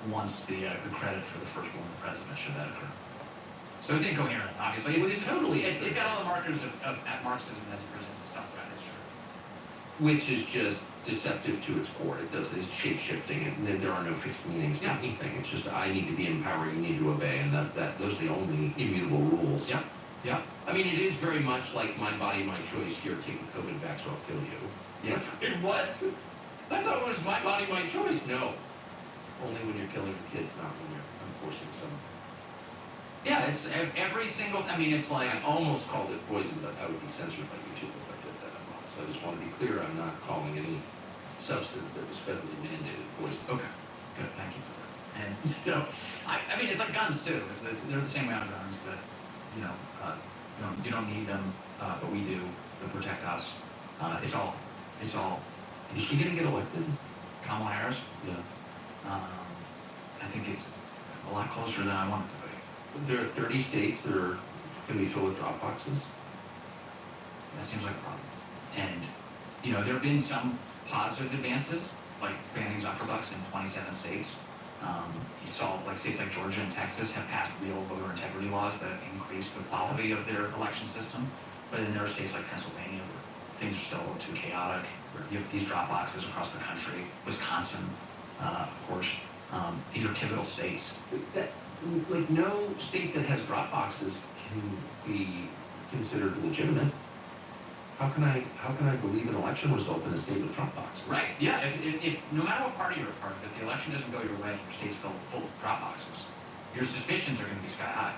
wants the credit for the first woman president, should that occur. So it's incoherent, obviously. It's got all the markers of Marxism as it presents itself throughout history. Which is just deceptive to its core. It's shape-shifting, and then there are no fixed meanings to anything. It's just, I need to be in power, you need to obey, and those are the only immutable rules. Yep. Yep. I mean, it is very much like my body, my choice. Here, take the COVID vax or I'll kill you. Yes. What? I thought it was my body, my choice. No. Only when you're killing your kids, not when you're enforcing some. Yeah, it's every single. I mean, it's like I almost called it poison, but I would be censored by YouTube if I did that. So I just want to be clear. I'm not calling any substance that was federally mandated poison. Okay, good. Thank you for that. And so, I mean, it's like guns too. They're the same way on guns that you don't need them, but we do to protect us. It's all. Is she gonna get elected? Kamala Harris. Yeah. I think it's a lot closer than I want it to be. There are 30 states that are going to be filled with drop boxes. That seems like a problem. And, there have been some positive advances, like banning Zuckerbucks in 27 states. You saw, like, states like Georgia and Texas have passed real voter integrity laws that have increased the quality of their election system. But then there are states like Pennsylvania where things are still a little too chaotic, where you have these drop boxes across the country. Wisconsin, of course. These are pivotal states. Like, no state that has drop boxes can be considered legitimate. How can I believe an election result in a state with drop boxes? Right. Yeah. If no matter what party you're a part of, if the election doesn't go your way, your state's full of drop boxes, your suspicions are going to be sky high.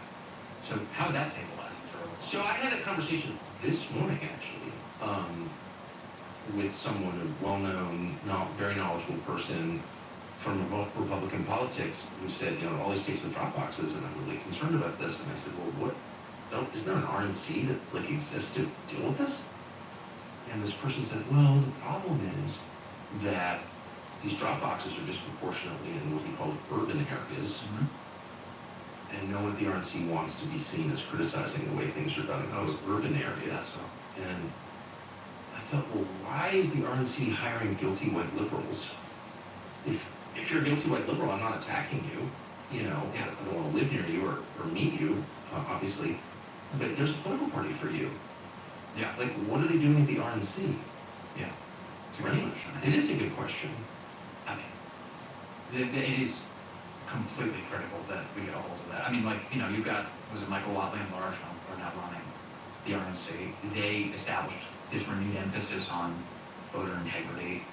So how is that stabilizing for? So I had a conversation this morning actually with someone, a well-known, very knowledgeable person from Republican politics, who said, all these states with drop boxes, and I'm really concerned about this. And I said, well, is there an RNC that exists to deal with this? And this person said, well, the problem is that these drop boxes are disproportionately in what he called urban areas. Mm-hmm. And no one at the RNC wants to be seen as criticizing the way things are done in those urban areas. And I thought, well, why is the RNC hiring guilty white liberals? If you're a guilty white liberal, I'm not attacking you. I don't want to live near you or meet you, obviously. But there's a political party for you. Yeah. Like, what are they doing at the RNC? Yeah. It's a Right? good question. It is a good question. I mean, it is completely critical that we get a hold of that. I mean, you've got, was it Michael Watley and Laura Trump are now running the RNC. They established this renewed emphasis on voter integrity,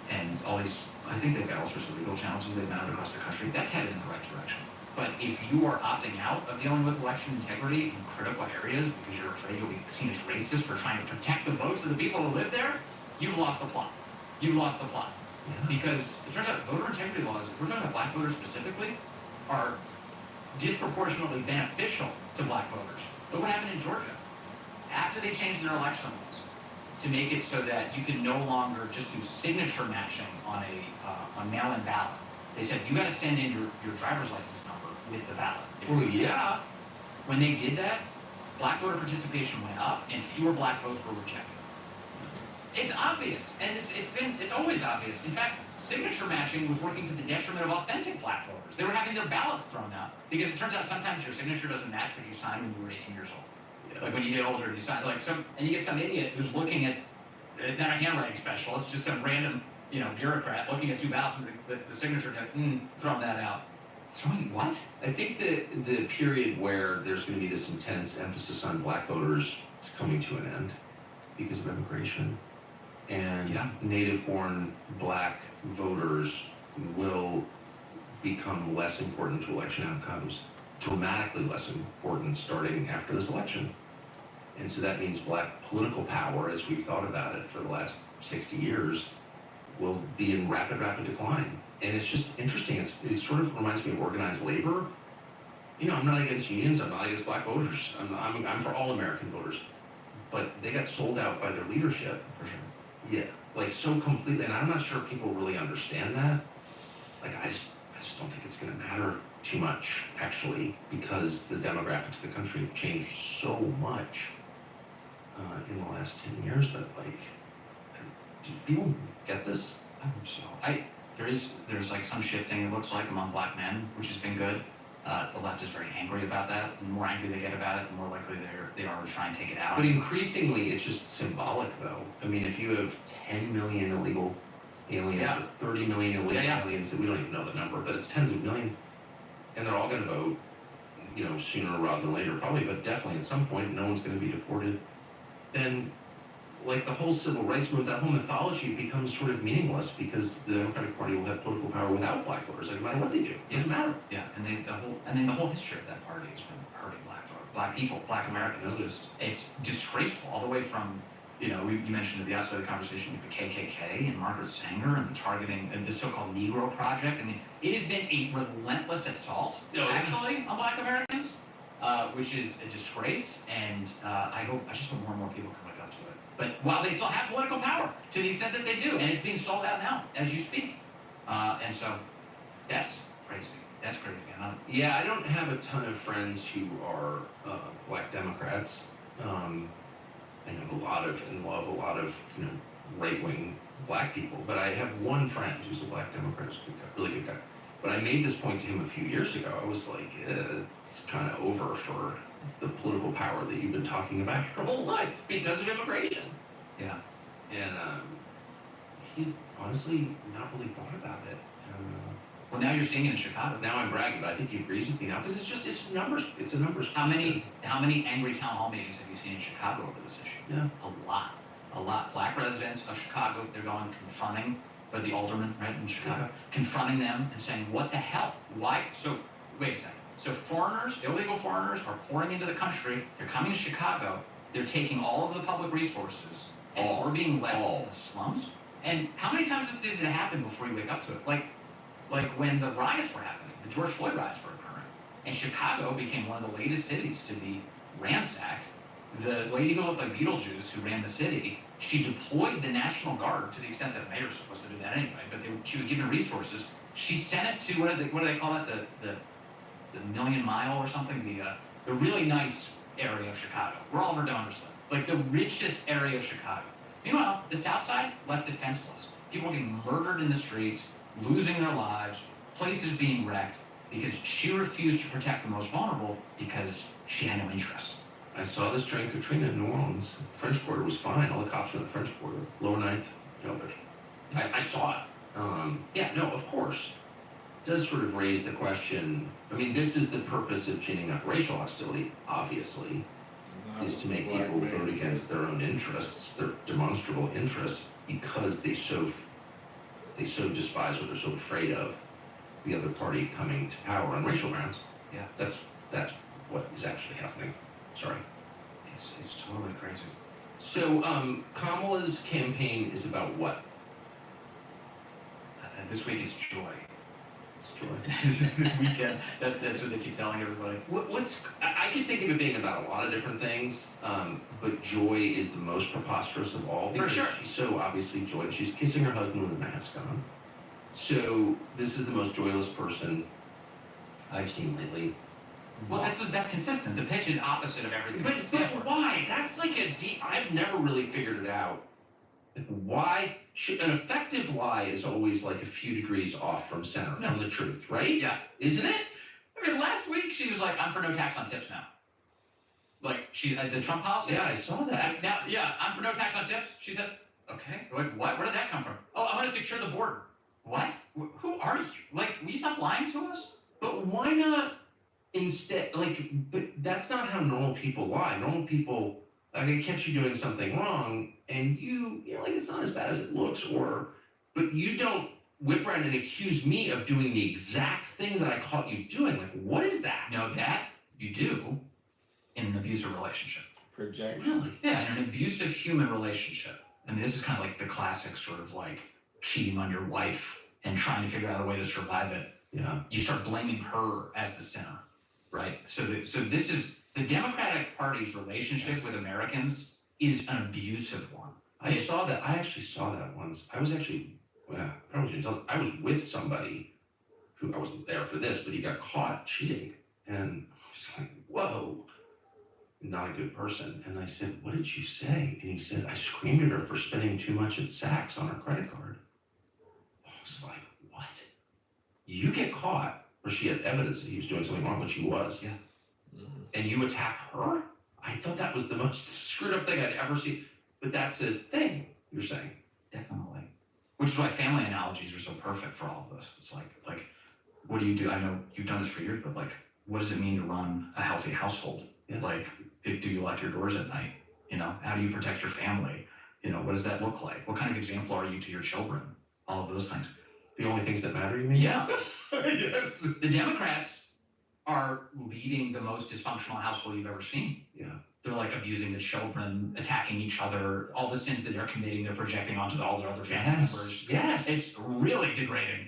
and all these, I think they've got all sorts of legal challenges they've been out across the country. That's headed in the right direction. But if you are opting out of dealing with election integrity in critical areas because you're afraid you'll be seen as racist for trying to protect the votes of the people who live there, you've lost the plot. You've lost the plot. Yeah. Because it turns out voter integrity laws, if we're talking about black voters specifically, are disproportionately beneficial to black voters. Look what happened in Georgia. After they changed their election laws to make it so that you can no longer just do signature matching on a mail-in ballot, they said you got to send in your driver's license number with the ballot. Yeah. When they did that, black voter participation went up and fewer black votes were rejected. It's obvious, and it's always obvious. In fact, signature matching was working to the detriment of authentic black voters. They were having their ballots thrown out because it turns out sometimes your signature doesn't match what you signed when you were 18 years old. Yeah. Like when you get older, you sign and you get some idiot who's looking at not a handwriting specialist, just some random bureaucrat looking at two ballots and the signature, throwing that out. Throwing what? I think that the period where there's going to be this intense emphasis on black voters is coming to an end because of immigration. And native-born black voters will become less important to election outcomes, dramatically less important starting after this election. And so that means black political power, as we've thought about it for the last 60 years, will be in rapid decline. And it's just interesting. It sort of reminds me of organized labor. I'm not against unions. I'm not against black voters. I'm for all American voters. But they got sold out by their leadership. For sure. Yeah, like so completely, and I'm not sure people really understand that. Like, I just don't think it's going to matter too much, actually, because the demographics of the country have changed so much in the last 10 years that, do people get this? I hope so. There's like some shifting, it looks like, among black men, which has been good. The left is very angry about that. The more angry they get about it, the more likely they are to try and take it out. But increasingly, it's just symbolic, though. I mean, if you have 10 million illegal aliens or 30 million illegal aliens, we don't even know the number, but it's tens of millions, and they're all going to vote, sooner rather than later, probably, but definitely at some point, no one's going to be deported. Then, the whole civil rights movement, that whole mythology becomes sort of meaningless because the Democratic Party will have political power without black voters, no matter what they do. It doesn't matter. Yeah, and the whole history of that party has been hurting black people, black Americans. It's disgraceful all the way from, you mentioned at the outset of the conversation with the KKK and Margaret Sanger and the targeting and the so-called Negro Project. I mean, it has been a relentless assault, actually, on black Americans, which is a disgrace. And I just hope more and more people can wake up to it. But while they still have political power, to the extent that they do, and it's being sold out now as you speak, and so that's crazy. That's crazy. Yeah, I don't have a ton of friends who are black Democrats. I know love a lot of right-wing black people, but I have one friend who's a black Democrat, who's a good guy, really good guy. But I made this point to him a few years ago. I was like, it's kind of over for the political power that you've been talking about your whole life because of immigration. Yeah. And he honestly not really thought about it. Well, now you're seeing it in Chicago. Now I'm bragging, but I think he agrees with me now because it's just numbers. It's a numbers. How many angry town hall meetings have you seen in Chicago over this issue? Yeah. A lot. Black residents of Chicago, they're going confronting, but the aldermen, right, in Chicago, confronting them and saying, what the hell? Why? So, wait a second. So foreigners, illegal foreigners are pouring into the country. They're coming to Chicago. They're taking all of the public resources And All. we're being left All. in the slums. And how many times did it happen before you wake up to it? Like when the riots were happening, the George Floyd riots were occurring, and Chicago became one of the latest cities to be ransacked. The lady who looked like Beetlejuice, who ran the city, she deployed the National Guard to the extent that the mayor's supposed to do that anyway. But she was given resources. She sent it to what do they call that? The Million Mile or something. The really nice area of Chicago, where all of her donors live, like the richest area of Chicago. Meanwhile, the South Side left defenseless. People getting murdered in the streets, losing their lives, places being wrecked because she refused to protect the most vulnerable because she had no interest. I saw this during Katrina in New Orleans. French Quarter was fine. All the cops were in the French Quarter. Lower Ninth, nobody. I saw it. Yeah, no, of course. It does sort of raise the question. I mean, this is the purpose of ginning up racial hostility, obviously, is to make people vote against their own interests, their demonstrable interests, because they so despise or they're so afraid of the other party coming to power on racial grounds. Yeah. That's what is actually happening. Sorry. It's totally crazy. So, Kamala's campaign is about what? This week it's joy. It's joy. This weekend, that's what they keep telling everybody. I could think of it being about a lot of different things, but joy is the most preposterous of all because For sure. she's so obviously joyous. She's kissing her husband with a mask on. So this is the most joyless person I've seen lately. Well, that's consistent. The pitch is opposite of everything. But why? That's like I've never really figured it out. Like why an effective lie is always like a few degrees off from center, from the truth, right? Yeah. Isn't it? I mean, last week she was like, "I'm for no tax on tips now." Like the Trump policy. Yeah, I saw that. Now, I'm for no tax on tips. She said, "Okay, what? Where did that come from?" "Oh, I'm going to secure the border." What? Who are you? Like, will you stop lying to us? But why not instead, but that's not how normal people lie. Normal people, like, I catch you doing something wrong, and it's not as bad as it looks, but you don't whip around and accuse me of doing the exact thing that I caught you doing. Like, what is that? No, that you do in an abusive relationship. Projection. Really? Yeah, in an abusive human relationship. And this is kind of like the classic sort of like cheating on your wife and trying to figure out a way to survive it. Yeah. You start blaming her as the sinner, right? So this is the Democratic Party's relationship with Americans is an abusive one. I actually saw that once. I was actually, probably shouldn't tell. I was with somebody who, I wasn't there for this, but he got caught cheating. And I was like, whoa, not a good person. And I said, what did you say? And he said, I screamed at her for spending too much at Saks on her credit card. I was like, what? You get caught, or she had evidence that he was doing something wrong, which he was. Yeah. And you attack her? I thought that was the most screwed up thing I'd ever seen. But that's a thing, you're saying. Definitely. Which is why family analogies are so perfect for all of this. It's like, what do you do? I know you've done this for years, but like, what does it mean to run a healthy household? Yes. Like, do you lock your doors at night? How do you protect your family? What does that look like? What kind of example are you to your children? All of those things. The only things that matter, you mean? Yeah. Yes. The Democrats are leading the most dysfunctional household you've ever seen. Yeah. They're like abusing the children, attacking each other, all the sins that they're committing, they're projecting onto all their other family members. Yes. It's really degrading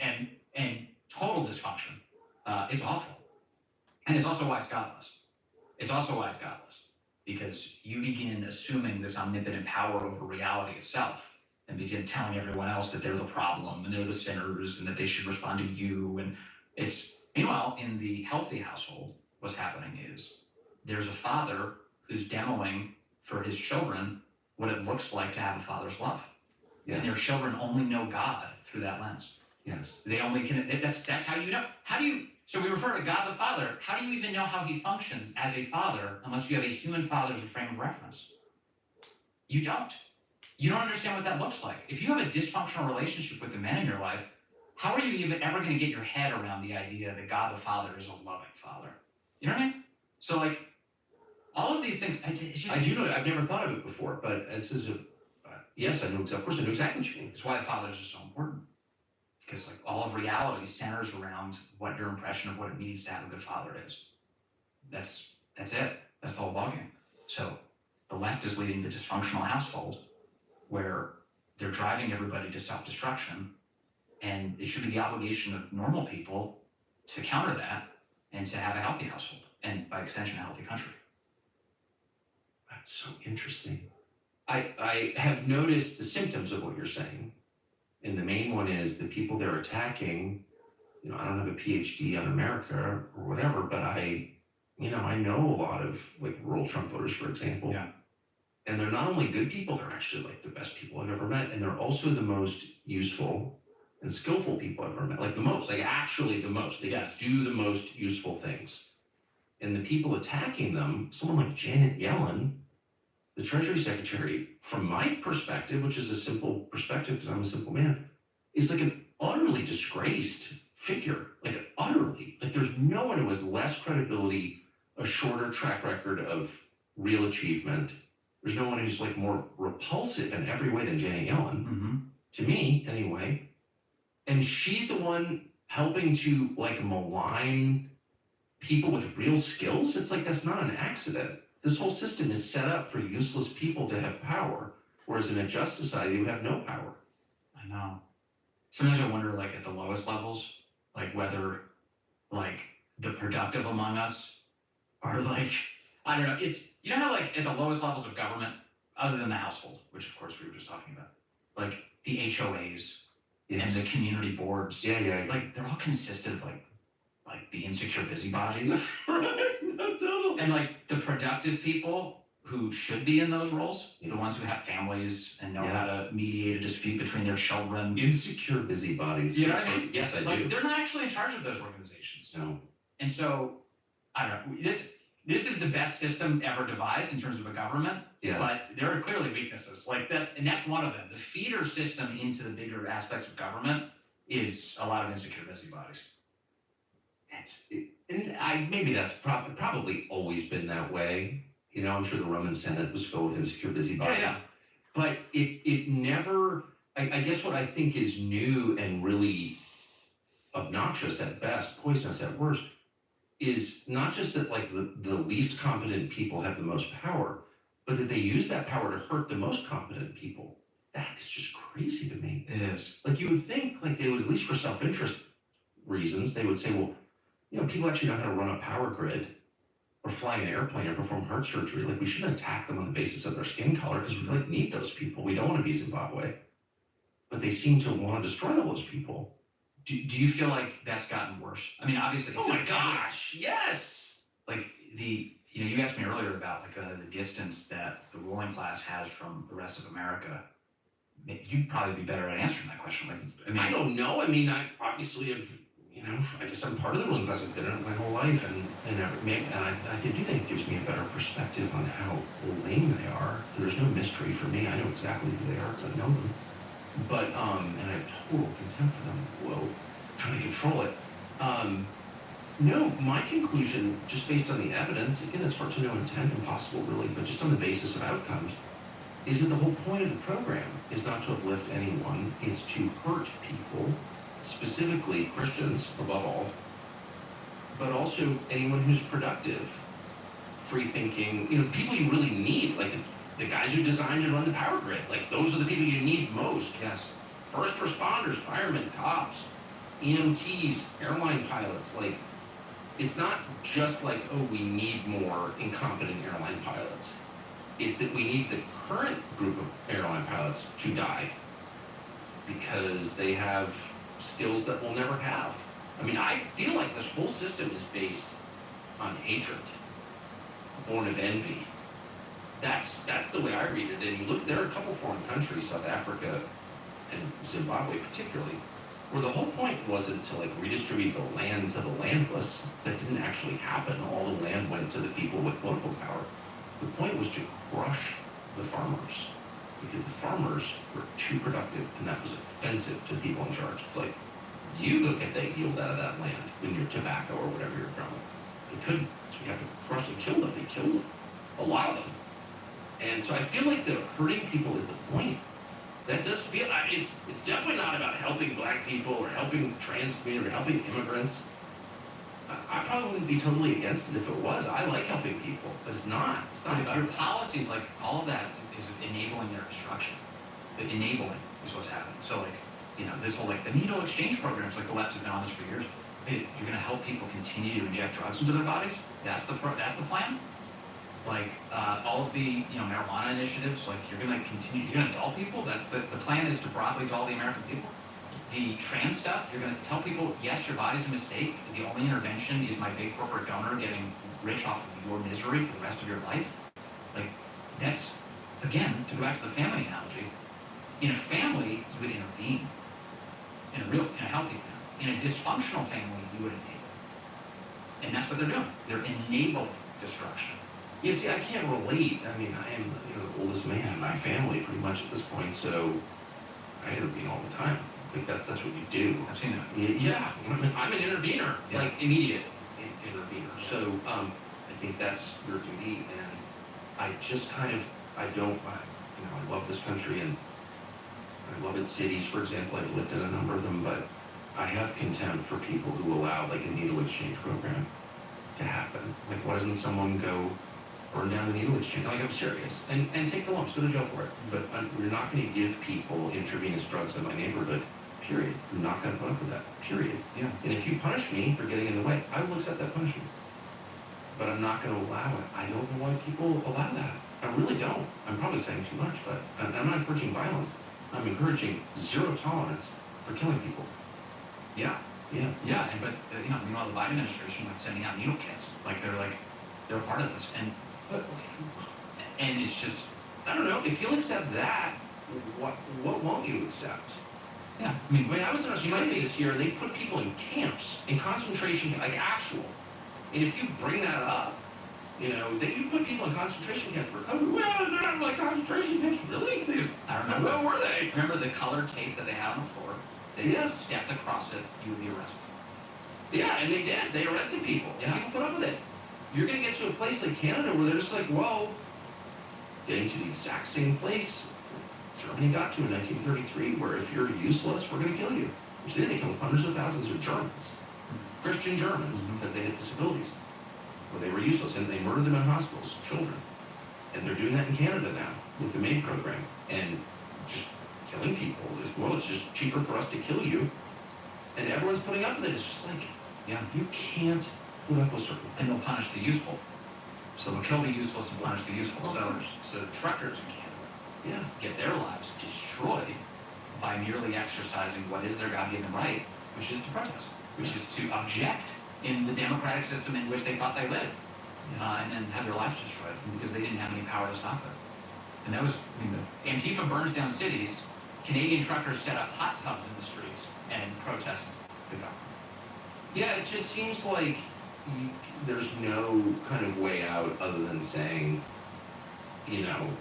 and total dysfunction. It's awful. And it's also why it's godless. Because you begin assuming this omnipotent power over reality itself and begin telling everyone else that they're the problem and they're the sinners and that they should respond to you. And meanwhile, in the healthy household, what's happening is there's a father who's demoing for his children what it looks like to have a father's love. Yes. And their children only know God through that lens. Yes. They only can, that's how you know. So we refer to God the Father. How do you even know how he functions as a father unless you have a human father as a frame of reference? You don't. You don't understand what that looks like. If you have a dysfunctional relationship with the men in your life, how are you even ever going to get your head around the idea that God the Father is a loving father? You know what I mean? So like, all of these things, it's just, I do know. I've never thought of it before, but this is yes, I know. Of course, I know exactly what you mean. That's why the fathers are so important. Because like all of reality centers around what your impression of what it means to have a good father is. That's it. That's the whole ballgame. So the left is leading the dysfunctional household, where they're driving everybody to self-destruction, and it should be the obligation of normal people to counter that and to have a healthy household, and by extension, a healthy country. That's so interesting. I have noticed the symptoms of what you're saying. And the main one is the people they're attacking, I don't have a PhD on America or whatever, but I know a lot of like rural Trump voters, for example. Yeah. And they're not only good people, they're actually like the best people I've ever met. And they're also the most useful and skillful people I've ever met. Like the most, like actually the most. They Yes. do the most useful things. And the people attacking them, someone like Janet Yellen, the Treasury Secretary, from my perspective, which is a simple perspective because I'm a simple man, is like an utterly disgraced figure. Like utterly. Like there's no one who has less credibility, a shorter track record of real achievement. There's no one who's like more repulsive in every way than Janet Yellen, Mm-hmm. to me anyway. And she's the one helping to like malign people with real skills. It's like that's not an accident. This whole system is set up for useless people to have power, whereas in a just society, they would have no power. I know. Sometimes I wonder, like at the lowest levels, like whether, like the productive among us are like, I don't know. It's how like at the lowest levels of government, other than the household, which of course we were just talking about, like the HOAs and the community boards. Yeah. Like they're all consisted of like the insecure busybodies. Right? No, totally. And like the productive people who should be in those roles, the ones who have families and know how to mediate a dispute between their children. Insecure busybodies. You know what I mean? Yes, I Like do. they're not actually in charge of those organizations. No. And so, I don't know. This is the best system ever devised in terms of a government. Yes. But there are clearly weaknesses. Like that's one of them. The feeder system into the bigger aspects of government is a lot of insecure busybodies. Maybe that's probably always been that way. I'm sure the Roman Senate was filled with insecure busybodies. Yeah. But it never. I guess what I think is new and really obnoxious at best, poisonous at worst, is not just that like the least competent people have the most power, but that they use that power to hurt the most competent people. That is just crazy to me. It is. Like you would think like they would, at least for self-interest reasons, they would say, well, people actually know how to run a power grid or fly an airplane or perform heart surgery. Like we shouldn't attack them on the basis of their skin color because we like need those people. We don't want to be Zimbabwe. But they seem to want to destroy all those people. Do you feel like that's gotten worse? I mean, obviously. Oh my gosh, yes! Like you asked me earlier about like the distance that the ruling class has from the rest of America. You'd probably be better at answering that question. Like, I don't know. I mean, I obviously have, I guess I'm part of the ruling class. I've been in it my whole life, and I do think it gives me a better perspective on how lame they are. And there's no mystery for me. I know exactly who they are because I know them. But and I have total contempt for them. Whoa, trying to control it. No, my conclusion, just based on the evidence, again, it's hard to know intent, impossible really, but just on the basis of outcomes, is that the whole point of the program is not to uplift anyone, it's to hurt people, specifically Christians above all, but also anyone who's productive, free-thinking, people you really need, like the guys who designed and run the power grid, like those are the people you need most. yes. First responders, firemen, cops, EMTs, airline pilots, like it's not just like, oh, we need more incompetent airline pilots. It's that we need the current group of airline pilots to die because they have skills that we'll never have. I mean, I feel like this whole system is based on hatred, born of envy. That's the way I read it. And you look, there are a couple foreign countries, South Africa and Zimbabwe particularly, where the whole point wasn't to like redistribute the land to the landless. That didn't actually happen. All the land went to the people with political power. The point was to crush the farmers because the farmers were too productive, and that was offensive to the people in charge. It's like, you go get that yield out of that land in your tobacco or whatever you're growing. They couldn't, so we have to crush and kill them. They killed them, a lot of them. And so I feel like the hurting people is the point. That does feel, it's definitely not about helping black people or helping trans community or helping immigrants. I probably wouldn't be totally against it if it was. I like helping people, but it's not. It's not But if about your policies, like all of that is enabling their destruction. the enabling is what's happening. So like, this whole like the needle exchange programs, like the left has been on this for years. Hey, you're gonna help people continue to inject drugs into their bodies. That's the plan. Like all of the marijuana initiatives, like you're gonna dull people. The plan is to broadly dull the American people. The trans stuff, you're gonna tell people, yes, your body's a mistake. The only intervention is my big corporate donor getting rich off of your misery for the rest of your life. Like that's, again, to go back to the family analogy. In a family, you would intervene. In a healthy family. In a dysfunctional family, you would enable. And that's what they're doing. They're enabling destruction. You see, I can't relate. I mean, I am the oldest man in my family pretty much at this point, so I intervene all the time. Like that's what you do. I've seen that. Yeah, I'm an intervener, Yeah. like immediate intervener. So I think that's your duty, and I just I love this country and I love its cities. For example, I've lived in a number of them, but I have contempt for people who allow like a needle exchange program to happen. Like, why doesn't someone go burn down the needle exchange? Like, I'm serious, and take the lumps, go to jail for it. But we're not going to give people intravenous drugs in my neighborhood. Period. I'm not going to put up with that. Period. Yeah. And if you punish me for getting in the way, I will accept that punishment. But I'm not going to allow it. I don't know why people allow that. I really don't. I'm probably saying too much, but I'm not encouraging violence. I'm encouraging zero tolerance for killing people. Yeah. Yeah. Yeah, but meanwhile, the Biden administration sending out needle kits, they're a part of this, and it's just, I don't know. If you'll accept that, what won't you accept? yeah. I was in Australia this year. They put people in camps, in concentration, like actual. And if you bring that up, you put people in concentration camps for COVID. Well, they're not like concentration camps, really? I remember. Where were they? Remember the colored tape that they had on the floor? They stepped across it, you would be arrested. Yeah, and they did. They arrested people. Yeah. People put up with it. You're going to get to a place like Canada where they're just like, well, getting to the exact same place Germany got to in 1933, where if you're useless, we're going to kill you. Which then they killed hundreds of thousands of Germans, Christian Germans, because they had disabilities. Well, they were useless, and they murdered them in hospitals, children. And they're doing that in Canada now with the MAID program. And just killing people it's just cheaper for us to kill you. And everyone's putting up with it. It's just like, Yeah. you can't put up with certain And they'll punish the useful. So they'll kill the useless and punish the useful. So the truckers in Canada get their lives destroyed by merely exercising what is their God-given right, which is to protest, which is to object in the democratic system in which they thought they lived, and then have their lives destroyed because they didn't have any power to stop it. And that was, Antifa burns down cities. Canadian truckers set up hot tubs in the streets and protest the government. Yeah, it just seems like there's no kind of way out other than saying,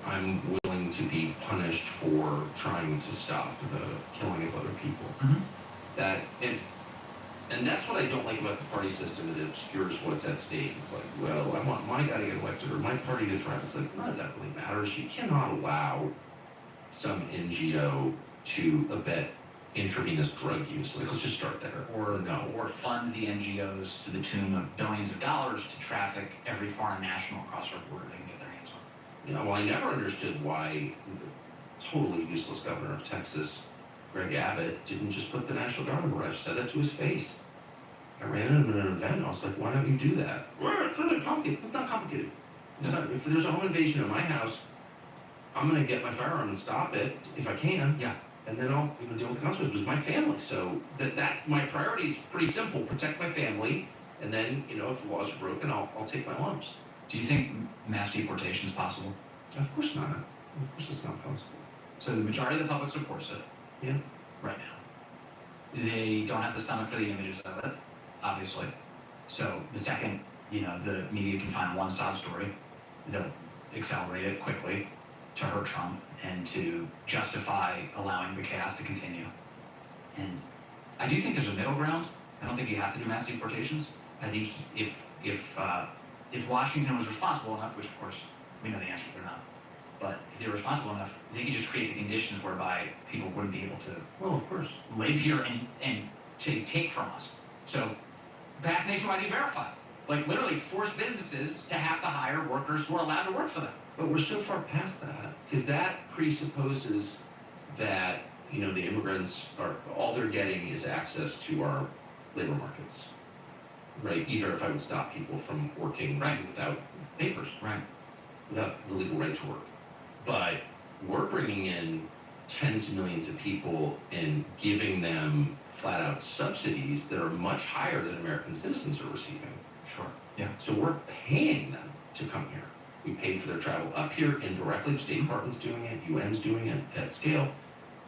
I'm willing to be punished for trying to stop the killing of other people. Mm-hmm. And that's what I don't like about the party system. It obscures what's at stake. It's like, well, I want my guy to get elected or my party to thrive. It's like, none of that really matters. You cannot allow some NGO to abet intravenous drug use. Like, let's just start there. Or fund the NGOs to the tune of billions of dollars to traffic every foreign national across our border they can get their hands on. Well, I never understood why the totally useless governor of Texas, Greg Abbott, didn't just put the National Guard on board. I've said that to his face. I ran into him at an event. I was like, why don't you do that? Well, it's really complicated. It's not complicated. It's not. If there's a home invasion of my house, I'm going to get my firearm and stop it if I can. Yeah. And then I'll deal with the consequences. It's my family. So that my priority is pretty simple. Protect my family. And then, if the laws are broken, I'll take my lumps. Do you think mass deportation is possible? Of course not. Of course it's not possible. So the majority of the public supports it. Yeah. Right now. They don't have the stomach for the images of it, obviously. So the second, the media can find one sob story, they'll accelerate it quickly to hurt Trump and to justify allowing the chaos to continue. And I do think there's a middle ground. I don't think you have to do mass deportations. I think if Washington was responsible enough, which of course we know the answer, they're not. But if they're responsible enough, they could just create the conditions whereby people wouldn't be able to, of course, live here and to take from us. So pass nationwide E-Verify. Like literally force businesses to have to hire workers who are allowed to work for them. But we're so far past that, because that presupposes that, you know, the immigrants are, all they're getting is access to our labor markets, right? Even if I would stop people from working without papers, Right. without the legal right to work. But we're bringing in tens of millions of people and giving them flat out subsidies that are much higher than American citizens are receiving. Sure. Yeah. So we're paying them to come here. We paid for their travel up here indirectly. State Department's doing it, UN's doing it at scale.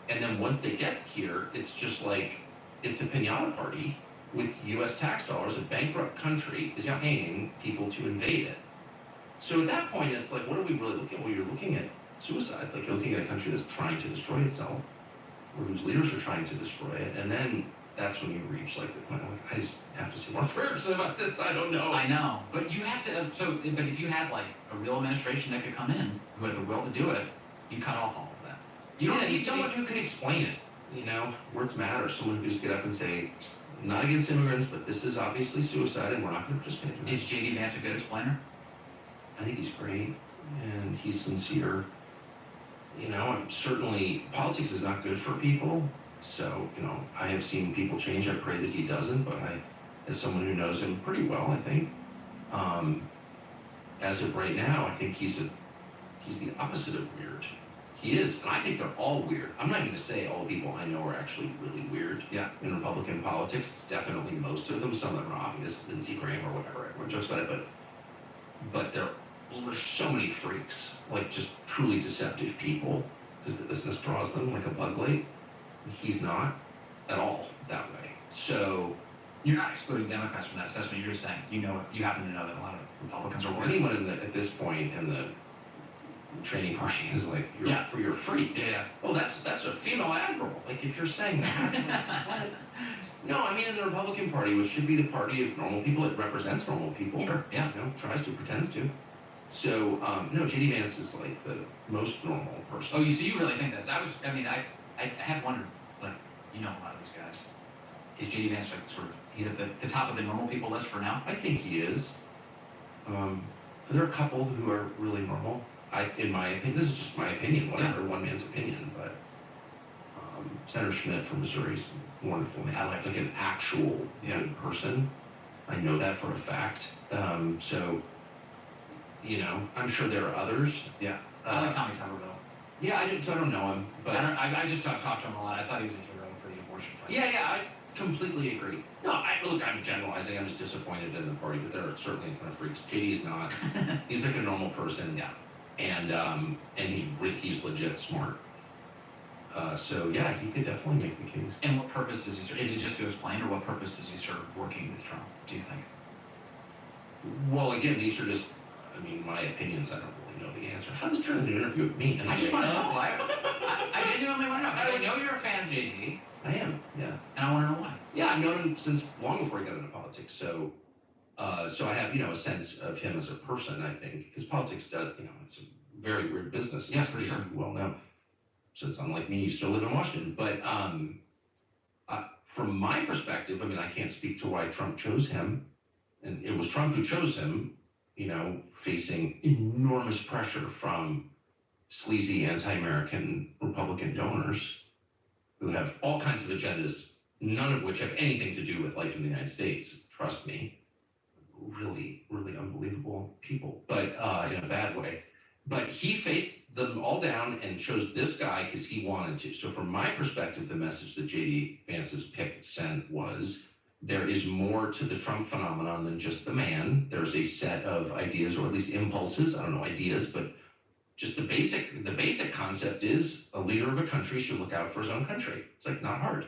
And then once they get here, it's just like, it's a piñata party with US tax dollars. A bankrupt country is paying people to invade it. So at that point, it's like, what are we really looking at? Well, you're looking at suicide. Like, you're looking at a country that's trying to destroy itself, or whose leaders are trying to destroy it. And then that's when you reach like the point, like, I just have to say more prayers about this. I don't know. I know, but you have to. But if you had like a real administration that could come in, who had the will to do it, you cut off all of that. You don't need someone who can explain it. You know, words matter. Someone who can just get up and say, not against immigrants, but this is obviously suicide, and we're not going to participate in it. Is JD Vance a good explainer? I think he's great, and he's sincere. You know, and certainly politics is not good for people. So, you know, I have seen people change. I pray that he doesn't, but as someone who knows him pretty well, I think, as of right now, I think he's the opposite of weird. He is, and I think they're all weird. I'm not going to say all the people I know are actually really weird. Yeah. In Republican politics, it's definitely most of them. Some of them are obvious, Lindsey Graham or whatever. Everyone jokes about it, but there's so many freaks, like just truly deceptive people, because the business draws them like a bug light. He's not at all that way. So you're not excluding Democrats from that assessment. You're just saying you happen to know that a lot of Republicans are worried. Anyone at this point in the training party is like, you're a freak. Yeah. Oh, that's a female admiral. Like, if you're saying that, what? No, I mean, in the Republican Party, which should be the party of normal people, it represents normal people. Sure. Yeah. You know, tries to, pretends to. So, no, JD Vance is like the most normal person. Oh, so you really think that? I have wondered, like, you know a lot of these guys. Is JD Vance like sort of, he's at the top of the normal people list for now? I think he is. There are a couple who are really normal. In my opinion, this is just my opinion, whatever, one man's opinion, but Senator Schmidt from Missouri is a wonderful man. I like an actual good person. I know that for a fact. So, you know, I'm sure there are others. Yeah. I like Tommy Tuberville. Yeah, I don't know him, but I just talked to him a lot. I thought he was a hero for the abortion fight. Yeah, I completely agree. No, look, I'm generalizing. I'm just disappointed in the party, but there are certainly a ton of freaks. JD's not. He's like a normal person. Yeah. And he's legit smart. So yeah, he could definitely make the case. And what purpose does he serve? Is it just to explain, or what purpose does he serve working with Trump, do you think? Well, again, these are just, I mean, my opinions. I don't really know the answer. How does Jordan do an interview with me? I just want to know. I genuinely want to know. Because I know you're a fan of JD. I am, yeah. And I want to know why. Yeah, I've known him since long before he got into politics. So I have, you know, a sense of him as a person, I think, because politics does, you know, it's a very weird business. Yeah, for sure. Well known. Since unlike me, you still live in Washington. But from my perspective, I mean, I can't speak to why Trump chose him. And it was Trump who chose him, you know, facing enormous pressure from sleazy anti-American Republican donors who have all kinds of agendas, none of which have anything to do with life in the United States. Trust me. Really, really unbelievable people, but in a bad way. But he faced them all down and chose this guy because he wanted to. So from my perspective, the message that JD Vance's pick sent was, there is more to the Trump phenomenon than just the man. There's a set of ideas, or at least impulses, I don't know, ideas, but just the basic concept is a leader of a country should look out for his own country. It's like not hard.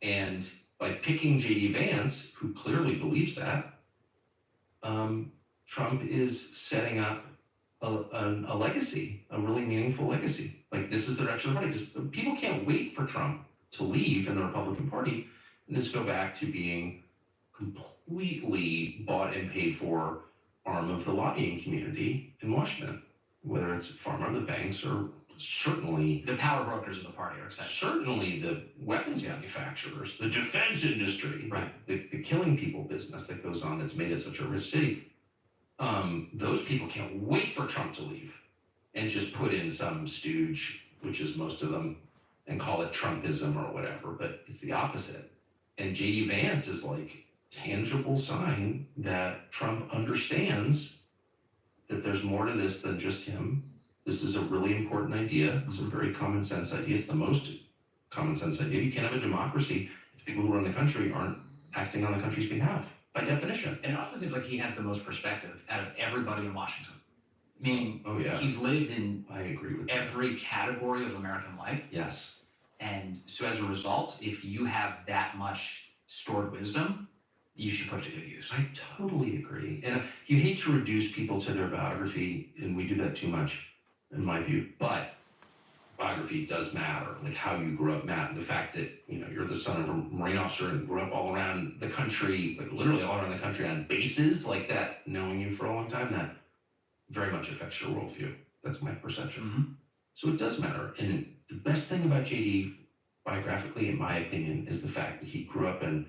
And by picking JD Vance, who clearly believes that, Trump is setting up a legacy, a really meaningful legacy. Like, this is the direction of the party. Because people can't wait for Trump to leave in the Republican Party and just go back to being completely bought and paid for arm of the lobbying community in Washington, whether it's pharma, the banks, or certainly the power brokers of the party are excited. Certainly the weapons manufacturers, the defense industry, right? The killing people business that goes on that's made it such a rich city. Those people can't wait for Trump to leave and just put in some stooge which is most of them, and call it Trumpism or whatever, but it's the opposite. And JD Vance is like tangible sign that Trump understands that there's more to this than just him. This is a really important idea. It's a very common sense idea. It's the most common sense idea. You can't have a democracy if the people who run the country aren't acting on the country's behalf, by definition. And it also seems like he has the most perspective out of everybody in Washington. Meaning, Oh yeah, he's lived in I agree with that. every category of American life. Yes. And so as a result, if you have that much stored wisdom, you should put it to good use. I totally agree. And you hate to reduce people to their biography, and we do that too much, in my view. But biography does matter, like how you grew up matters. The fact that, you know, you're the son of a Marine officer and grew up all around the country, like literally all around the country on bases like that, knowing you for a long time, that very much affects your worldview. That's my perception. Mm-hmm. So it does matter. And the best thing about JD biographically, in my opinion, is the fact that he grew up in,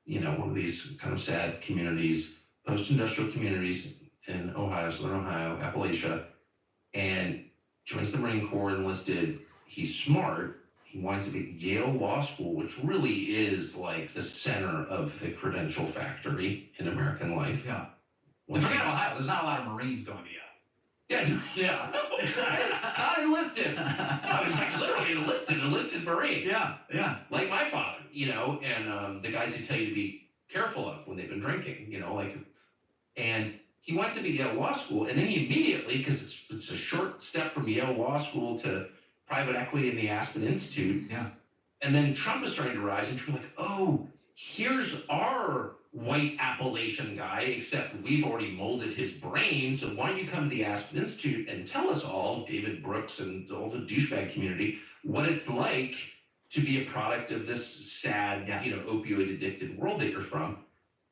you know, one of these kind of sad communities, post-industrial communities in Ohio, Southern Ohio, Appalachia, and joins the Marine Corps, enlisted. He's smart. He winds up at Yale Law School, which really is like the center of the credential factory in American life. Yeah. One And forget thing- Ohio, there's not a lot of Marines going to Yale. Yeah, Yeah. not enlisted. No, he's like literally enlisted Marine. Yeah, yeah. Like my father, you know, and the guys who tell you to be careful of when they've been drinking, you know, like, and he went to the Yale Law School, and then he immediately, because it's a short step from Yale Law School to private equity in the Aspen Institute. Yeah. And then Trump is starting to rise, and people are like, oh, here's our white Appalachian guy, except we've already molded his brain. So why don't you come to the Aspen Institute and tell us all, David Brooks and all the douchebag community, what it's like to be a product of this sad, Yes. you know, opioid addicted world that you're from.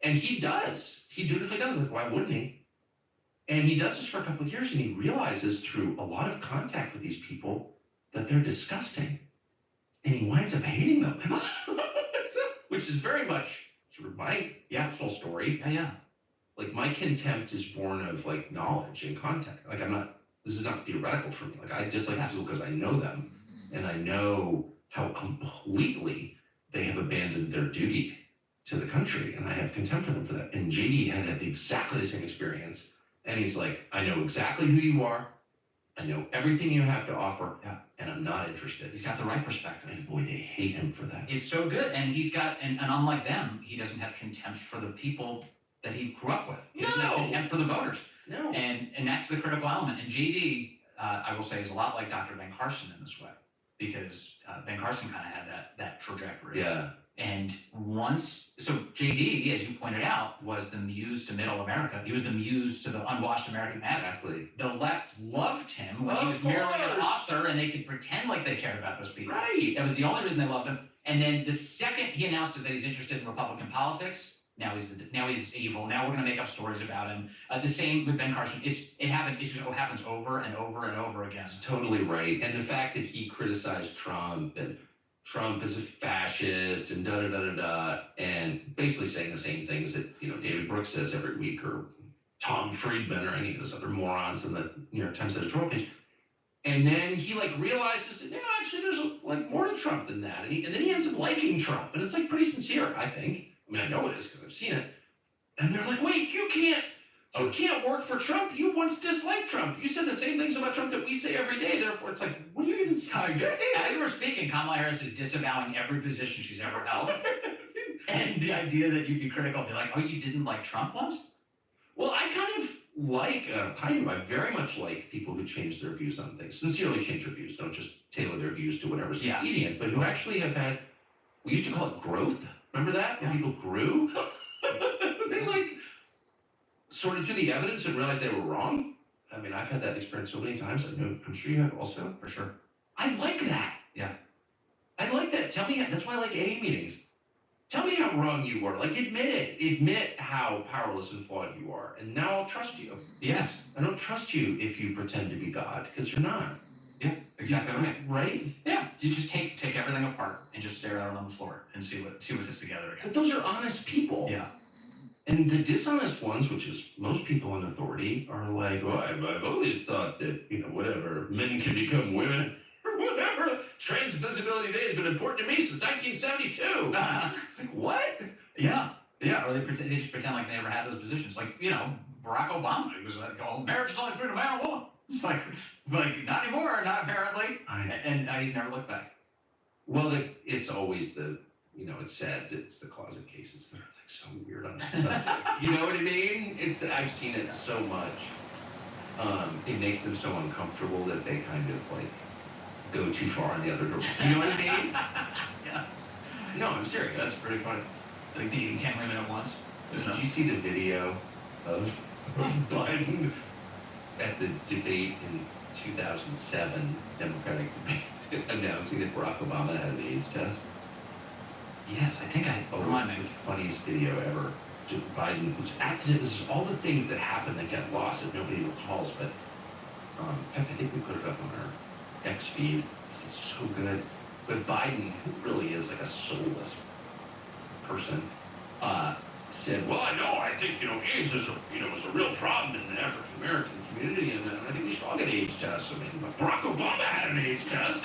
And he does. He dutifully does. Like, why wouldn't he? And he does this for a couple of years, and he realizes through a lot of contact with these people that they're disgusting. And he winds up hating them. Which is very much sort of my personal story. Yeah, yeah. Like, my contempt is born of like knowledge and contact. Like, this is not theoretical for me. Like, I dislike people because I know them, and I know how completely they have abandoned their duty to the country, and I have contempt for them for that. And JD had exactly the same experience, and he's like, I know exactly who you are, I know everything you have to offer, Yeah. and I'm not interested. He's got the right perspective. And boy, they hate him for that. It's so good, and he's got, and unlike them, he doesn't have contempt for the people that he grew up with. He doesn't have No. contempt for the voters, No. and that's the critical element. And JD, I will say, is a lot like Dr. Ben Carson in this way, because Ben Carson kind of had that trajectory. Yeah. And so JD, as you pointed out, was the muse to middle America. He was the muse to the unwashed American masses. Exactly. The left loved him when he Of was merely an course. author, and they could pretend like they cared about those people. Right. That was the only reason they loved him. And then the second he announces that he's interested in Republican politics, now he's evil. Now we're going to make up stories about him. The same with Ben Carson. It happens over and over and over again. That's totally right. And the fact that he criticized Trump and Trump is a fascist and and basically saying the same things that, you know, David Brooks says every week, or Tom Friedman, or any of those other morons in the New York Times editorial page. And then he like realizes that, actually there's like more to Trump than that. And then he ends up liking Trump, and it's like pretty sincere, I think. I mean, I know it is because I've seen it. And they're like, wait, you can't work for Trump. You once disliked Trump. You said the same things about Trump that we say every day. Therefore, it's like, what do you even say? As we're speaking, Kamala Harris is disavowing every position she's ever held. And the idea that you'd be critical, be like, oh, you didn't like Trump once? Well, I I very much like people who change their views on things, sincerely change their views, don't just tailor their views to whatever's Yeah. expedient, but who actually have had, we used to call it growth. Remember that? When Yeah. people grew? They like sorted through the evidence and realized they were wrong. I mean, I've had that experience so many times. I'm sure you have also. For sure. I like that. Yeah. I like that. Tell me, that's why I like AA meetings. Tell me how wrong you were. Like, admit it. Admit how powerless and flawed you are. And now I'll trust you. Yes. I don't trust you if you pretend to be God, because you're not. Yeah, exactly right. Right? Yeah. You just take everything apart and just stare out on the floor and see what fits together again. But those are honest people. Yeah. And the dishonest ones, which is most people in authority, are like, well, I've always thought that, whatever, men can become women or whatever. Trans Visibility Day has been important to me since 1972. Like, what? Yeah. Yeah, or they just pretend like they never had those positions. Like, Barack Obama, he was like, oh, marriage is only between a man and a woman. It's like not anymore, not apparently. And he's never looked back. Well, it's always it's said it's the closet cases that are like so weird on that subject. You know what I mean? I've seen it so much. It makes them so uncomfortable that they kind of like go too far in the other direction. You know what I mean? Yeah. No, I'm serious. That's pretty funny. Like dating 10 women at once. Did you see the video of Biden at the debate in 2007, Democratic debate, announcing that Barack Obama had an AIDS test? Yes, I think I. Oh, it's the funniest video ever. Biden was active. This is all the things that happen that get lost that nobody recalls. But in fact, I think we put it up on our X feed. This is so good. But Biden, who really is like a soulless person, said, "Well, I think AIDS is a real problem in the African American community, and I think we should all get AIDS tests. I mean, Barack Obama had an AIDS test."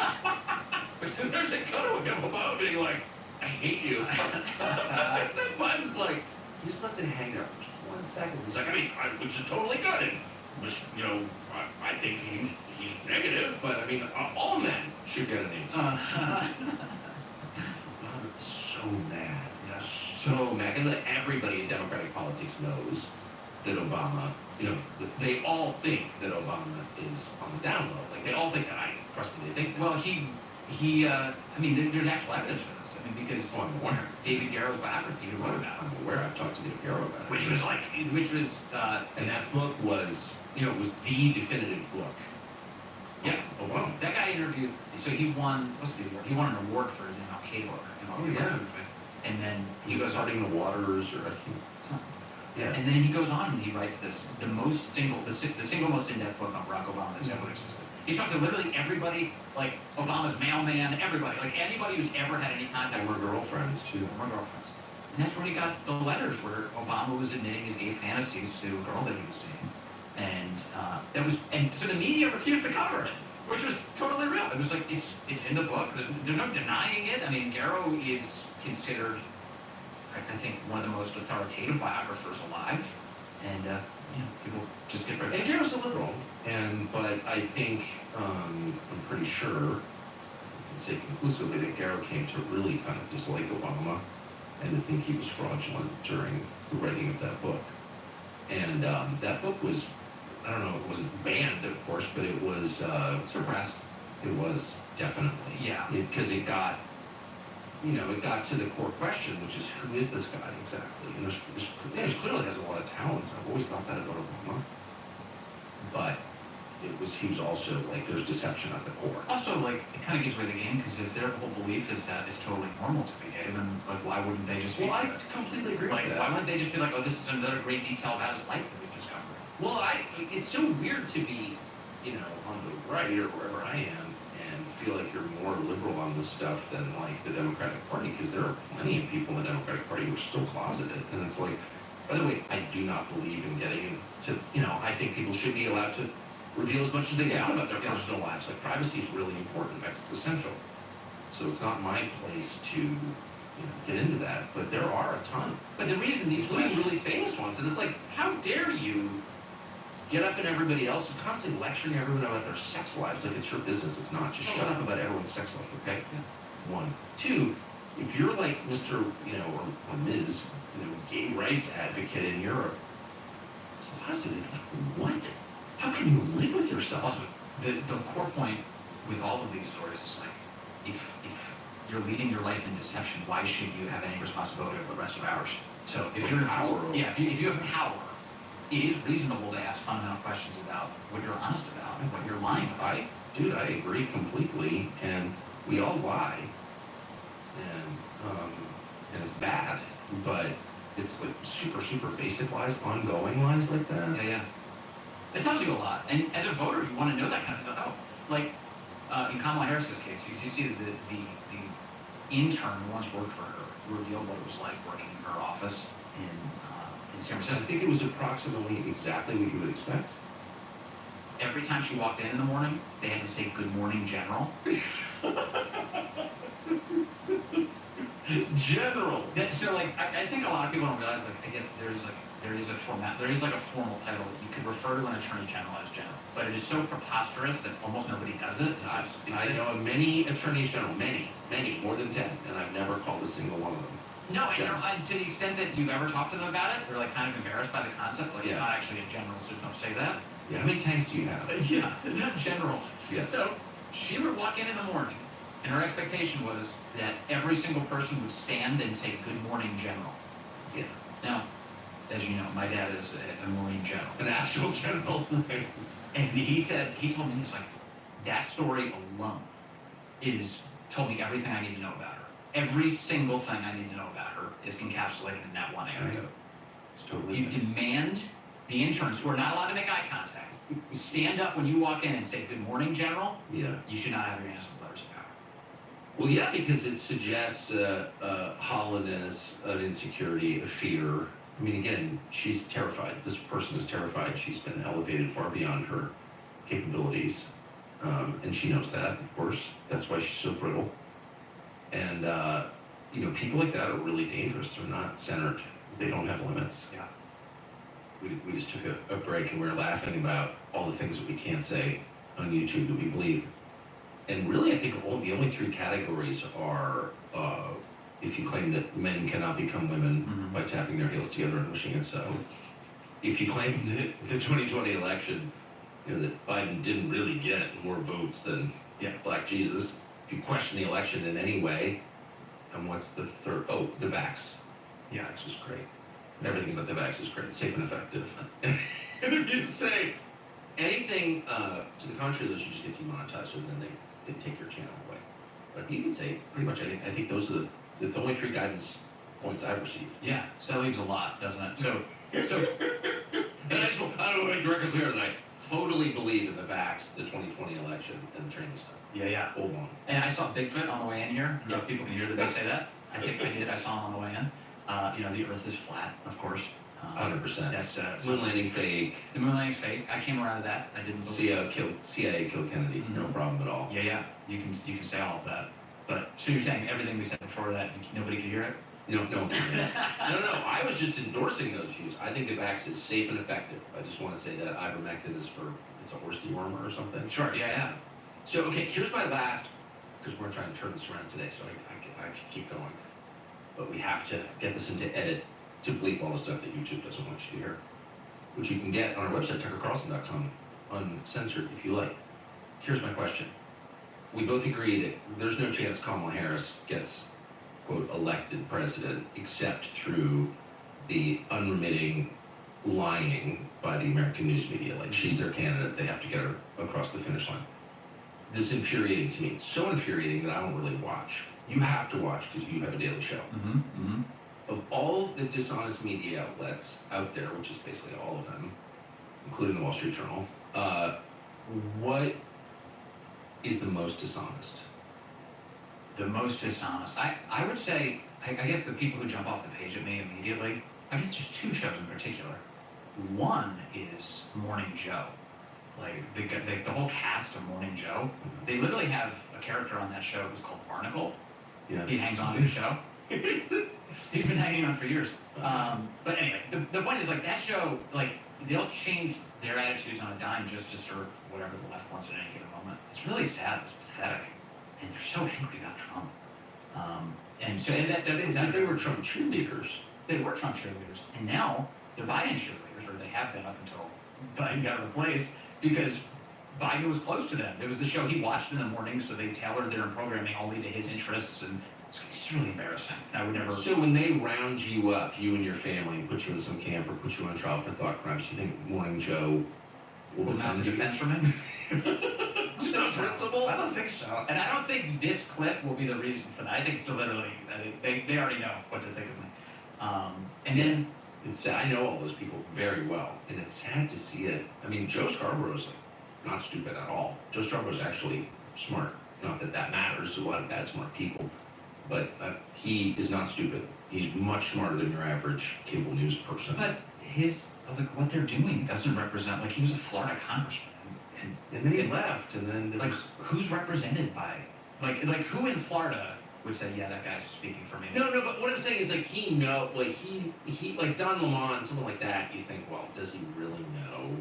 But then there's a cut of him Obama being like, "I hate you." And then Biden's like, he just lets it hang there for just 1 second. He's like, which is totally good, and which, I think he's negative, but I mean, all men should get an AIDS test. Obama's so mad. So mad. Because everybody in Democratic politics knows that Obama, they all think that Obama is on the down low. Like, they all think that. Trust me, they think that. Well, there's actual evidence for this. I mean, because I'm aware. David Garrow's biography, he wrote about it. I'm aware. I've talked to David Garrow about it. And that book was, it was the definitive book. Yeah. Obama. That guy interviewed, so he won, what's the award? He won an award for his MLK book. And then He was Starting the Waters, or yeah. And then he goes on and he writes the single most in-depth book on Barack Obama that's ever existed. He's talked to literally everybody, like Obama's mailman, everybody, like anybody who's ever had any contact with girlfriends too. Former girlfriends. And that's where he got the letters where Obama was admitting his gay fantasies to a girl that he was seeing. And so the media refused to cover it, which was totally real. It was like, it's in the book. There's no denying it. I mean, Garrow is considered, I think, one of the most authoritative biographers alive. And, people just get rid of it. And Garrow's a liberal. But I think, I'm pretty sure, I can say conclusively that Garrow came to really kind of dislike Obama and to think he was fraudulent during the writing of that book. And that book was, I don't know, it wasn't banned, of course, but it was suppressed. It was definitely. Yeah. Because it got to the core question, which is, who is this guy exactly? And he clearly has a lot of talents. I've always thought that about Obama. But he was also, like, there's deception at the core. Also, like, it kind of gives away the game, because if their whole belief is that it's totally normal to be gay, then, like, why wouldn't they just Well, I completely agree with that. Why wouldn't they just be like, oh, this is another great detail about his life that we just covered? Well, it's so weird to be, on the right or wherever I am, and feel like you're more liberal on this stuff than, like, the Democratic Party, because there are plenty of people in the Democratic Party who are still closeted. And it's like, by the way, I do not believe in getting into, I think people should be allowed to reveal as much as they want about their personal lives. Like, privacy is really important. In fact, it's essential. So it's not my place to get into that. But there are a ton. But the reason these really famous ones, and it's like, how dare you get up in everybody else and constantly lecturing everyone about their sex lives like it's your business. It's not. Just shut up about everyone's sex life, okay? Yeah. 1. 2, if you're like Mr. or Ms. Gay rights advocate and you're closeted, like, what? How can you live with yourself? Also, the core point with all of these stories is like, if you're leading your life in deception, why should you have any responsibility over the rest of ours? So if you're power, if you have power, it is reasonable to ask fundamental questions about what you're honest about and what you're lying about. I agree completely, and we all lie, and it's bad, but it's like super, super basic lies, ongoing lies like that. Yeah. It tells you a lot, and as a voter, you want to know that kind of stuff. Oh, like in Kamala Harris's case, you see the intern who once worked for her revealed what it was like working in her office in San Francisco. I think it was approximately exactly what you would expect. every time she walked in the morning, they had to say "Good morning, General." General. So like, I think a lot of people don't realize, like, I guess there is a formal title. You could refer to an attorney general as general, but it is so preposterous that almost nobody does it. It's so stupid. I know many attorneys general, many, more than 10, and I've never called a single one of them. No, and to the extent that you've ever talked to them about it, they're like kind of embarrassed by the concept. Like, you're not actually a general, so don't say that. Yeah. How many tanks do you have? Yeah, not generals. Yeah. So she would walk in the morning, and her expectation was that every single person would stand and say "Good morning, General." Yeah. Now, as you know, my dad is a Marine general. An actual general. And he told me, he's like, that story alone told me everything I need to know about her. Every single thing I need to know about her is encapsulated in that one anecdote. It's totally. You demand the interns, who are not allowed to make eye contact, stand up when you walk in and say "Good morning, General." Yeah. You should not have your hands on letters of power. Well, yeah, because it suggests hollowness, an insecurity, a fear. I mean, again, she's terrified. This person is terrified. She's been elevated far beyond her capabilities. And she knows that, of course. That's why she's so brittle. And, people like that are really dangerous. They're not centered. They don't have limits. Yeah. We just took a break and we were laughing about all the things that we can't say on YouTube that we believe. And really, I think the only three categories are if you claim that men cannot become women by tapping their heels together and wishing it so. If you claim that the 2020 election, that Biden didn't really get more votes than Black Jesus. If you question the election in any way, and what's the third? Oh, the vax. Yeah. Vax is great. Everything about the vax is great, safe and effective. And if you say anything to the contrary, those should just get demonetized, and then they take your channel away. But you can say pretty much anything. I think those are the only three guidance points I've received. Yeah, so that leaves a lot, doesn't it? So and I don't want to make directly clear that I totally believe in the vax, the 2020 election, and the training stuff. Yeah. Full blown. And I saw Bigfoot on the way in here. I don't know if people can hear that they say that. I think I did. I saw him on the way in. The Earth is flat, of course. 100%. That's moon landing fake. The moon landing's fake. I came around to that. I didn't believe. CIA killed Kennedy. No problem at all. Yeah. You can say all of that. But so you're saying everything we said before that, nobody could hear it? No. No. I was just endorsing those views. I think the vax is safe and effective. I just want to say that ivermectin is it's a horse dewormer or something. Sure. Yeah. So okay, here's my last, because we're trying to turn this around today, so I can keep going. But we have to get this into edit to bleep all the stuff that YouTube doesn't want you to hear, which you can get on our website, tuckercarlson.com, uncensored if you like. Here's my question. We both agree that there's no chance Kamala Harris gets, quote, elected president except through the unremitting lying by the American news media. Like, she's their candidate, they have to get her across the finish line. This is infuriating to me. It's so infuriating that I don't really watch. You have to watch because you have a daily show. Of all the dishonest media outlets out there, which is basically all of them, including the Wall Street Journal, what is the most dishonest? The most dishonest. I would say, I guess the people who jump off the page at me immediately, I guess there's two shows in particular. One is Morning Joe. Like, the whole cast of Morning Joe, they literally have a character on that show who's called Barnacle. Yeah. He hangs on to the show. He's been hanging on for years. But anyway, the point is, like, that show, like, they'll change their attitudes on a dime just to serve whatever the left wants at any given moment. It's really sad. It's pathetic. And they're so angry about Trump. They were Trump cheerleaders. They were Trump cheerleaders. And now they're Biden cheerleaders, or they have been up until Biden got replaced, because Biden was close to them. It was the show he watched in the morning, so they tailored their programming only to his interests, and it's really embarrassing. I would never. So when they round you up, you and your family, and put you in some camp or put you on trial for thought crimes, you think Morning Joe will mount a defend you? defense for me? Just a principle? I don't think so. And I don't think this clip will be the reason for that. I think literally, they already know what to think of me. And then it's sad. I know all those people very well, and it's sad to see it. I mean, Joe Scarborough's not stupid at all. Joe Scarborough's actually smart. Not that that matters. There's a lot of bad smart people, but he is not stupid. He's much smarter than your average cable news person. But his like what they're doing doesn't represent, like he was a Florida congressman, And then he left, and then there like was, who's represented by like who in Florida would say, yeah, that guy's speaking for me? no, but what I'm saying is like he like Don Lemon, someone like that. You think, well, does he really know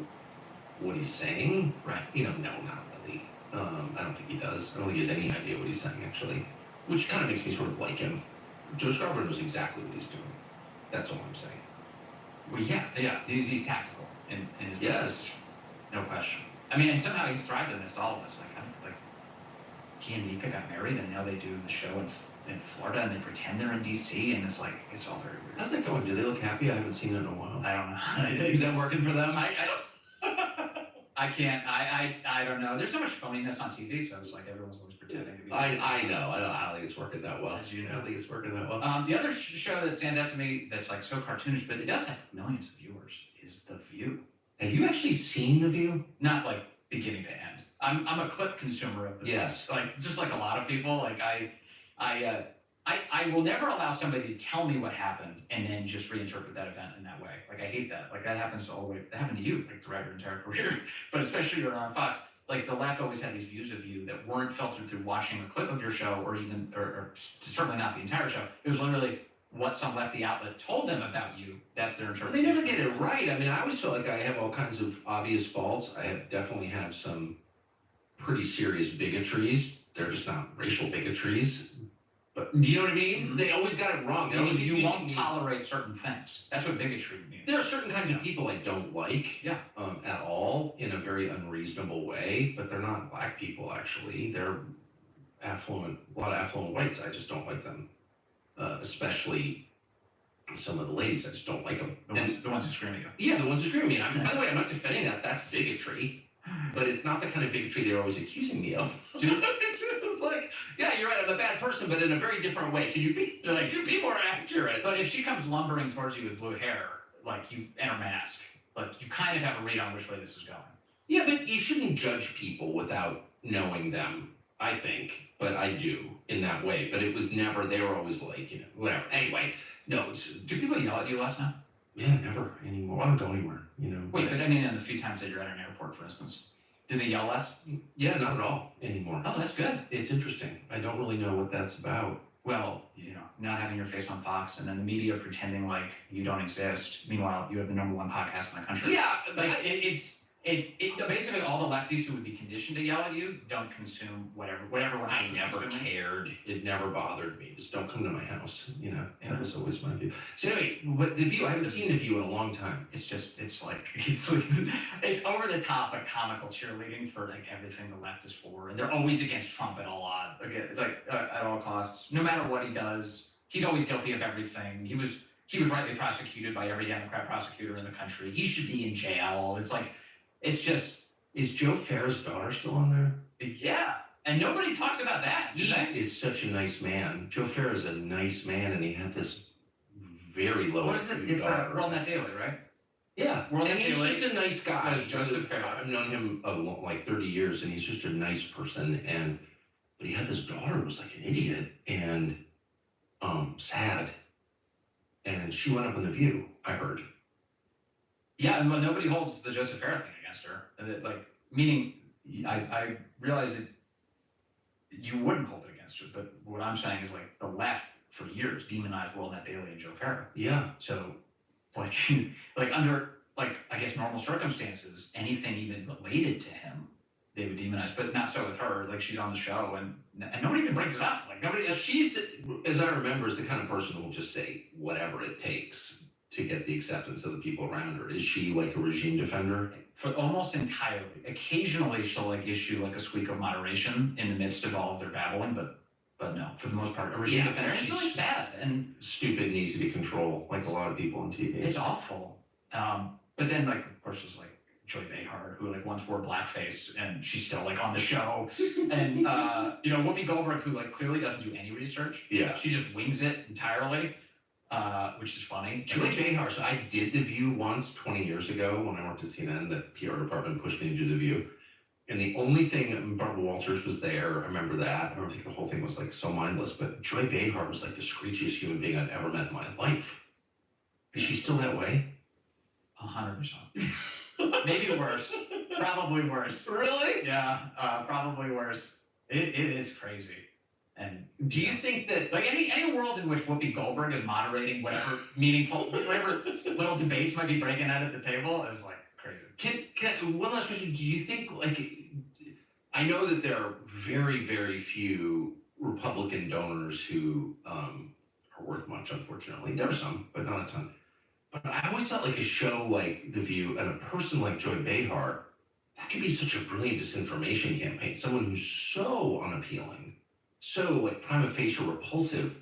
what he's saying? Right. No, not really. I don't think he does. I don't think he has any idea what he's saying actually, which kind of makes me sort of like him. Joe Scarborough knows exactly what he's doing. That's all I'm saying. Well, yeah, he's tactical in his Yes. business, no question. I mean, and somehow he's thrived amidst all of this. Like, he and Mika got married, and now they do the show in Florida, and they pretend they're in DC, and it's like it's all very weird. How's that going? Do they look happy? I haven't seen it in a while. I don't know. Is that working for them? I I can't. I don't know. There's so much phoniness on TV, so it's like everyone's always pretending to be. I know. I don't think it's working that well. As you I know. don't think it's working that well. The other show that stands out to me that's like so cartoonish, but it does have millions of viewers, is The View. Have you actually seen The View? Not like beginning to end. I'm a clip consumer of The View. Yes. Like just like a lot of people. Like I will never allow somebody to tell me what happened and then just reinterpret that event in that way. Like I hate that. Like that happens all the way. That happened to you, like throughout your entire career, but especially around Fox. Like the left always had these views of you that weren't filtered through watching a clip of your show or certainly not the entire show. It was literally what some lefty outlet told them about you. That's their They interpretation. never get it right. I mean, I always feel like I have all kinds of obvious faults. I definitely have some pretty serious bigotries. They're just not racial bigotries. But do you know what I mean? Mhm. They always got it wrong. They always You accuse won't me- tolerate certain things. That's what bigotry means. There are certain kinds of people I don't like Yeah. at all in a very unreasonable way, but they're not black people actually. They're affluent, a lot of affluent whites. I just don't like them, especially some of the ladies. I just don't like them. The ones who scream at you. Yeah, the ones who scream at me. And by the way, I'm not defending that. That's bigotry. But it's not the kind of bigotry they're always accusing me of. It's like, yeah, you're right, I'm a bad person, but in a very different way. Can you be more accurate? But if she comes lumbering towards you with blue hair, like you and her mask, like you kind of have a read on which way this is going. Yeah, but you shouldn't judge people without knowing them, I think. But I do in that way. But it was never, they were always like, whatever. Anyway, no, Do people yell at you less now? yeah, never anymore. I don't go anywhere, Wait, but I mean, in the few times that you're at an airport, for instance, do they yell less? Yeah, not at all anymore. Oh, that's good. It's interesting. I don't really know what that's about. Well, not having your face on Fox and then the media pretending like you don't exist. Meanwhile, you have the #1 podcast in the country. Yeah, Like it's basically all the lefties who would be conditioned to yell at you don't consume whatever one else I is never consuming. cared. It never bothered me. Just don't come to my house. Yeah. That was always my view. So anyway, but The View, I haven't seen The View in a long time. It's over the top, but comical cheerleading for like everything the left is for, and they're always against Trump at all odds, at all costs. No matter what he does, he's always guilty of everything. He was rightly prosecuted by every Democrat prosecutor in the country. He should be in jail. It's just Is Joe Farah's daughter still on there? yeah, and nobody talks about that. Do He they? is such a nice man. Joe Farah is a nice man, and he had this very low What is it? IQ It's daughter. WorldNet Daily, right? Yeah, World and he's Daily just a nice guy. was Joseph Farah. I've known him like 30 years, and he's just a nice person. But he had this daughter who was like an idiot and sad, and she went up in The View. I heard. Yeah, and nobody holds the Joseph Farah thing against her. And meaning, I realize that you wouldn't hold it against her, but what I'm saying is like the left for years demonized WorldNet Daily and Joe Farah. Yeah, So, like, under I guess normal circumstances, anything even related to him, they would demonize. But not so with her. Like she's on the show and nobody even brings it up. Like nobody. she's, as I remember, is the kind of person who will just say whatever it takes to get the acceptance of the people around her. Is she like a regime defender? For almost entirely. Occasionally she'll issue a squeak of moderation in the midst of all of their babbling, but no, for the most part, a regime Yeah, defender. It's really sad and Stupid and easy to control, like a lot of people on TV. it's awful. But then of course there's Joy Behar, who once wore blackface and she's still on the show. And Whoopi Goldberg, who clearly doesn't do any research. Yeah. She just wings it entirely. Which is funny. Joy Behar, so I did The View once 20 years ago when I worked at CNN. The PR department pushed me to do The View. And the only thing, Barbara Walters was there, I remember that. I don't think the whole thing was so mindless, but Joy Behar was the screechiest human being I'd ever met in my life. Is she still that way? 100%. Maybe worse. Probably worse. Really? Yeah, probably worse. It is crazy. And Do you think that like any world in which Whoopi Goldberg is moderating whatever meaningful, whatever little debates might be breaking out at the table is like crazy. Can one last question? Do you think like I know that there are very, very few Republican donors who are worth much, unfortunately. There are some, but not a ton. But I always thought like a show like The View and a person like Joy Behar, that could be such a brilliant disinformation campaign. Someone who's so unappealing, so like prima facie repulsive,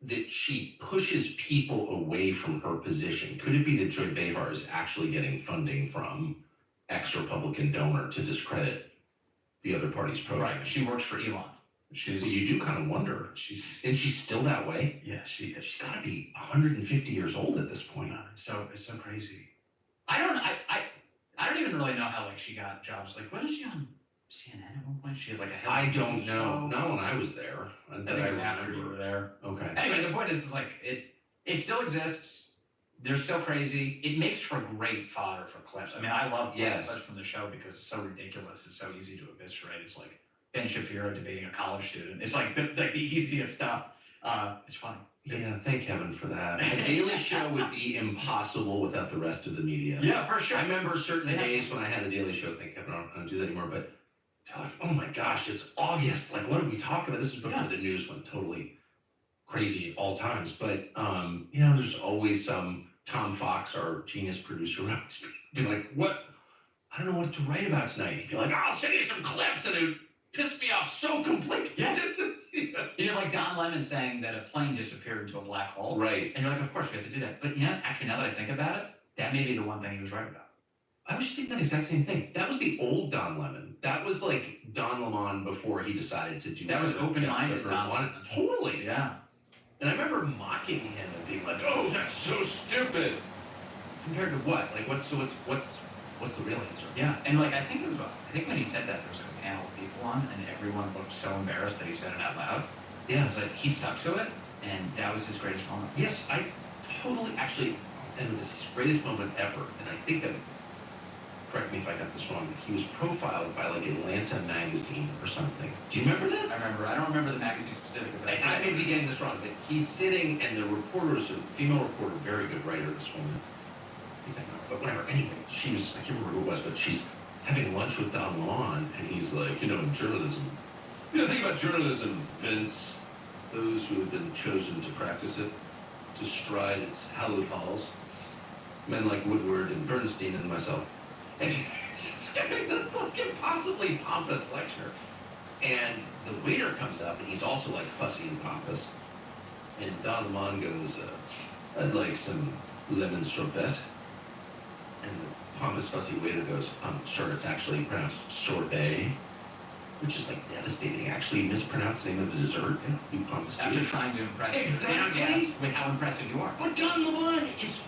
that she pushes people away from her position. Could it be that Joy Behar is actually getting funding from ex-Republican donor to discredit the other party's program? Right. She works for Elon. She's Well, you do kind of wonder. she's And she's still that way? yeah, she is. She's got to be 150 years old at this point. It's so crazy. I don't even really know how like she got jobs. Like wasn't she on CNN at one point? She had like a I health don't know. show. Not when I was there. I think it was after you were there. Okay. Anyway, the point is like it still exists. They're still crazy. It makes for great fodder for clips. I mean, I love Yes. clips from the show because it's so ridiculous. It's so easy to eviscerate. It's like Ben Shapiro debating a college student. It's like the easiest stuff. It's funny. Yeah, thank heaven for that. A Daily Show would be impossible without the rest of the media. Yeah, for sure. I remember certain Yeah. days when I had a Daily Show. Thank heaven I don't do that anymore. But they're like, oh my gosh, it's August. Like, what are we talking about? This is before Yeah. the news went totally crazy at all times. But you know, there's always some Tom Fox, our genius producer, would always be like, what? I don't know what to write about tonight. He'd be like, I'll send you some clips, and it would piss me off so completely. Yes. You know, like Don Lemon saying that a plane disappeared into a black hole. Right. And you're like, of course we have to do that. But you know, actually, now that I think about it, that may be the one thing he was right about. I was just thinking that exact same thing. That was the old Don Lemon. That was like Don Lemon before he decided to do That was whatever open-minded Jeff Zucker Don wanted. Lemon. Totally. Yeah. And I remember mocking him and being like, "Oh, that's so stupid." Compared to what? Like, what's the real answer? Yeah. And like, I think when he said that, there was like a panel of people on, and everyone looked so embarrassed that he said it out loud. Yes. But he stuck to it, and that was his greatest moment. Yes, I totally actually. And this is his greatest moment ever. And I think that. Correct me if I got this wrong. But he was profiled by like Atlanta magazine or something. Do you remember this? I don't remember the magazine specifically, but I may be getting this wrong, but he's sitting, and the reporter is a female reporter, very good writer, this woman. I think I know, but whatever. Anyway, she was, I can't remember who it was, but she's having lunch with Don Juan, and he's like, you know, in journalism. You know, think about journalism, Vince. Those who have been chosen to practice it, to stride its hallowed halls. Men like Woodward and Bernstein and myself. And he's giving this like impossibly pompous lecture. And the waiter comes up, and he's also like fussy and pompous. And Don Lemon goes, I'd like some lemon sorbet. And the pompous, fussy waiter goes, sure, it's actually pronounced sorbet. Which is like devastating. Actually, you mispronounced the name of the dessert. You pompous after waiter. trying to impress Exactly. you with how impressive you are. But Don Lemon is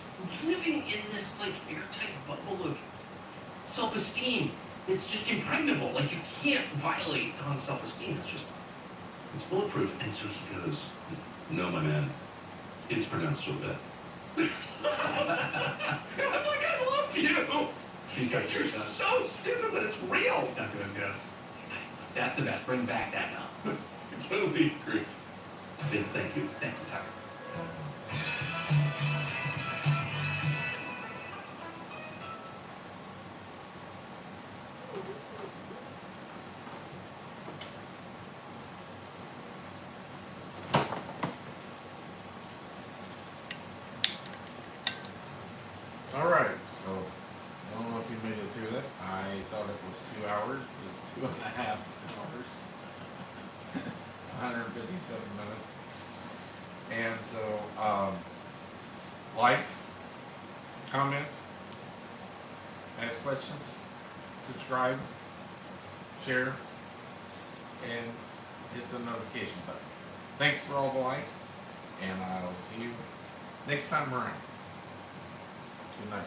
living in this like airtight bubble of self-esteem that's just impregnable. Like you can't violate Don's self-esteem. It's bulletproof. And so he goes, no, my man, it's pronounced sorbet. I'm like, I love you. Because you're so stupid, but it's real. Stuck to his guess. That's the best. Bring back that Don. I totally agree. Vince, thank you. Thank you, Tucker. All right, so I don't know if you made it through that. I thought it was 2 hours, but it's 2.5 hours. 157 minutes. And so, like, comment, ask questions, subscribe, share, and hit the notification button. Thanks for all the likes, and I'll see you next time around. Good night.